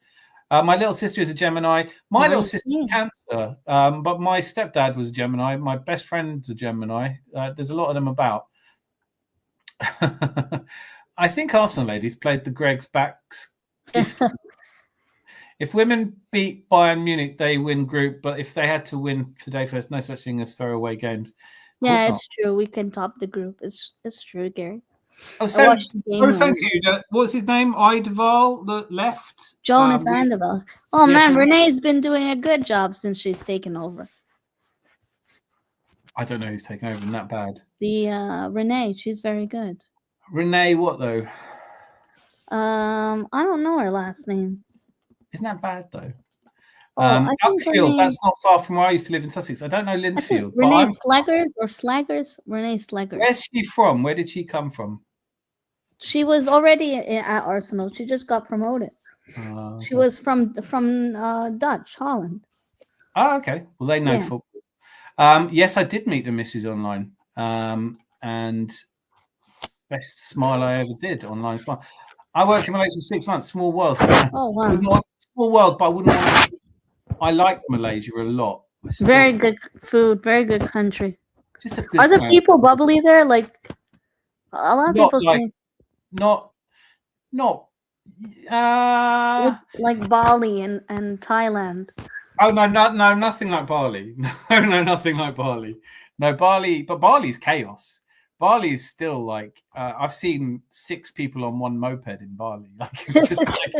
My little sister is a Gemini. My little sister is Cancer, but my stepdad was a Gemini. My best friend's a Gemini. There's a lot of them about. I think Arsenal ladies played the Greg's backs. If women beat Bayern Munich, they win group. But if they had to win today first, no such thing as throwaway games. Yeah, it's true. We can top the group. It's true, Gary. I was saying to you that, what's his name? Eidevall, the left? Jonas Eidevall. Oh, man, Renee's been doing a good job since she's taken over. I don't know who's taken over. Isn't that bad? Renee, she's very good. Renee what, though? I don't know her last name. Isn't that bad, though? Uckfield, that's not far from where I used to live in Sussex. I don't know Linfield. Renee Slaggers? Renee Slaggers. Where's she from? Where did she come from? She was already at Arsenal. She just got promoted. Okay. She was from Dutch, Holland. Oh, okay. Well, they know football. Yes, I did meet the missus online. And best smile I ever did, online smile. I worked in Malaysia for 6 months. Small world. Oh, wow. Small world, but I wouldn't want to. I like Malaysia a lot. Very good food. Very good country. Just a good Are the people bubbly there? Like a lot of people say. Not. Like Bali and Thailand. Oh no, nothing like Bali. No, nothing like Bali. No, Bali, but Bali's chaos. Bali's still like I've seen 6 people on one moped in Bali. Like it's just like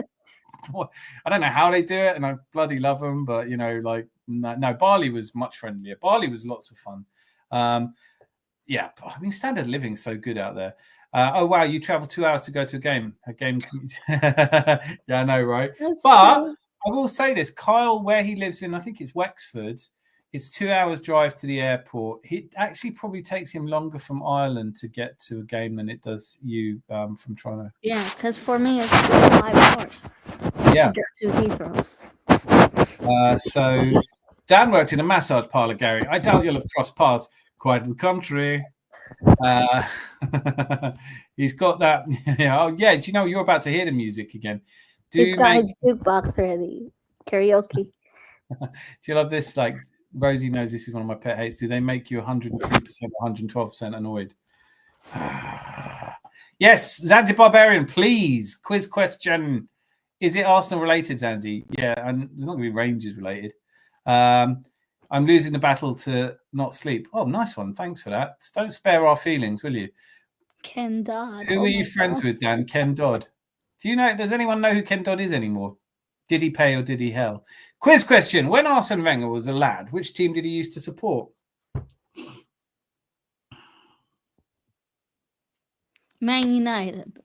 I don't know how they do it, and I bloody love them. But no, Bali was much friendlier. Bali was lots of fun. Yeah, I mean, standard of living is so good out there. Oh wow, you travel 2 hours to go to a game. Yeah, I know, right? That's but true. I will say this: Kyle, where he lives in, I think it's Wexford. It's 2 hours drive to the airport. It actually probably takes him longer from Ireland to get to a game than it does you from Toronto. Yeah, because for me it's 5 hours. Yeah. To get to Heathrow. So Dan worked in a massage parlor, Gary. I doubt you'll have crossed paths. Quite the contrary. He's got that. Oh yeah. Do you know you're about to hear the music again? He's got his jukebox ready. Karaoke. Do you love this? Like Rosie knows this is one of my pet hates. Do they make you 103%, 112% annoyed? Yes, Zandy Barbarian, please. Quiz question. Is it Arsenal related, Zandy? Yeah, and it's not going to be Rangers related. I'm losing the battle to not sleep. Oh, nice one. Thanks for that. Don't spare our feelings, will you? Ken Dodd. Who are you friends with, Dan? Ken Dodd. Do you know? Does anyone know who Ken Dodd is anymore? Did he pay or did he hell? Quiz question. When Arsene Wenger was a lad, which team did he used to support? Man United.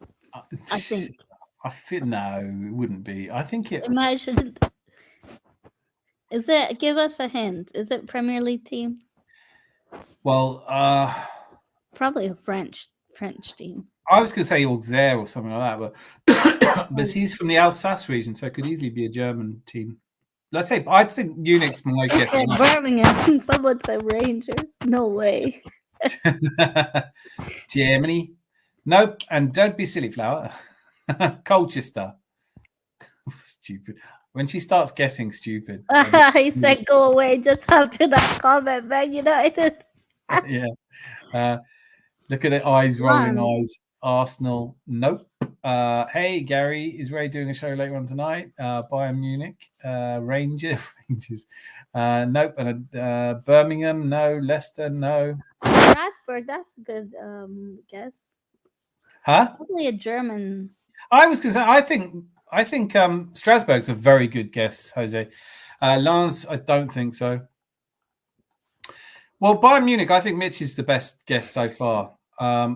I think. I feel no, it wouldn't be. I think it. Imagine. Is it? Give us a hint. Is it Premier League team? Well, probably a French team. I was going to say Auxerre or something like that, but he's from the Alsace region, so it could easily be a German team. Let's say I'd think Munich's my guess. Birmingham. Someone said Rangers. No way. Germany. Nope. And don't be silly, Flower. Colchester. Stupid. When she starts guessing stupid. He said go away just after that comment, Man United. Yeah. Look at the eyes, rolling eyes. Arsenal. Nope. Hey, Gary, is Ray doing a show later on tonight? Bayern Munich. Rangers. Nope. And Birmingham. No. Leicester. No. Strasbourg. That's a good guess. Huh? Probably a German. I was going to say, I think Strasbourg's a very good guess, Jose. Lens, I don't think so. Well, Bayern Munich, I think Mitch is the best guess so far.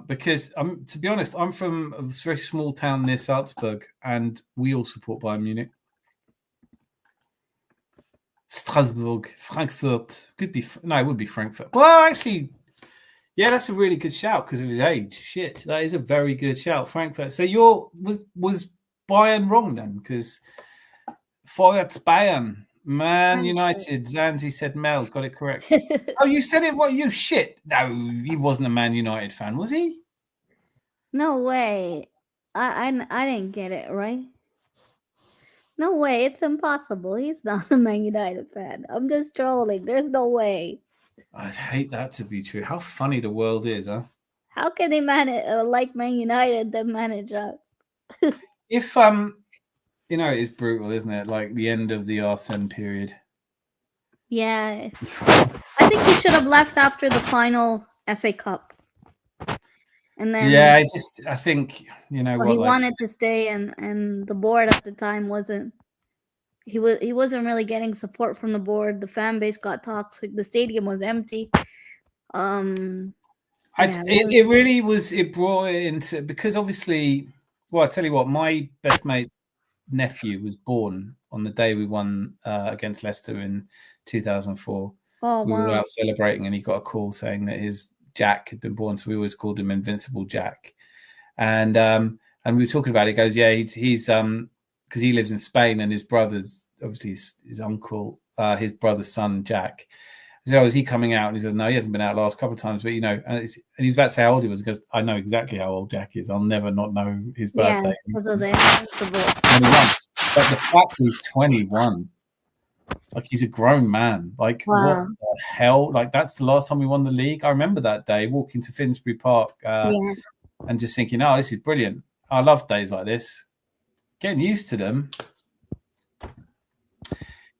Because to be honest, I'm from a very small town near Salzburg, and we all support Bayern Munich. Strasbourg, Frankfurt. Could be no, it would be Frankfurt. Well, actually, yeah, that's a really good shout because of his age. Shit, that is a very good shout, Frankfurt. So was Bayern wrong then? Because Feuert's Bayern, Man United. Zanzi said Mel got it correct. Oh, you said it. What you shit? No, he wasn't a Man United fan, was he? No way. I didn't get it right. No way. It's impossible. He's not a Man United fan. I'm just trolling. There's no way. I'd hate that to be true. How funny the world is, huh? How can they manage like Man United then manage us? If it is brutal, isn't it? Like the end of the Arsene period. Yeah. I think he should have left after the final FA Cup. And then yeah, I think he wanted to stay, and the board at the time wasn't. He wasn't really getting support from the board. The fan base got toxic. The stadium was empty. It really was. It brought it into because obviously. Well, I tell you what, my best mate's nephew was born on the day we won against Leicester in 2004. Oh, we wow. were out celebrating, and he got a call saying that his Jack had been born, so we always called him Invincible Jack. And we were talking about it. He goes, yeah, he's because he lives in Spain, and his brother's obviously his uncle, his brother's son Jack. So is he coming out? And he says, no, he hasn't been out the last couple of times, but and he's about to say how old he was because I know exactly how old Jack is. I'll never not know his birthday. Yeah, because of the 21. But the fact he's 21, like he's a grown man. Like what the hell? Like that's the last time we won the league. I remember that day walking to Finsbury Park and just thinking, oh, this is brilliant. I love days like this. Getting used to them.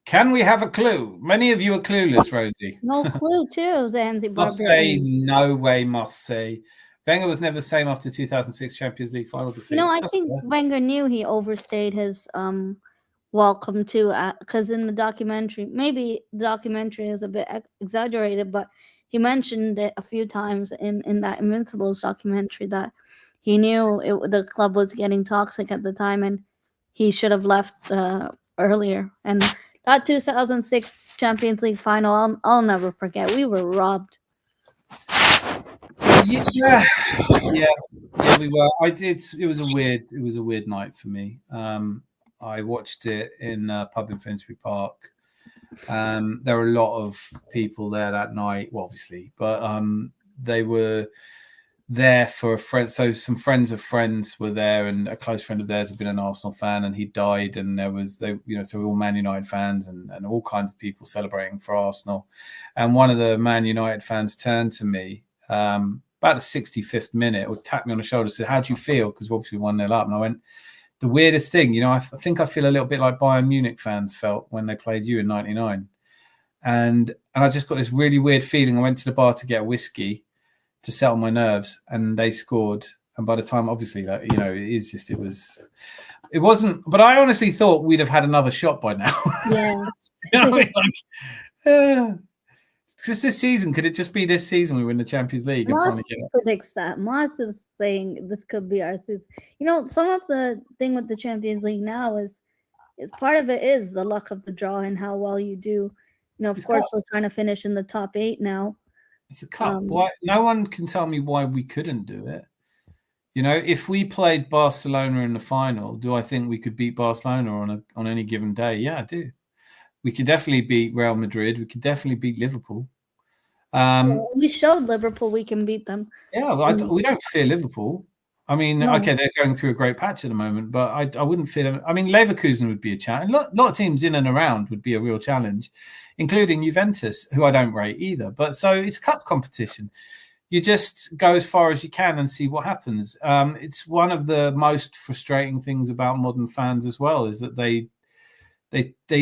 Can we have a clue? Many of you are clueless, Rosie. No clue, too, Zanzi. Marseille, no way, Marseille. Wenger was never the same after 2006 Champions League final defeat. I think Wenger knew he overstayed his welcome to, because in the documentary, maybe the documentary is a bit exaggerated, but he mentioned it a few times in that Invincibles documentary that he knew the club was getting toxic at the time and he should have left earlier. And that 2006 Champions League final, I'll never forget. We were robbed. Yeah, we were. It was a weird night for me. I watched it in a pub in Finsbury Park. There were a lot of people there that night, well, obviously, but they were there for a friend. So some friends of friends were there, and a close friend of theirs had been an Arsenal fan, and he died. And so we're all Man United fans, and all kinds of people celebrating for Arsenal. And one of the Man United fans turned to me about the 65th minute, or tapped me on the shoulder, said, "How do you feel?" Because obviously 1-0 up, and I went, "The weirdest thing, I think I feel a little bit like Bayern Munich fans felt when they played you in '99." And I just got this really weird feeling. I went to the bar to get a whiskey to settle my nerves, and they scored. And by the time, obviously, it wasn't. But I honestly thought we'd have had another shot by now. Yeah. Because this season, could it just be this season we win the Champions League? Moss predicts that. Moss is saying this could be our season. Some of the thing with the Champions League now is part of it is the luck of the draw and how well you do. Of course, we're trying to finish in the top 8 now. It's a cup. Why? No one can tell me why we couldn't do it. If we played Barcelona in the final, do I think we could beat Barcelona on any given day? Yeah, I do. We could definitely beat Real Madrid. We could definitely beat Liverpool. We showed Liverpool we can beat them. Yeah, we don't fear Liverpool. I mean, okay, they're going through a great patch at the moment, but I wouldn't fear them. I mean, Leverkusen would be a challenge. A lot of teams in and around would be a real challenge, including Juventus, who I don't rate either. But so it's cup competition. You just go as far as you can and see what happens. It's one of the most frustrating things about modern fans as well, is that they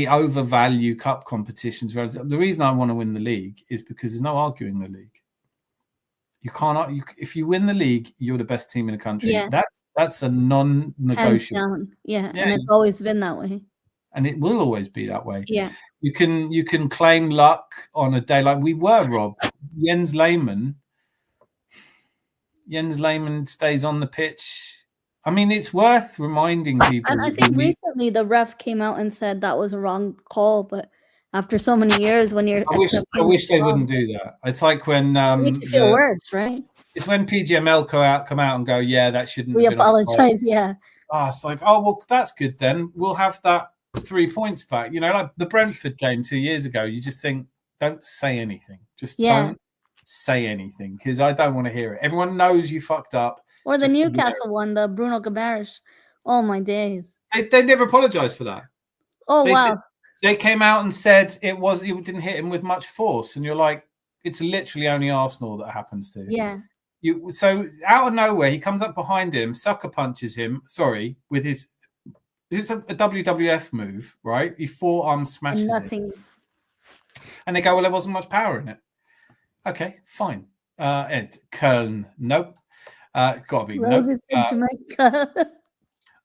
overvalue cup competitions. The reason I want to win the league is because there's no arguing the league. You can't. If you win the league, you're the best team in the country. Yeah. That's a non-negotiable. Yeah, and it's always been that way. And it will always be that way. Yeah. You can claim luck on a day like we were, Rob. Jens Lehmann stays on the pitch. I mean, it's worth reminding people. And I think recently the ref came out and said that was a wrong call, but after so many years when you're. I wish they wouldn't do that. It's like when it makes you feel worse, right? It's when PGML come out and go, yeah, that shouldn't. We have been offside. apologize. Yeah. Oh, it's like, oh well, that's good then. We'll have that 3 points back. You know, like the Brentford game 2 years ago. You just think, don't say anything. Just don't say anything because I don't want to hear it. Everyone knows you fucked up. Or the Newcastle one, the Bruno Guimaraes. Oh my days! They never apologized for that. Oh wow! They came out and said it didn't hit him with much force, and you're like, it's literally only Arsenal that happens to. Yeah. So out of nowhere, he comes up behind him, sucker punches him. Sorry, with his. It's a WWF move, right? He forearm smashes nothing. it. And they go, well, there wasn't much power in it. Okay, fine. Köln, nope. Got to be nope.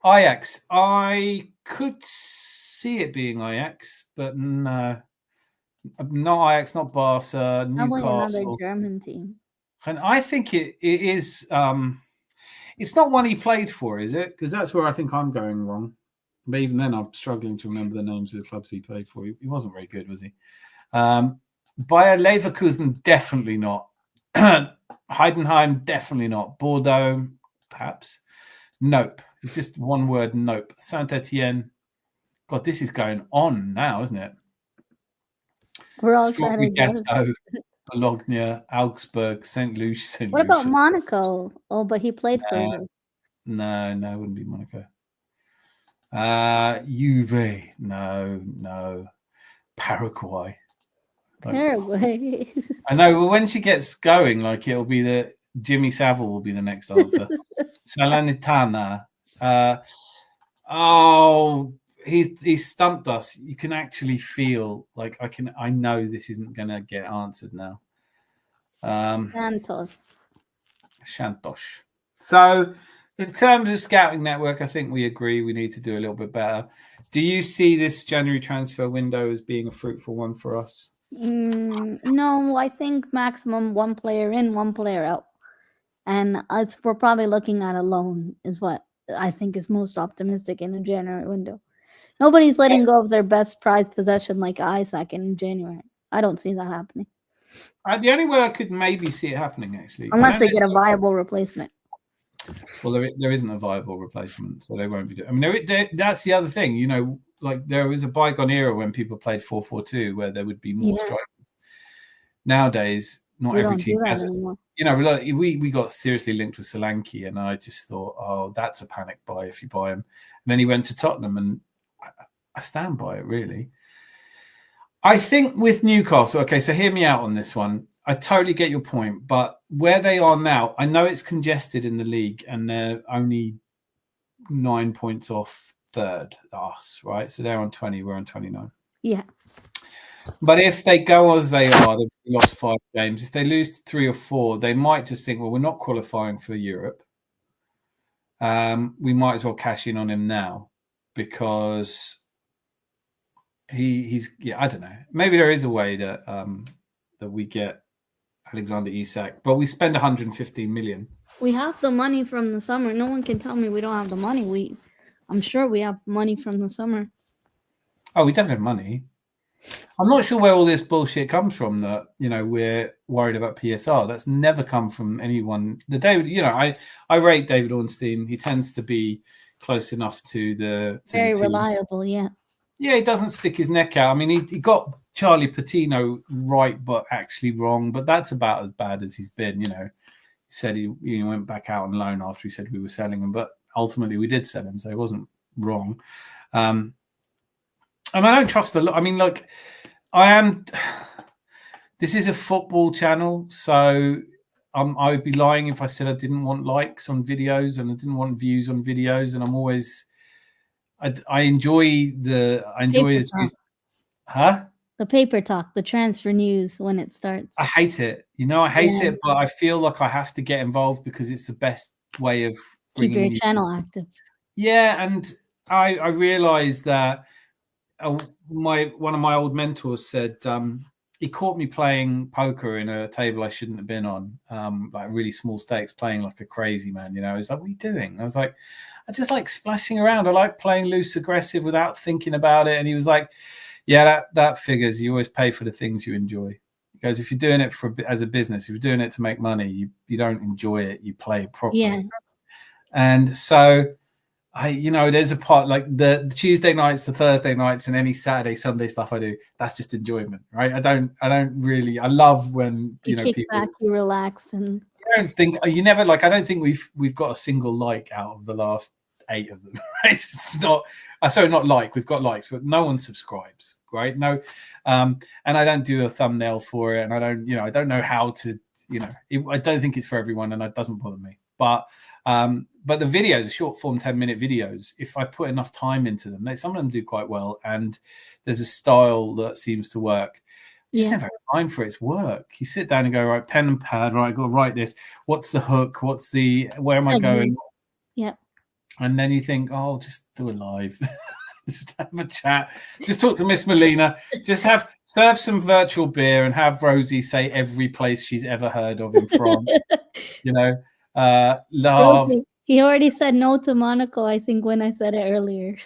Ajax, I could see it being Ajax, but no. Not Ajax, not Barca, Newcastle. Another German team. And I think it is. It's not one he played for, is it? Because that's where I think I'm going wrong. But even then, I'm struggling to remember the names of the clubs he played for. He wasn't very good, was he? Bayer Leverkusen, definitely not. Heidenheim, definitely not. Bordeaux, perhaps. Nope. It's just one word, nope. Saint-Etienne. God, this is going on now, isn't it? We're all trying to Bologna, Augsburg, St. Lucia. What about Monaco? Oh, but he played for it. No, it wouldn't be Monaco. Juve, no. Paraguay. Paraguay. I know, but when she gets going, like it'll be Jimmy Savile will be the next answer. Salernitana. He stumped us. You can actually feel like I know this isn't gonna get answered now. Santos. So in terms of scouting network, I think we agree we need to do a little bit better. Do you see this January transfer window as being a fruitful one for us? No, I think maximum one player in, one player out. And we're probably looking at a loan is what I think is most optimistic in a January window. Nobody's letting go of their best prized possession like Isaac in January. I don't see that happening. The only way I could maybe see it happening, actually. Unless they get a viable replacement. Well, there isn't a viable replacement, so they won't be doing. I mean, that's the other thing. You know, like there was a bygone era when people played 4-4-2 where there would be more strikers. Nowadays, not every team has it. You know, we got seriously linked with Solanke, and I just thought, oh, that's a panic buy if you buy him. And then he went to Tottenham, and I stand by it, really. I think with Newcastle, okay, so hear me out on this one. I totally get your point, but where they are now, I know it's congested in the league and they're only 9 points off third, us, right? So they're on 20, we're on 29. Yeah. But if they go as they are, they've lost 5 games. If they lose 3 or 4, they might just think, well, we're not qualifying for Europe. We might as well cash in on him now because he's I don't know. Maybe there is a way that that we get Alexander Isak, but we spend 115 million. We have the money from the summer. No one can tell me we don't have the money. I'm sure we have money from the summer. Oh, we definitely have money. I'm not sure where all this bullshit comes from that, you know, we're worried about PSR. That's never come from anyone. I rate David Ornstein. He tends to be close enough to the very team. Reliable, yeah. Yeah, he doesn't stick his neck out. I mean, he got Charlie Patino right, but actually wrong. But that's about as bad as he's been. You know, he said he went back out on loan after he said we were selling him, but ultimately we did sell him, so he wasn't wrong. And I don't trust the. I mean, like, I am. This is a football channel, so I would be lying if I said I didn't want likes on videos and I didn't want views on videos, and I'm always. I enjoy it. Huh? The paper talk, the transfer news when it starts. I hate it. You know, I hate it, but I feel like I have to get involved because it's the best way of keep your channel active. Yeah, and I realized that one of my old mentors said he caught me playing poker in a table I shouldn't have been on, like really small stakes, playing like a crazy man. You know, he's like, "What are you doing?" I was like, I just like splashing around. I like playing loose, aggressive without thinking about it. And he was like, Yeah, that figures. You always pay for the things you enjoy. Because if you're doing it as a business, if you're doing it to make money, you don't enjoy it. You play it properly. Yeah. And so there's a part like the Tuesday nights, the Thursday nights, and any Saturday, Sunday stuff I do. That's just enjoyment, right? I don't really. I love when you kick people back, you relax, and I don't think you never like. I don't think we've got a single like out of the last 8 of them. Right? It's not. Sorry, not like. We've got likes, but no one subscribes. Right? No, and I don't do a thumbnail for it, and I don't. I don't know how to. I don't think it's for everyone, and it doesn't bother me. But the videos, the short form 10-minute videos, if I put enough time into them, some of them do quite well, and there's a style that seems to work. Just never have time for it. It's work. You sit down and go, right, pen and pad, right, I've got to write this. What's the hook? Where am I going? Yeah. And then you think, oh, just do a live. Just have a chat. Just talk to Miss Molina. Just serve some virtual beer and have Rosie say every place she's ever heard of in France. Love. Rosie, he already said no to Monaco, I think, when I said it earlier.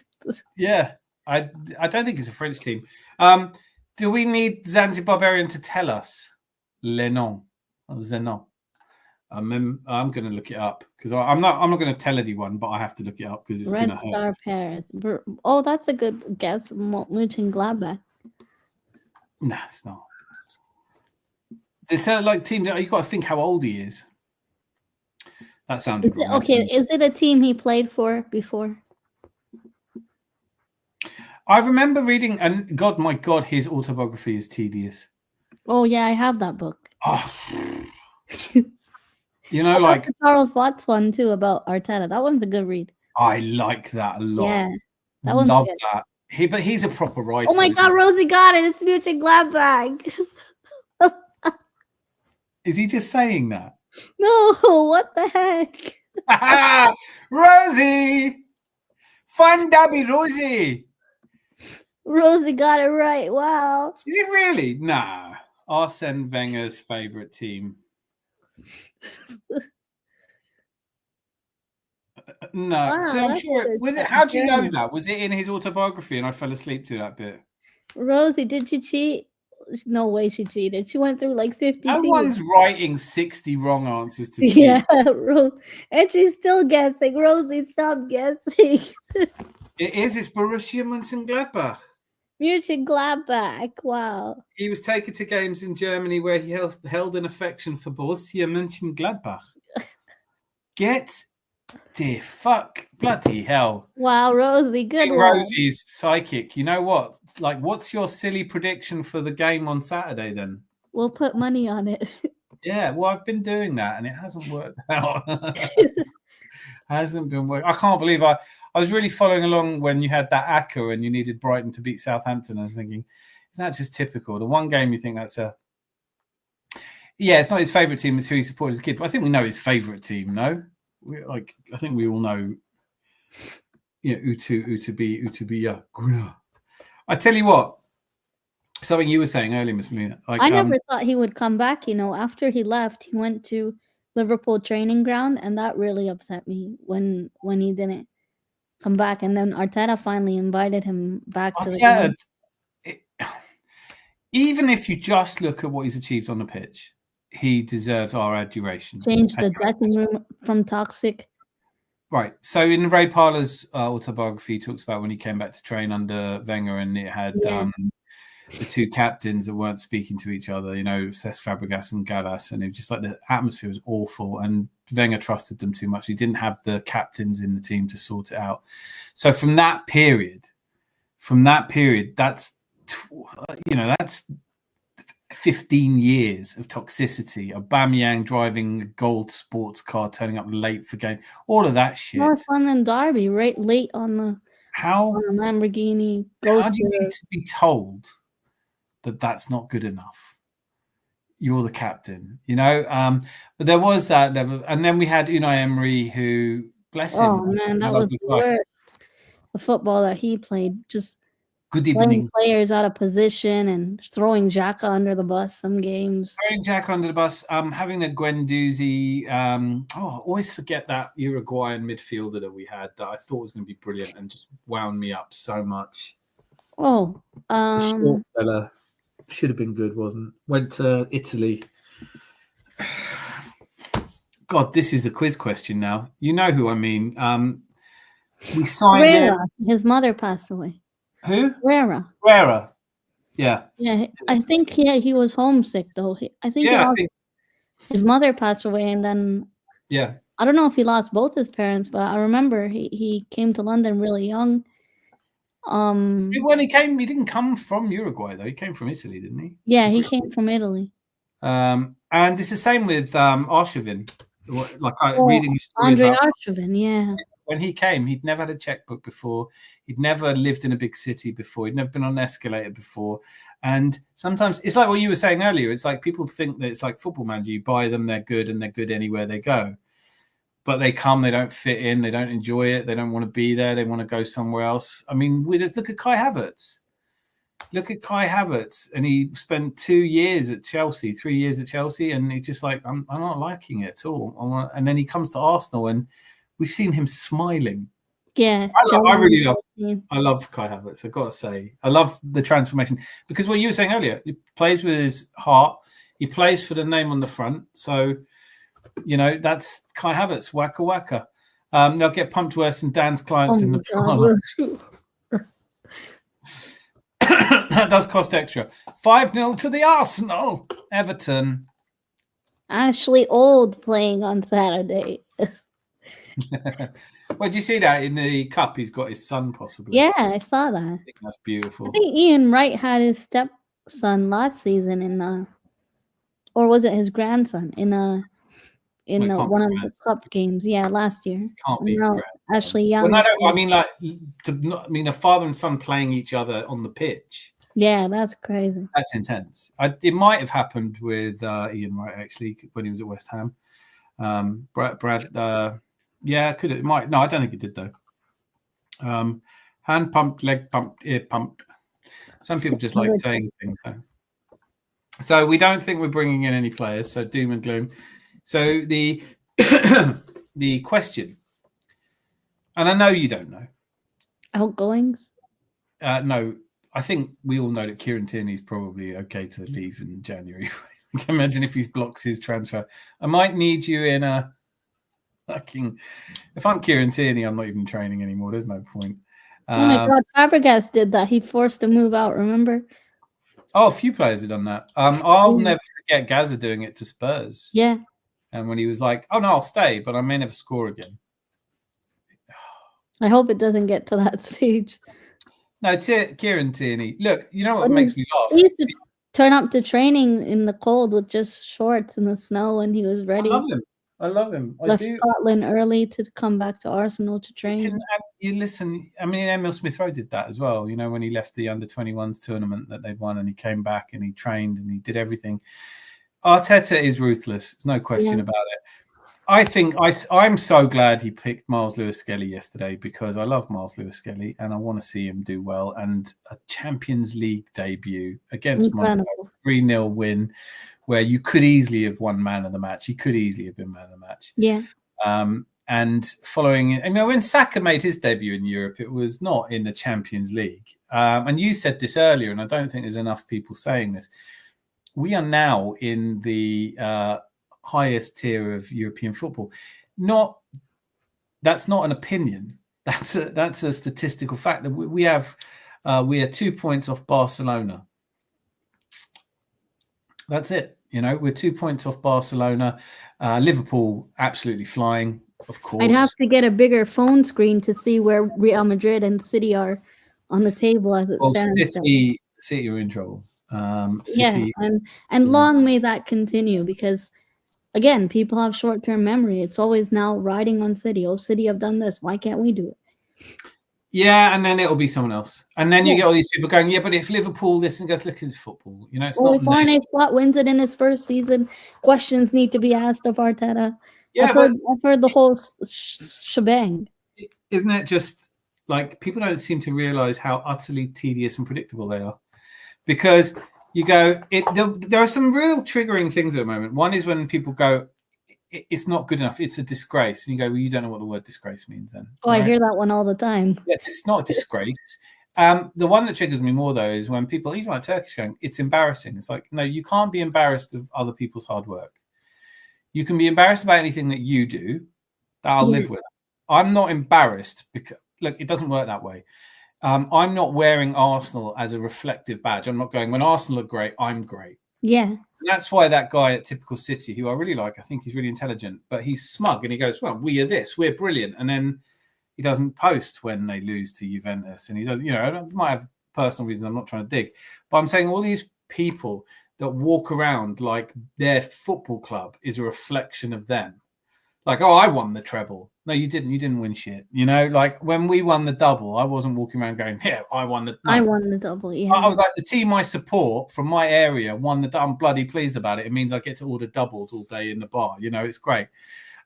Yeah. I don't think it's a French team. Do we need Zanzibarbarian to tell us le nom or the nom? I'm going to look it up because I'm not going to tell anyone, but I have to look it up because it's going to hurt. Red Star Paris. Oh, that's a good guess. Mönchengladbach. No, it's not. There's like team. You got to think how old he is. That sounded wrong. Okay, is it a team he played for before? I remember reading, and my God, his autobiography is tedious. Oh yeah, I have that book. Oh. Like Charles Watts one too about Arteta. That one's a good read. I like that a lot. Yeah, that one's love good. That. But he's a proper writer. Oh my God, Rosie got it! It's Mönchengladbach. Is he just saying that? No, what the heck? Rosie, fun dabby Rosie. Rosie got it right. Wow. Is it really? Nah. Arsene Wenger's favorite team. No. Wow, so I'm sure. How do you know that? Was it in his autobiography and I fell asleep to that bit? Rosie, did you cheat? No way she cheated. She went through like 50 No one's writing 60 wrong answers to cheat. Yeah, Rose. And she's still guessing. Rosie, stop guessing. It is. It's Borussia Mönchengladbach. Mönchengladbach. Wow. He was taken to games in Germany where he held an affection for Borussia Mönchengladbach. Get the fuck bloody hell. Wow, Rosie, good one. Rosie's psychic. You know what? Like, what's your silly prediction for the game on Saturday then? We'll put money on it. Yeah, well, I've been doing that and it hasn't worked out. Hasn't been working. I can't believe I was really following along when you had that ACCA and you needed Brighton to beat Southampton. I was thinking, isn't that just typical? The one game you think that's it's not his favourite team, it's who he supported as a kid. But I think we know his favourite team, no? I think we all know, who to be, Gooner. I tell you what, something you were saying earlier, Miss Molina. I never thought he would come back. After he left, he went to Liverpool training ground, and that really upset me when he didn't come back. And then Arteta finally invited him back to the game. Even if you just look at what he's achieved on the pitch, he deserves our adoration. Changed the dressing room from toxic. Right. So in Ray Parlour's autobiography, he talks about when he came back to train under Wenger, and it had the two captains that weren't speaking to each other, Cesc Fabregas and Gallas, and it was just like the atmosphere was awful, and Wenger trusted them too much. He didn't have the captains in the team to sort it out. So from that period, that's 15 years of toxicity. Aubameyang driving a gold sports car, turning up late for game, all of that shit. North London derby, right late on the Lamborghini. How do you need to be told that that's not good enough? You're the captain, But there was that level, and then we had Unai Emery, who, bless him. Oh man, that was the worst. The football that he played, just good evening. Players out of position and throwing Xhaka under the bus. Some games. Throwing Xhaka under the bus. Having the Guendouzi. I always forget that Uruguayan midfielder that we had that I thought was going to be brilliant and just wound me up so much. Oh, The short fella should have been good, wasn't? Went to Italy. God, this is a quiz question now. You know who I mean. We signed him. Herrera. His mother passed away. Who? Herrera. Herrera. Yeah. Yeah, I think he was homesick though. I think Yeah, I think. his mother passed away, and then Yeah. I don't know if he lost both his parents, but I remember he came to London really young. When he came, he didn't come from Uruguay though. He came from Italy, didn't he? Yeah, he came from Italy. And it's the same with Arshavin. Like reading his stories Andre about Arshavin, yeah. when he came, he'd never had a checkbook before. He'd never lived in a big city before. He'd never been on an escalator before. And sometimes it's like what you were saying earlier. It's like people think that it's like Football Manager. You buy them, they're good, and they're good anywhere they go. But they come, they don't fit in, they don't enjoy it, they don't want to be there, they want to go somewhere else. I mean, just look at Kai Havertz. Look at Kai Havertz, and he spent 2 years at Chelsea, 3 years at Chelsea, and he's just like, I'm not liking it at all. And then he comes to Arsenal, and we've seen him smiling. Yeah, I really love Kai Havertz. I've got to say, I love the transformation because what you were saying earlier, he plays with his heart. He plays for the name on the front. So, you know, that's Kai Havertz, waka waka. They'll get pumped worse than Dan's clients in the parlour. That does cost extra. 5-0 to the Arsenal. Everton. Ashley Old playing on Saturday. Well, did you see that in the cup? He's got his son possibly. Yeah, I saw that. I think that's beautiful. I think Ian Wright had his stepson last season in or was it his grandson in one of the cup games? Yeah, last year. Can't be Ashley Young. Well, no, I mean, a father and son playing each other on the pitch. Yeah, that's crazy. That's intense. It might have happened with Ian Wright actually when he was at West Ham. Brad. Yeah, could it might? No, I don't think it did though. Hand pumped, leg pumped, ear pumped. Some people just like saying things. So we don't think we're bringing in any players. So doom and gloom. So the the question, and I know you don't know. Outgoings? No, I think we all know that Kieran Tierney's probably okay to leave in January. I can imagine if he blocks his transfer. I might need you in a fucking. If I'm Kieran Tierney, I'm not even training anymore. There's no point. Oh my God, Fabregas did that. He forced a move out. Remember? Oh, a few players have done that. I'll never forget Gaza doing it to Spurs. Yeah. And when he was like, "Oh no, I'll stay, but I may never score again." I hope it doesn't get to that stage. No, Kieran Tierney. Look, you know what makes me laugh? He used to turn up to training in the cold with just shorts in the snow, and he was ready. I love him. Left Scotland early to come back to Arsenal to train. You listen. I mean, Emil Smith-Rowe did that as well. You know, when he left the under-21s tournament that they'd won, and he came back and he trained and he did everything. Arteta is ruthless. There's no question about it. I think I'm so glad he picked Myles Lewis Skelly yesterday because I love Myles Lewis Skelly and I want to see him do well. And a Champions League debut against Monaco, 3-0 win, where you could easily have won man of the match. He could easily have been man of the match. Yeah. And following, you know, when Saka made his debut in Europe, it was not in the Champions League. And you said this earlier, and I don't think there's enough people saying this. We are now in the highest tier of European football. That's not an opinion. That's a statistical fact that we are 2 points off Barcelona. That's it. You know, we're 2 points off Barcelona. Liverpool absolutely flying, of course. I'd have to get a bigger phone screen to see where Real Madrid and City are on the table as it stands. City are in trouble. City, and long may that continue because, again, people have short-term memory. It's always now riding on City. Oh, City have done this. Why can't we do it? Yeah, and then it'll be someone else. And then you get all these people going, yeah, but if Liverpool listen goes, look, it's football. You know, it's not. If Arne Slot wins it in his first season, questions need to be asked of Arteta. Yeah, I've heard the whole shebang. Isn't it just like people don't seem to realize how utterly tedious and predictable they are? Because you go, there are some real triggering things at the moment. One is when people go, it's not good enough. It's a disgrace. And you go, well, you don't know what the word disgrace means then. Oh, right? I hear that one all the time. Yeah, it's not a disgrace. The one that triggers me more though is when people, even like Turkish, going, it's embarrassing. It's like, no, you can't be embarrassed of other people's hard work. You can be embarrassed about anything that you do that I'll live with. I'm not embarrassed because, look, it doesn't work that way. I'm not wearing Arsenal as a reflective badge. I'm not going, when Arsenal look great, I'm great. Yeah. And that's why that guy at Typical City, who I really like, I think he's really intelligent, but he's smug and he goes, well, we are this, we're brilliant. And then he doesn't post when they lose to Juventus. And he doesn't, I might have personal reasons, I'm not trying to dig. But I'm saying all these people that walk around like their football club is a reflection of them. Like, oh, I won the treble. No, you didn't. You didn't win shit. Like when we won the double, I wasn't walking around going, yeah, I won the. No. I won the double. Yeah. I was like, the team I support from my area won the. I'm bloody pleased about it. It means I get to order doubles all day in the bar. It's great.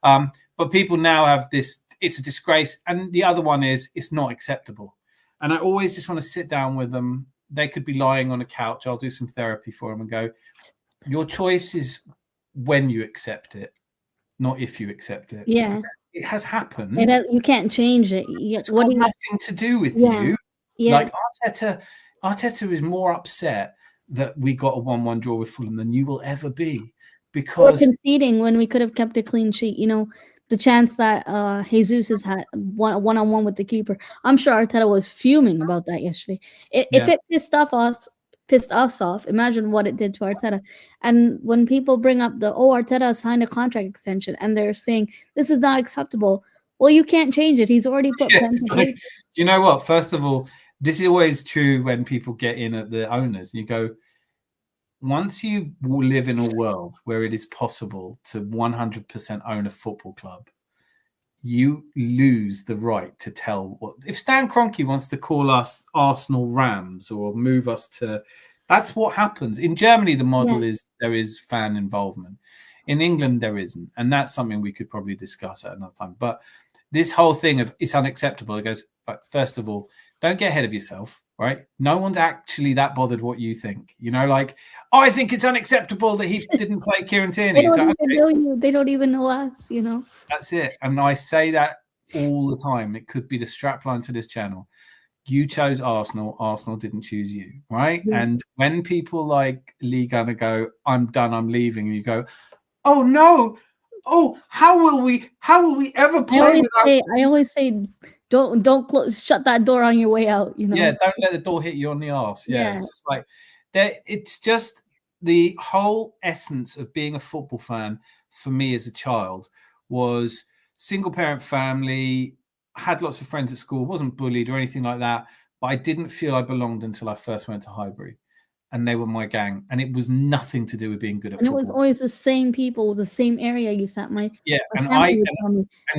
But people now have this. It's a disgrace. And the other one is it's not acceptable. And I always just want to sit down with them. They could be lying on a couch. I'll do some therapy for them and go, your choice is when you accept it. Not if you accept it. Yeah. Because it has happened. You can't change it. It's got nothing to do with you. Yeah. Like Arteta is more upset that we got a 1-1 draw with Fulham than you will ever be. Because we're conceding when we could have kept a clean sheet. The chance that Jesus has had one-on-one with the keeper. I'm sure Arteta was fuming about that yesterday. If it pissed us off, imagine what it did to Arteta. And when people bring up Arteta signed a contract extension and they're saying this is not acceptable, well, you can't change it. He's already put pen to paper. You know what? First of all, this is always true when people get in at the owners. You go, once you live in a world where it is possible to 100% own a football club, you lose the right to tell what. If Stan Kroenke wants to call us Arsenal Rams or move us to, that's what happens. In Germany, the model is there is fan involvement. In England, there isn't. And that's something we could probably discuss at another time. But this whole thing of it's unacceptable, it goes, first of all, don't get ahead of yourself, right? No one's actually that bothered what you think. I think it's unacceptable that he didn't play Kieran Tierney. They don't even know you. They don't even know us, That's it. And I say that all the time. It could be the strapline to this channel. You chose Arsenal. Arsenal didn't choose you, right? Yeah. And when people like Lee Gunner go, I'm done, I'm leaving, and you go, oh, no. Oh, how will we ever play without... I always say... Don't shut that door on your way out. Yeah, don't let the door hit you on the arse. Yeah. It's just like it's just the whole essence of being a football fan for me as a child was single parent family, had lots of friends at school, wasn't bullied or anything like that, but I didn't feel I belonged until I first went to Highbury. And they were my gang, and it was nothing to do with being good at football. It was always the same people, the same area you sat. And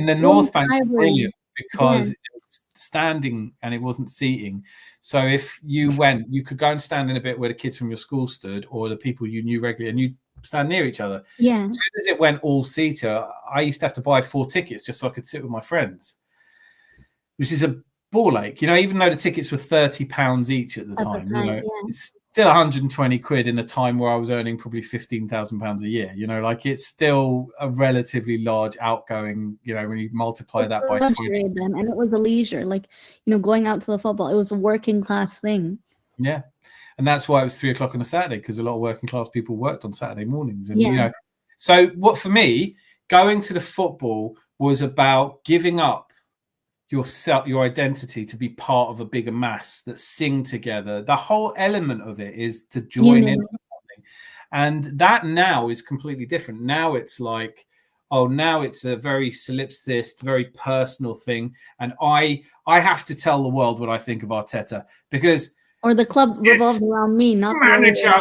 the North Bank was brilliant because it was standing and it wasn't seating. So if you went, you could go and stand in a bit where the kids from your school stood or the people you knew regularly, and you stand near each other. Yeah. As soon as it went all seater, I used to have to buy 4 tickets just so I could sit with my friends, which is a ball ache. Even though the tickets were £30 each at the time, it's still 120 quid in a time where I was earning probably £15,000 a year. It's still a relatively large outgoing, when you multiply that by 20. Then, and it was a leisure, going out to the football, it was a working class thing. Yeah. And that's why it was 3 o'clock on a Saturday, because a lot of working class people worked on Saturday mornings. And, so what for me, going to the football was about giving up yourself, your identity, to be part of a bigger mass that sing together. The whole element of it is to join in on something. And that now is completely different. Now it's like, now it's a very solipsist, very personal thing. And I have to tell the world what I think of Arteta, because the club revolves around me, not the manager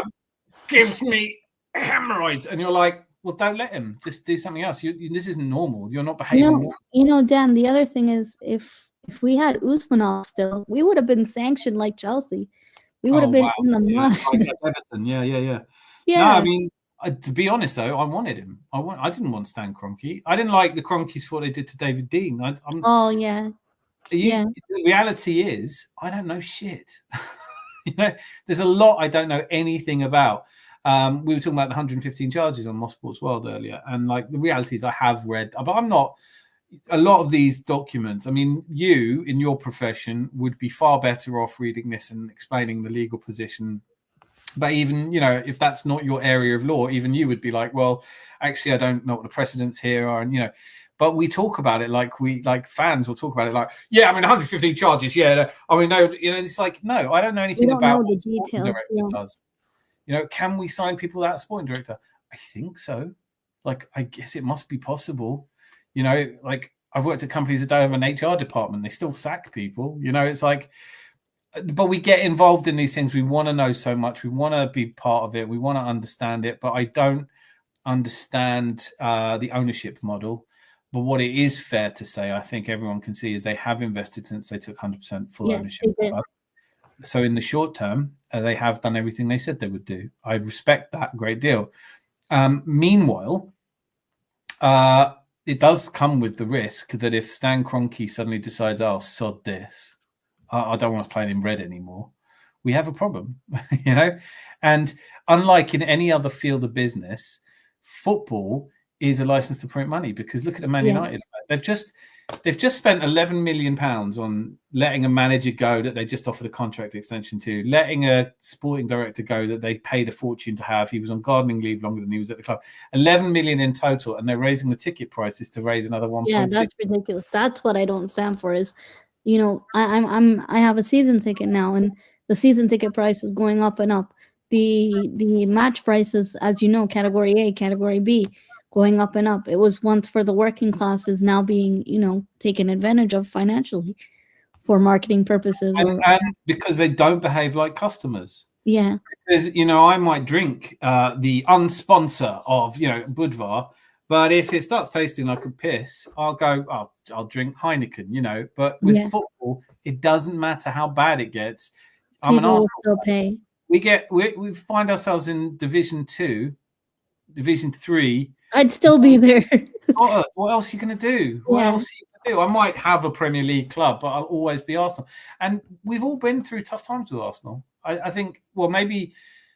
gives me hemorrhoids. And you're like, well, don't let him. Just do something else. This isn't normal. You're not behaving normal. Dan, the other thing is, if we had Usmanov still, we would have been sanctioned like Chelsea. We would have been in the mud. Yeah. No, I mean, to be honest, though, I wanted him. I didn't want Stan Kroenke. I didn't like the Kroenkes for what they did to David Dean. The reality is, I don't know shit. There's a lot I don't know anything about. We were talking about the 115 charges on Moss Sports World earlier, and the reality is I have read, but I'm not a lot of these documents, I mean, you in your profession would be far better off reading this and explaining the legal position. But even, if that's not your area of law, even you would be like, well, actually, I don't know what the precedents here are. And, but we talk about it like fans will talk about it like, yeah, I mean, 115 charges. Yeah. I mean, no, it's like, no, I don't know anything about what the sporting director does. Can we sign people without a sporting director? I think so. Like, I guess it must be possible. Like I've worked at companies that don't have an HR department. They still sack people. It's like, but we get involved in these things. We want to know so much. We want to be part of it. We want to understand it. But I don't understand the ownership model. But what it is fair to say, I think everyone can see, is they have invested since they took 100% full ownership. So in the short term, they have done everything they said they would do. I respect that a great deal. Meanwhile, it does come with the risk that if Stan Kroenke suddenly decides, oh, sod this, I don't want to play in red anymore, we have a problem, And unlike in any other field of business, football is a license to print money, because look at the Man United. They've just spent £11 million on letting a manager go that they just offered a contract extension to, letting a sporting director go that they paid a fortune to have. He was on gardening leave longer than he was at the club. 11 million in total, and they're raising the ticket prices to raise another 1.6. Yeah, that's ridiculous. That's what I don't stand for. Is, I have a season ticket now, and the season ticket price is going up and up. The match prices, as you know, category A, category B, going up and up. It was once for the working classes, now being, taken advantage of financially for marketing purposes. And because they don't behave like customers. Yeah. Because, I might drink the unsponsor of, Budvar, but if it starts tasting like a piss, I'll go, oh, I'll drink Heineken, But with football, it doesn't matter how bad it gets. I'm an Arsenal still pay. We find ourselves in Division 2, Division 3. I'd still be there. What else are you going to do? What else are you going to do? I might have a Premier League club, but I'll always be Arsenal. And we've all been through tough times with Arsenal. I think, well, maybe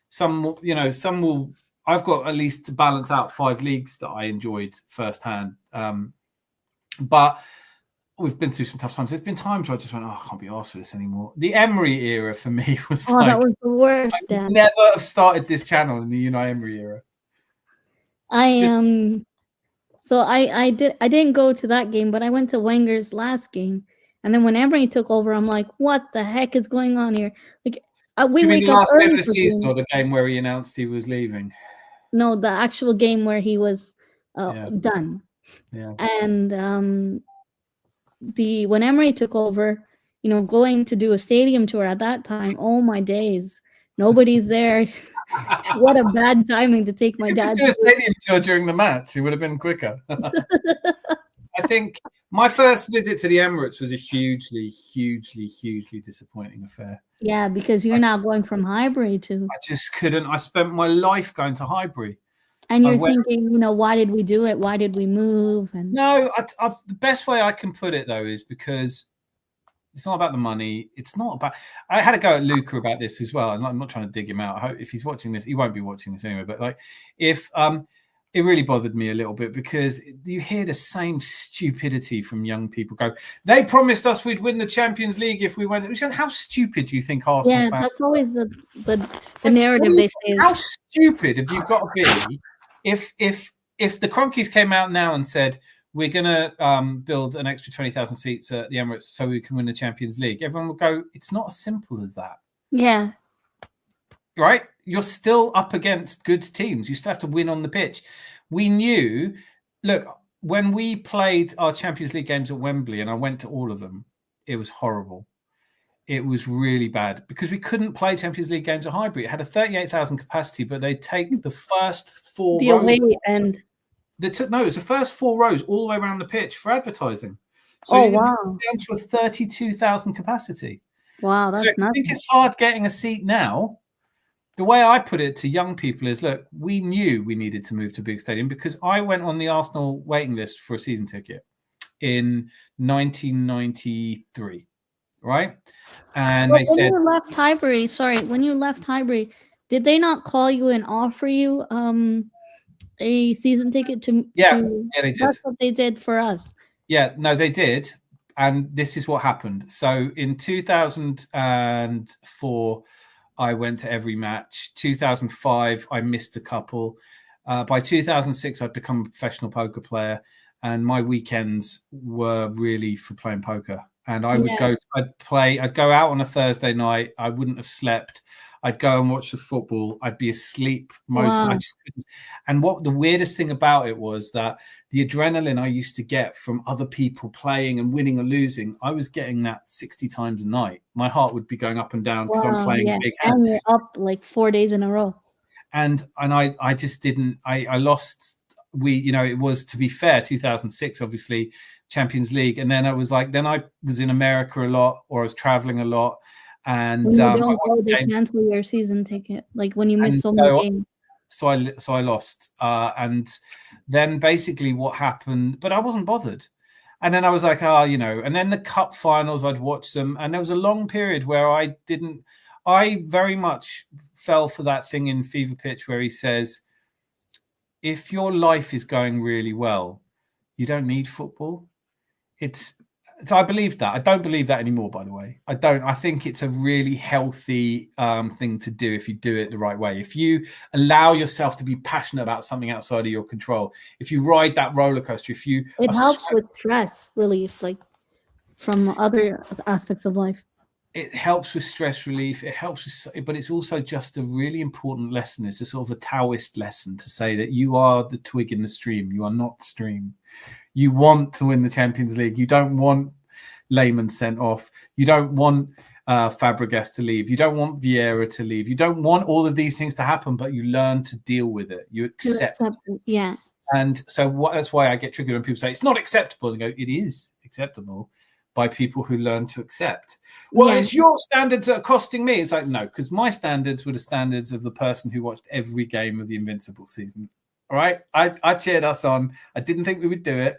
some will. I've got at least to balance out 5 leagues that I enjoyed firsthand. But we've been through some tough times. There's been times where I just went, I can't be arsed for this anymore. The Emery era for me was that was the worst. I never have started this channel in the Unai Emery era. So I didn't go to that game, but I went to Wenger's last game. And then when Emery took over, I'm like, what the heck is going on here? Like, do you mean the last game of the season or the game where he announced he was leaving? No, the actual game where he was done. Yeah. And when Emery took over, going to do a stadium tour at that time, oh my days, nobody's there. What a bad timing to take my dad. Just do a stadium tour during the match. It would have been quicker. I think my first visit to the Emirates was a hugely, hugely, hugely disappointing affair. Yeah, because you're now going from Highbury to... I just couldn't. I spent my life going to Highbury. And you're thinking, why did we do it? Why did we move? And no, the best way I can put it, though, is because it's not about the money. It's not about... I had a go at Luca about this as well. And I'm not trying to dig him out. I hope if he's watching this, he won't be watching this anyway. But if... it really bothered me a little bit, because you hear the same stupidity from young people go, they promised us we'd win the Champions League if we went. How stupid do you think Arsenal fans? Yeah, that's always the narrative they say. How stupid have you got to be if the Kroenkes came out now and said, we're going to build an extra 20,000 seats at the Emirates so we can win the Champions League, everyone would go, it's not as simple as that. Yeah. Right? You're still up against good teams. You still have to win on the pitch. We knew, look, when we played our Champions League games at Wembley, and I went to all of them, it was horrible. It was really bad because we couldn't play Champions League games at Highbury. It had a 38,000 capacity, but they take the first 4 rows. Away end. It was the first 4 rows all the way around the pitch for advertising. So wow. Down to a 32,000 capacity. Wow, that's I think it's hard getting a seat now. The way I put it to young people is, look, we knew we needed to move to a big stadium because I went on the Arsenal waiting list for a season ticket in 1993, right? And they said... when you left Highbury, did they not call you and offer you a season ticket to... Yeah, they did. That's what they did for us. Yeah, no, they did. And this is what happened. So in 2004, I went to every match. 2005, I missed a couple. By 2006, I'd become a professional poker player, and my weekends were really for playing poker. And I would go, I'd go out on a Thursday night. I wouldn't have slept. I'd go and watch the football. I'd be asleep most. I just couldn't. And what the weirdest thing about it was that the adrenaline I used to get from other people playing and winning or losing, I was getting that 60 times a night. My heart would be going up and down because I'm playing big hand. And you're up like 4 days in a row. And I just didn't. I lost. It was, to be fair, 2006, obviously Champions League, and then I was in America a lot, or I was traveling a lot. And when you don't go, they cancel your season ticket. Like when you miss so many games. So I lost. And then basically what happened, but I wasn't bothered. And then I was like, and then the cup finals, I'd watch them. And there was a long period where I very much fell for that thing in Fever Pitch where he says, if your life is going really well, you don't need football. So I believe that. I don't believe that anymore, by the way. I don't. I think it's a really healthy thing to do if you do it the right way. If you allow yourself to be passionate about something outside of your control, if you ride that roller coaster, it helps with stress relief, like from other aspects of life. It helps with stress relief. It helps with, but it's also just a really important lesson. It's a sort of a Taoist lesson to say that you are the twig in the stream. You are not the stream. You want to win the Champions League. You don't want Lehmann sent off. You don't want Fabregas to leave. You don't want Vieira to leave. You don't want all of these things to happen, but you learn to deal with it. You accept it. Yeah. And so that's why I get triggered when people say it's not acceptable. And go, it is acceptable by people who learn to accept. Well, it's your standards that are costing me. It's like, no, because my standards were the standards of the person who watched every game of the Invincible season. All right. I cheered us on. I didn't think we would do it.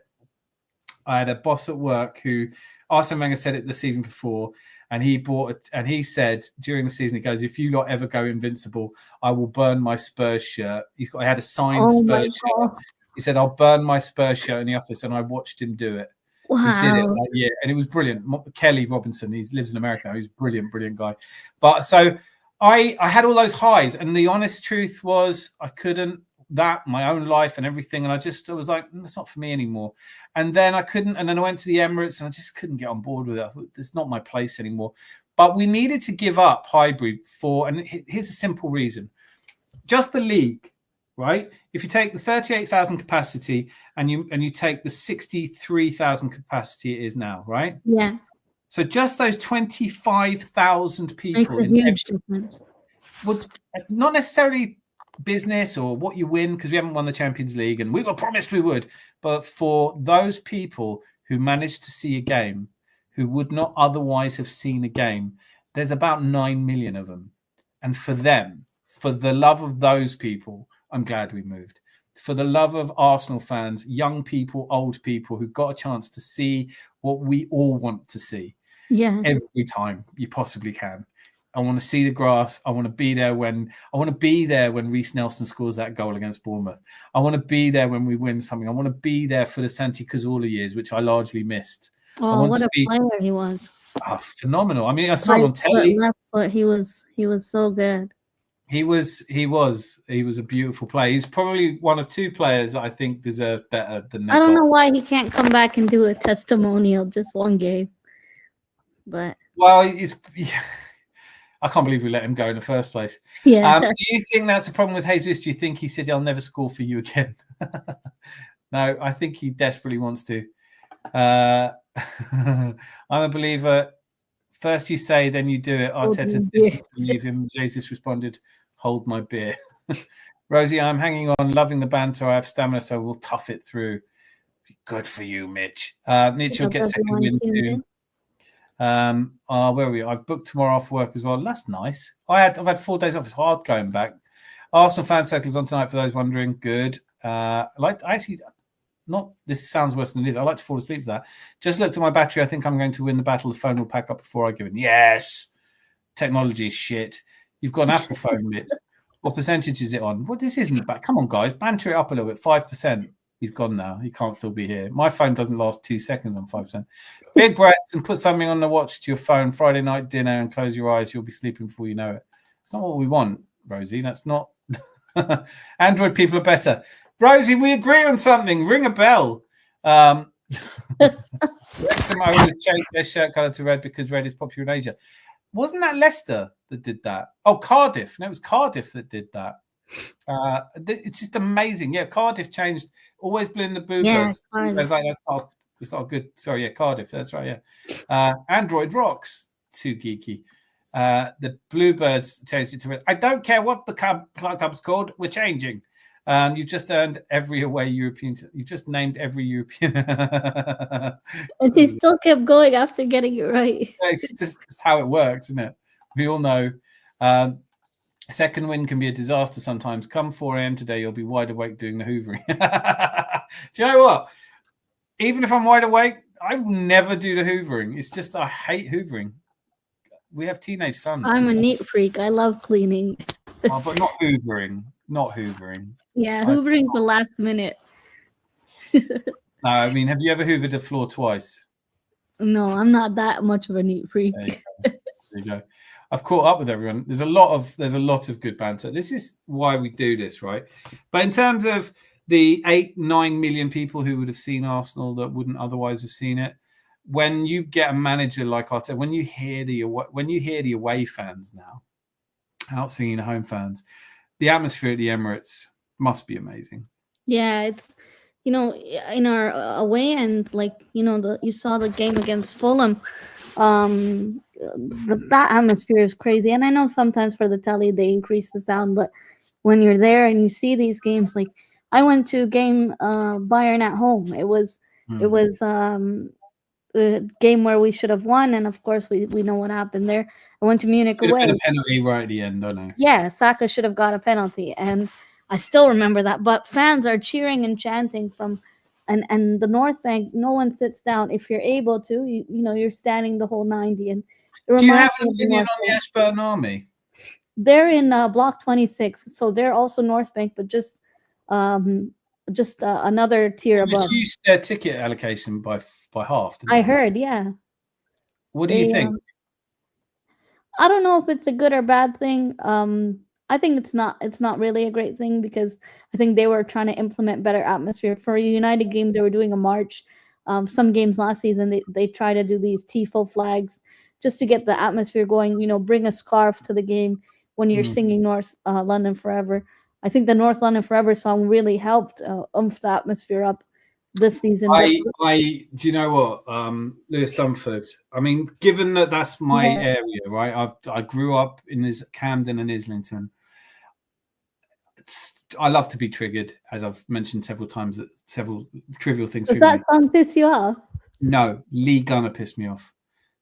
I had a boss at work who Arsene Wenger said it the season before, and he said during the season, he goes, if you lot ever go invincible, I will burn my Spurs shirt. I had a signed Spurs shirt. He said, I'll burn my Spurs shirt in the office, and I watched him do it. Wow. He did it that year, and it was brilliant. Kelly Robinson, he lives in America now. He's a brilliant guy. But so I had all those highs, and the honest truth was I couldn't, my own life and everything, and I was like, it's not for me anymore. And then I couldn't, and then I went to the Emirates, and I just couldn't get on board with it. I thought, it's not my place anymore. But we needed to give up Highbury and here's a simple reason. Just the league, right? If you take the 38,000 capacity and you take the 63,000 capacity it is now, right? Yeah. So just those 25,000 people makes a huge difference. Would not necessarily business or what you win, because we haven't won the Champions League and we were promised we would, but for those people who managed to see a game who would not otherwise have seen a game, there's about 9 million of them. And for them, for the love of those people, I'm glad we moved. For the love of Arsenal fans, young people, old people who got a chance to see what we all want to see. Yeah. Every time you possibly can. I want to see the grass. I want to be there when Reece Nelson scores that goal against Bournemouth. I want to be there when we win something. I want to be there for the Santi Cazorla years, which I largely missed. Oh, what a player he was! Oh, phenomenal. I mean, I saw him on telly. Left foot, he was so good. He was a beautiful player. He's probably one of two players that I think deserve better than that. I don't know why he can't come back and do a testimonial just one game. But I can't believe we let him go in the first place. Yeah. Do you think that's a problem with Jesus? Do you think he said, I'll never score for you again? No, I think he desperately wants to. I'm a believer. First you say, then you do it. Arteta didn't believe him. Jesus responded, hold my beer. Rosie, I'm hanging on, loving the banter. I have stamina, so we'll tough it through. Good for you, Mitch. Mitch will get second win soon. Where are we? I've booked tomorrow off work as well. That's nice. I've had 4 days off. It's hard going back. Arsenal fan circles on tonight for those wondering. Good. This sounds worse than it is. I like to fall asleep to that. Just looked at my battery. I think I'm going to win the battle. The phone will pack up before I give in. Yes. Technology is shit. You've got an Apple phone, Mitch. What percentage is it on? Well, this isn't bad. Come on, guys. Banter it up a little bit. 5%. He's gone now. He can't still be here. My phone doesn't last 2 seconds on 5%. Big breaths and put something on the watch to your phone. Friday night dinner and close your eyes. You'll be sleeping before you know it. It's not what we want, Rosie. That's not. Android people are better. Rosie, we agree on something. Ring a bell. Wrexham owners changed their shirt colour to red because red is popular in Asia. Wasn't that Leicester that did that? Oh, Cardiff. No, it was Cardiff that did that. It's just amazing. Yeah, Cardiff changed. Always blue in the Bluebirds. Yeah, like, that's not good. Sorry, yeah, Cardiff. That's right. Yeah. Android rocks. Too geeky. The Bluebirds changed it to red. I don't care what the club's called. We're changing. You've just earned every away European. You've just named every European. And he still kept going after getting it right. It's just how it works, isn't it? We all know. Second win can be a disaster sometimes. Come 4 a.m. today, you'll be wide awake doing the hoovering. Do you know what? Even if I'm wide awake, I will never do the hoovering. It's just I hate hoovering. We have teenage sons. I'm a neat freak. I love cleaning. But not hoovering. Not hoovering. Yeah, hoovering the last minute. I mean, have you ever hoovered a floor twice? No, I'm not that much of a neat freak. There you go. I've caught up with everyone. There's a lot of good banter. This is why we do this, right? But in terms of the 8-9 million people who would have seen Arsenal that wouldn't otherwise have seen it, when you get a manager like Arteta, when you hear the away fans now out singing the home fans, the atmosphere at the Emirates must be amazing. Yeah, it's in our away end, you saw the game against Fulham. That atmosphere is crazy, and I know sometimes for the telly they increase the sound, but when you're there and you see these games, like I went to a game Bayern at home. It was a game where we should have won, and of course we know what happened there. I went to Munich away. Been a penalty right at the end, I know. Yeah, Saka should have got a penalty, and I still remember that. But fans are cheering and chanting from. And the North Bank, no one sits down. If you're able to, you're standing the whole 90. And do you have an opinion on the Ashburton Army? They're in Block 26, so they're also North Bank, but just another tier above. Reduced their ticket allocation by half. I heard, yeah. What do you think? I don't know if it's a good or bad thing. I think it's not really a great thing because I think they were trying to implement better atmosphere. For a United game, they were doing a march. Some games last season, they try to do these TIFO flags just to get the atmosphere going, bring a scarf to the game when you're singing North London Forever. I think the North London Forever song really helped oomph the atmosphere up this season. Do you know what, Lewis Dunford? I mean, given that that's my area, right? I grew up in Camden and Islington. I love to be triggered, as I've mentioned several times. Several trivial things. Does that song piss you off? No, Lee Gunner pissed me off.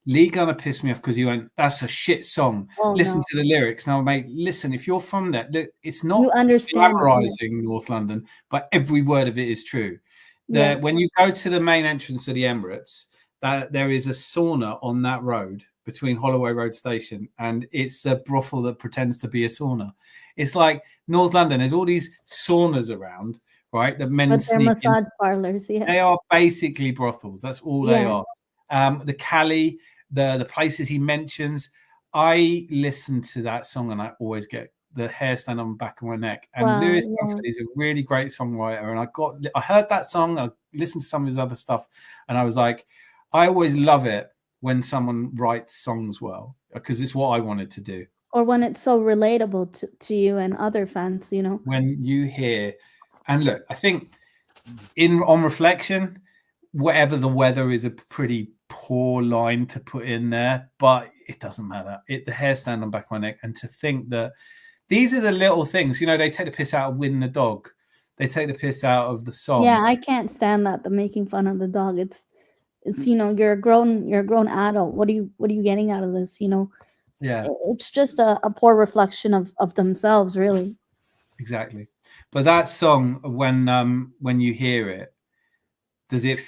Lee Gunner pissed me off because he went, "That's a shit song." Listen to the lyrics. Now, mate, listen. If you're from there, look, it's not glamorizing North London, but every word of it is true. When you go to the main entrance of the Emirates, there is a sauna on that road between Holloway Road Station, and it's the brothel that pretends to be a sauna. It's like North London. There's all these saunas around, right? The men sneak massage parlors. Yeah, they are basically brothels. That's all they are. The Cali, the places he mentions. I listen to that song and I always get the hair stand on the back of my neck. And Lewis Dunford is a really great songwriter. And I heard that song, I listened to some of his other stuff, and I was like, I always love it when someone writes songs well, because it's what I wanted to do. Or when it's so relatable to you and other fans, When you hear, and look, I think on reflection, whatever the weather is a pretty poor line to put in there, but it doesn't matter. The hair stand on the back of my neck, and to think that these are the little things, they take the piss out of Win the Dog. They take the piss out of the song. Yeah, I can't stand that. The making fun of the dog. It's you're a grown adult. What are you getting out of this? Yeah, it's just a poor reflection of themselves, really. Exactly. But that song, when you hear it, is it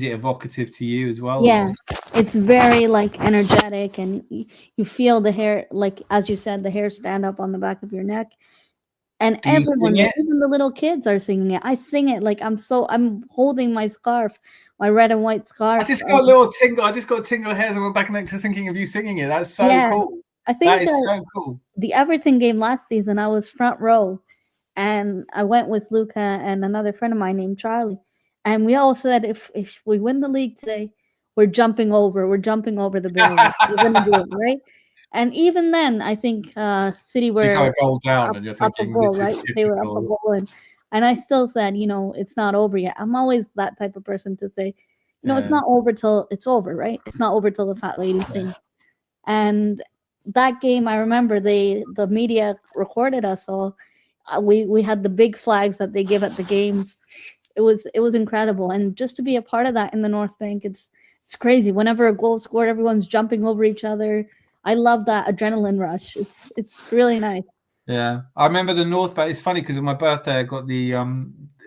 evocative to you as well? Yeah, it's very energetic, and you feel the hair, as you said, the hair stand up on the back of your neck. And Do you sing it? even the little kids are singing it. I sing it like I'm holding my scarf, my red and white scarf. I just got a little tingle. I just got a tingle of hairs on my back and neck just thinking of you singing it. That's so Yeah, cool. I That think is so cool. the Everton game last season, I was front row, and I went with Luca and another friend of mine named Charlie, and we all said if we win the league today, we're jumping over the barrier. We're gonna do it, right? And even then, I think City You were got a goal down, and you're up a thinking goal, this right? is They were up a typical. goal, and I still said, it's not over yet. I'm always that type of person to say, it's not over till it's over, right? It's not over till the fat lady sings. And that game, I remember the media recorded us all. We had the big flags that they give at the games. It was incredible, and just to be a part of that in the North Bank, it's crazy. Whenever a goal scored, everyone's jumping over each other. I love that adrenaline rush. It's really nice. Yeah, I remember the North Bank. It's funny because on my birthday, I got the.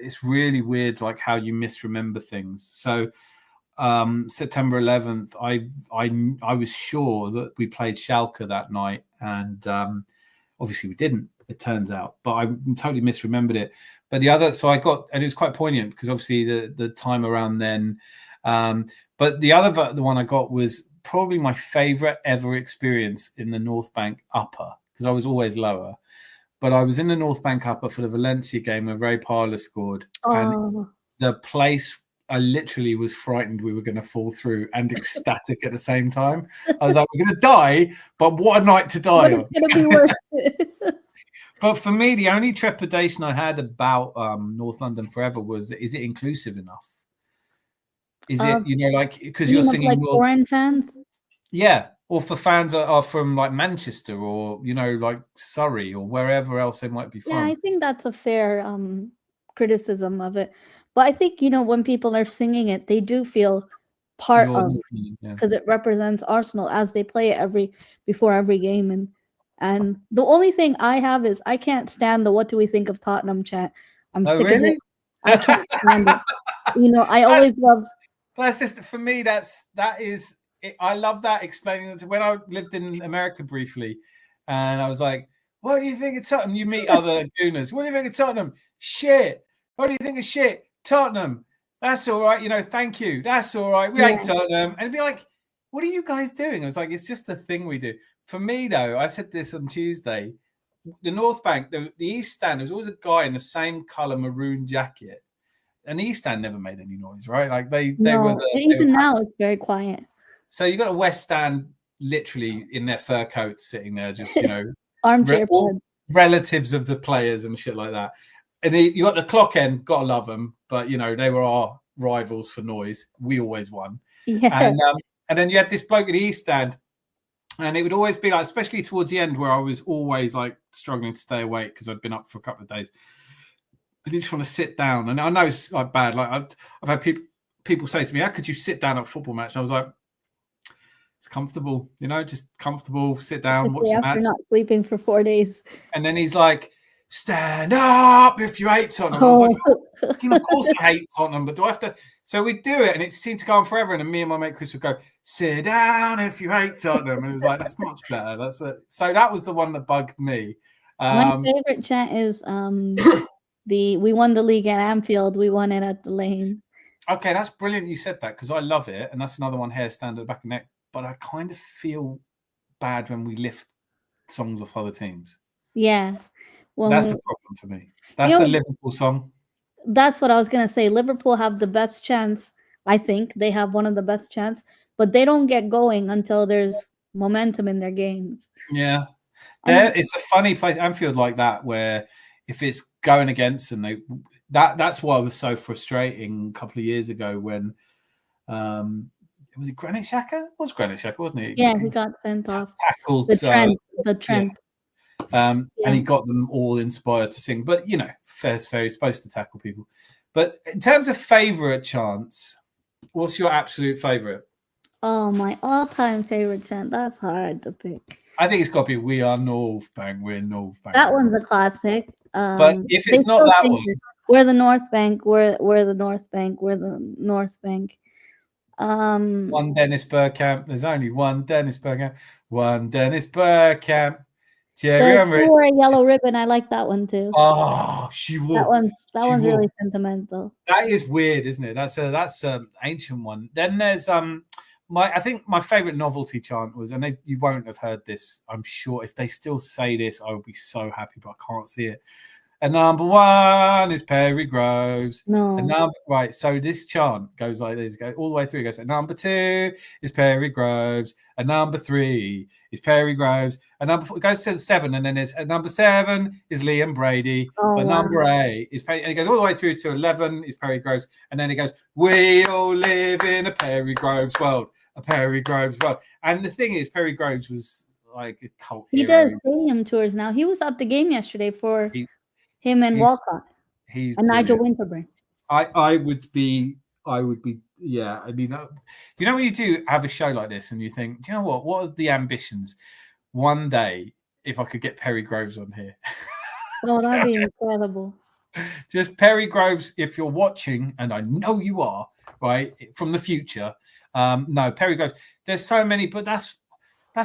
It's really weird, like how you misremember things. So, September 11th, I was sure that we played Schalke that night, and obviously we didn't. It turns out, but I totally misremembered it. But and it was quite poignant because obviously the time around then. But the one I got was probably my favorite ever experience in the North Bank upper, because I was always lower. But I was in the North Bank upper for the Valencia game where Ray Parler scored. And the place, I literally was frightened we were going to fall through and ecstatic at the same time. I was like, we're going to die, but what a night to die on. It's going to be worth it. But for me, the only trepidation I had about North London Forever was, is it inclusive enough? Is it, like, because you're singing like foreign fans? Yeah, or for fans that are from like Manchester or, like Surrey or wherever else they might be from. Yeah, I think that's a fair criticism of it. But I think, when people are singing it, they do feel part of, because it represents Arsenal as they play it before every game. And the only thing I have is I can't stand the "What do we think of Tottenham" chant. I'm sick of it. I can't stand it. I always love. That's just, for me, that is. I love that, explaining it. When I lived in America briefly, and I was like, what do you think of Tottenham? You meet other Gooners. What do you think of Tottenham? Shit. What do you think of shit? Tottenham. That's all right. Thank you. That's all right. We hate Tottenham. And it'd be like, what are you guys doing? I was like, it's just the thing we do. For me, though, I said this on Tuesday, the North Bank, the East Stand, there was always a guy in the same colour maroon jacket. And the East Stand never made any noise, right? Like they were even now it's very quiet. So you got a West Stand literally in their fur coats sitting there, just armchair relatives of the players and shit like that. And you got the clock end, gotta love them, but they were our rivals for noise. We always won. Yeah. And then you had this bloke at the East Stand, and it would always be like, especially towards the end, where I was always like struggling to stay awake because I'd been up for a couple of days. I didn't just want to sit down, and I know it's like bad. Like I've had people say to me, "How could you sit down at a football match?" And I was like, it's comfortable, just comfortable, sit down, watch the match. After not sleeping for 4 days. And then he's like, stand up if you hate Tottenham. I was like, of course I hate Tottenham, but do I have to? So we'd do it, and it seemed to go on forever. And then me and my mate Chris would go, sit down if you hate Tottenham. And it was like, that's much better. So that was the one that bugged me. My favorite chant is we won the league at Anfield, we won it at the Lane. Okay, that's brilliant you said that, because I love it. And that's another one, hair stand at the back of the neck. But I kind of feel bad when we lift songs off other teams. Yeah. That's a problem for me. That's a Liverpool song. That's what I was going to say. Liverpool have the best chance. I think they have one of the best chance, but they don't get going until there's momentum in their games. Yeah. It's a funny place, Anfield, like that, where if it's going against them, that's why it was so frustrating a couple of years ago when was it Granit Xhaka? It was Granit Xhaka, wasn't it? Yeah, he got sent off. Tackled the Trent. Yeah. And he got them all inspired to sing. But fair's fair. He's supposed to tackle people. But in terms of favourite chants, what's your absolute favourite? Oh, my all-time favourite chant. That's hard to pick. I think it's got to be "We Are North Bank." We're North Bank. That one's a classic. But if it's not that one, we're the North Bank. We're the North Bank. We're the North Bank. One Dennis Bergkamp. There's only one Dennis Bergkamp. One Dennis Bergkamp. Thierry Henry. She wore a yellow ribbon. I like that one too. Oh, she would. That one's really sentimental. That is weird, isn't it? That's an ancient one. Then there's I think my favorite novelty chant was, and you won't have heard this, I'm sure. If they still say this, I would be so happy, but I can't see it. And number one is Perry Groves. No. Right, so this chant goes like this, goes all the way through. It goes, and number 2 is Perry Groves, and number 3 is Perry Groves, and number 4, it goes to 7, and then there's number 7 is Liam Brady, and number 8 is Perry, and it goes all the way through to 11 is Perry Groves, and then it goes, we all live in a Perry Groves world, a Perry Groves world. And the thing is, Perry Groves was like a cult hero. He does stadium tours now. He was at the game yesterday for him and Walcott and Nigel Winterburn. I would be, yeah. I mean, do you know when you do have a show like this and you think, do you know what are the ambitions? One day, if I could get Perry Groves on here. Oh, that'd be incredible. Just Perry Groves, if you're watching, and I know you are, right, from the future. No, Perry Groves. There's so many, but that's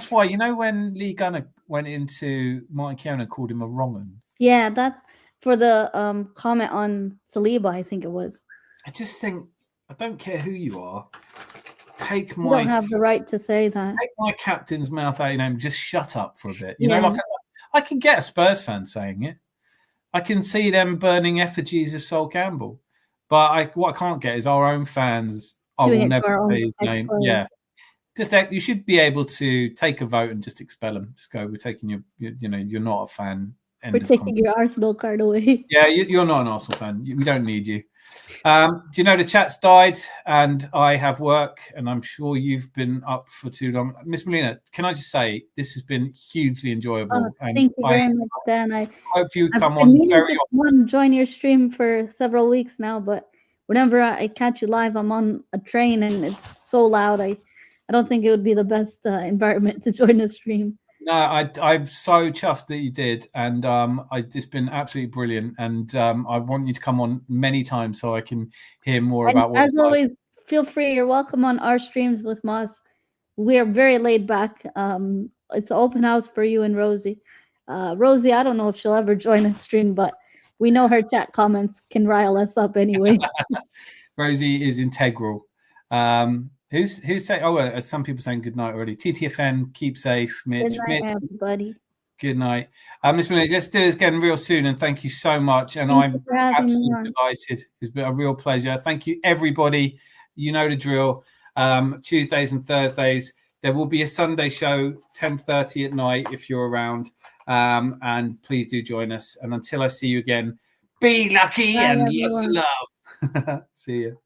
why, you know, when Lee Gunner went into Martin Keown and called him a wrong'un. Yeah, that's for the comment on Saliba, I think it was. I just think, I don't care who you are. You don't have the right to say that. Take my captain's mouth out, just shut up for a bit. You know, like I can get a Spurs fan saying it. I can see them burning effigies of Sol Campbell. But what I can't get is our own fans, I will never say his name. Yeah. Just you should be able to take a vote and just expel them. Just go, we're taking you're not a fan. We're taking your Arsenal card away. Yeah, you're not an Arsenal fan. We don't need you. Do you know the chat's died and I have work and I'm sure you've been up for too long. Miss Melina, can I just say this has been hugely enjoyable. Thank you very much, Dan. I hope you come on very often. Join your stream for several weeks now, but whenever I catch you live, I'm on a train and it's so loud. I don't think it would be the best environment to join a stream. No, I'm so chuffed that you did, and it's been absolutely brilliant. And I want you to come on many times so I can hear more about what. As always, feel free. You're welcome on our streams with Moss. We're very laid back. It's an open house for you and Rosie. Rosie, I don't know if she'll ever join a stream, but we know her chat comments can rile us up anyway. Rosie is integral. Who's saying? Oh, some people saying good night already. TTFN, keep safe, Mitch. Good night, everybody. Good night, Miss Minnie. Let's do this again real soon, and thank you so much. And I'm absolutely delighted. It's been a real pleasure. Thank you, everybody. You know the drill. Tuesdays and Thursdays. There will be a Sunday show, 10:30 at night, if you're around. And please do join us. And until I see you again, be lucky and lots of love. See you.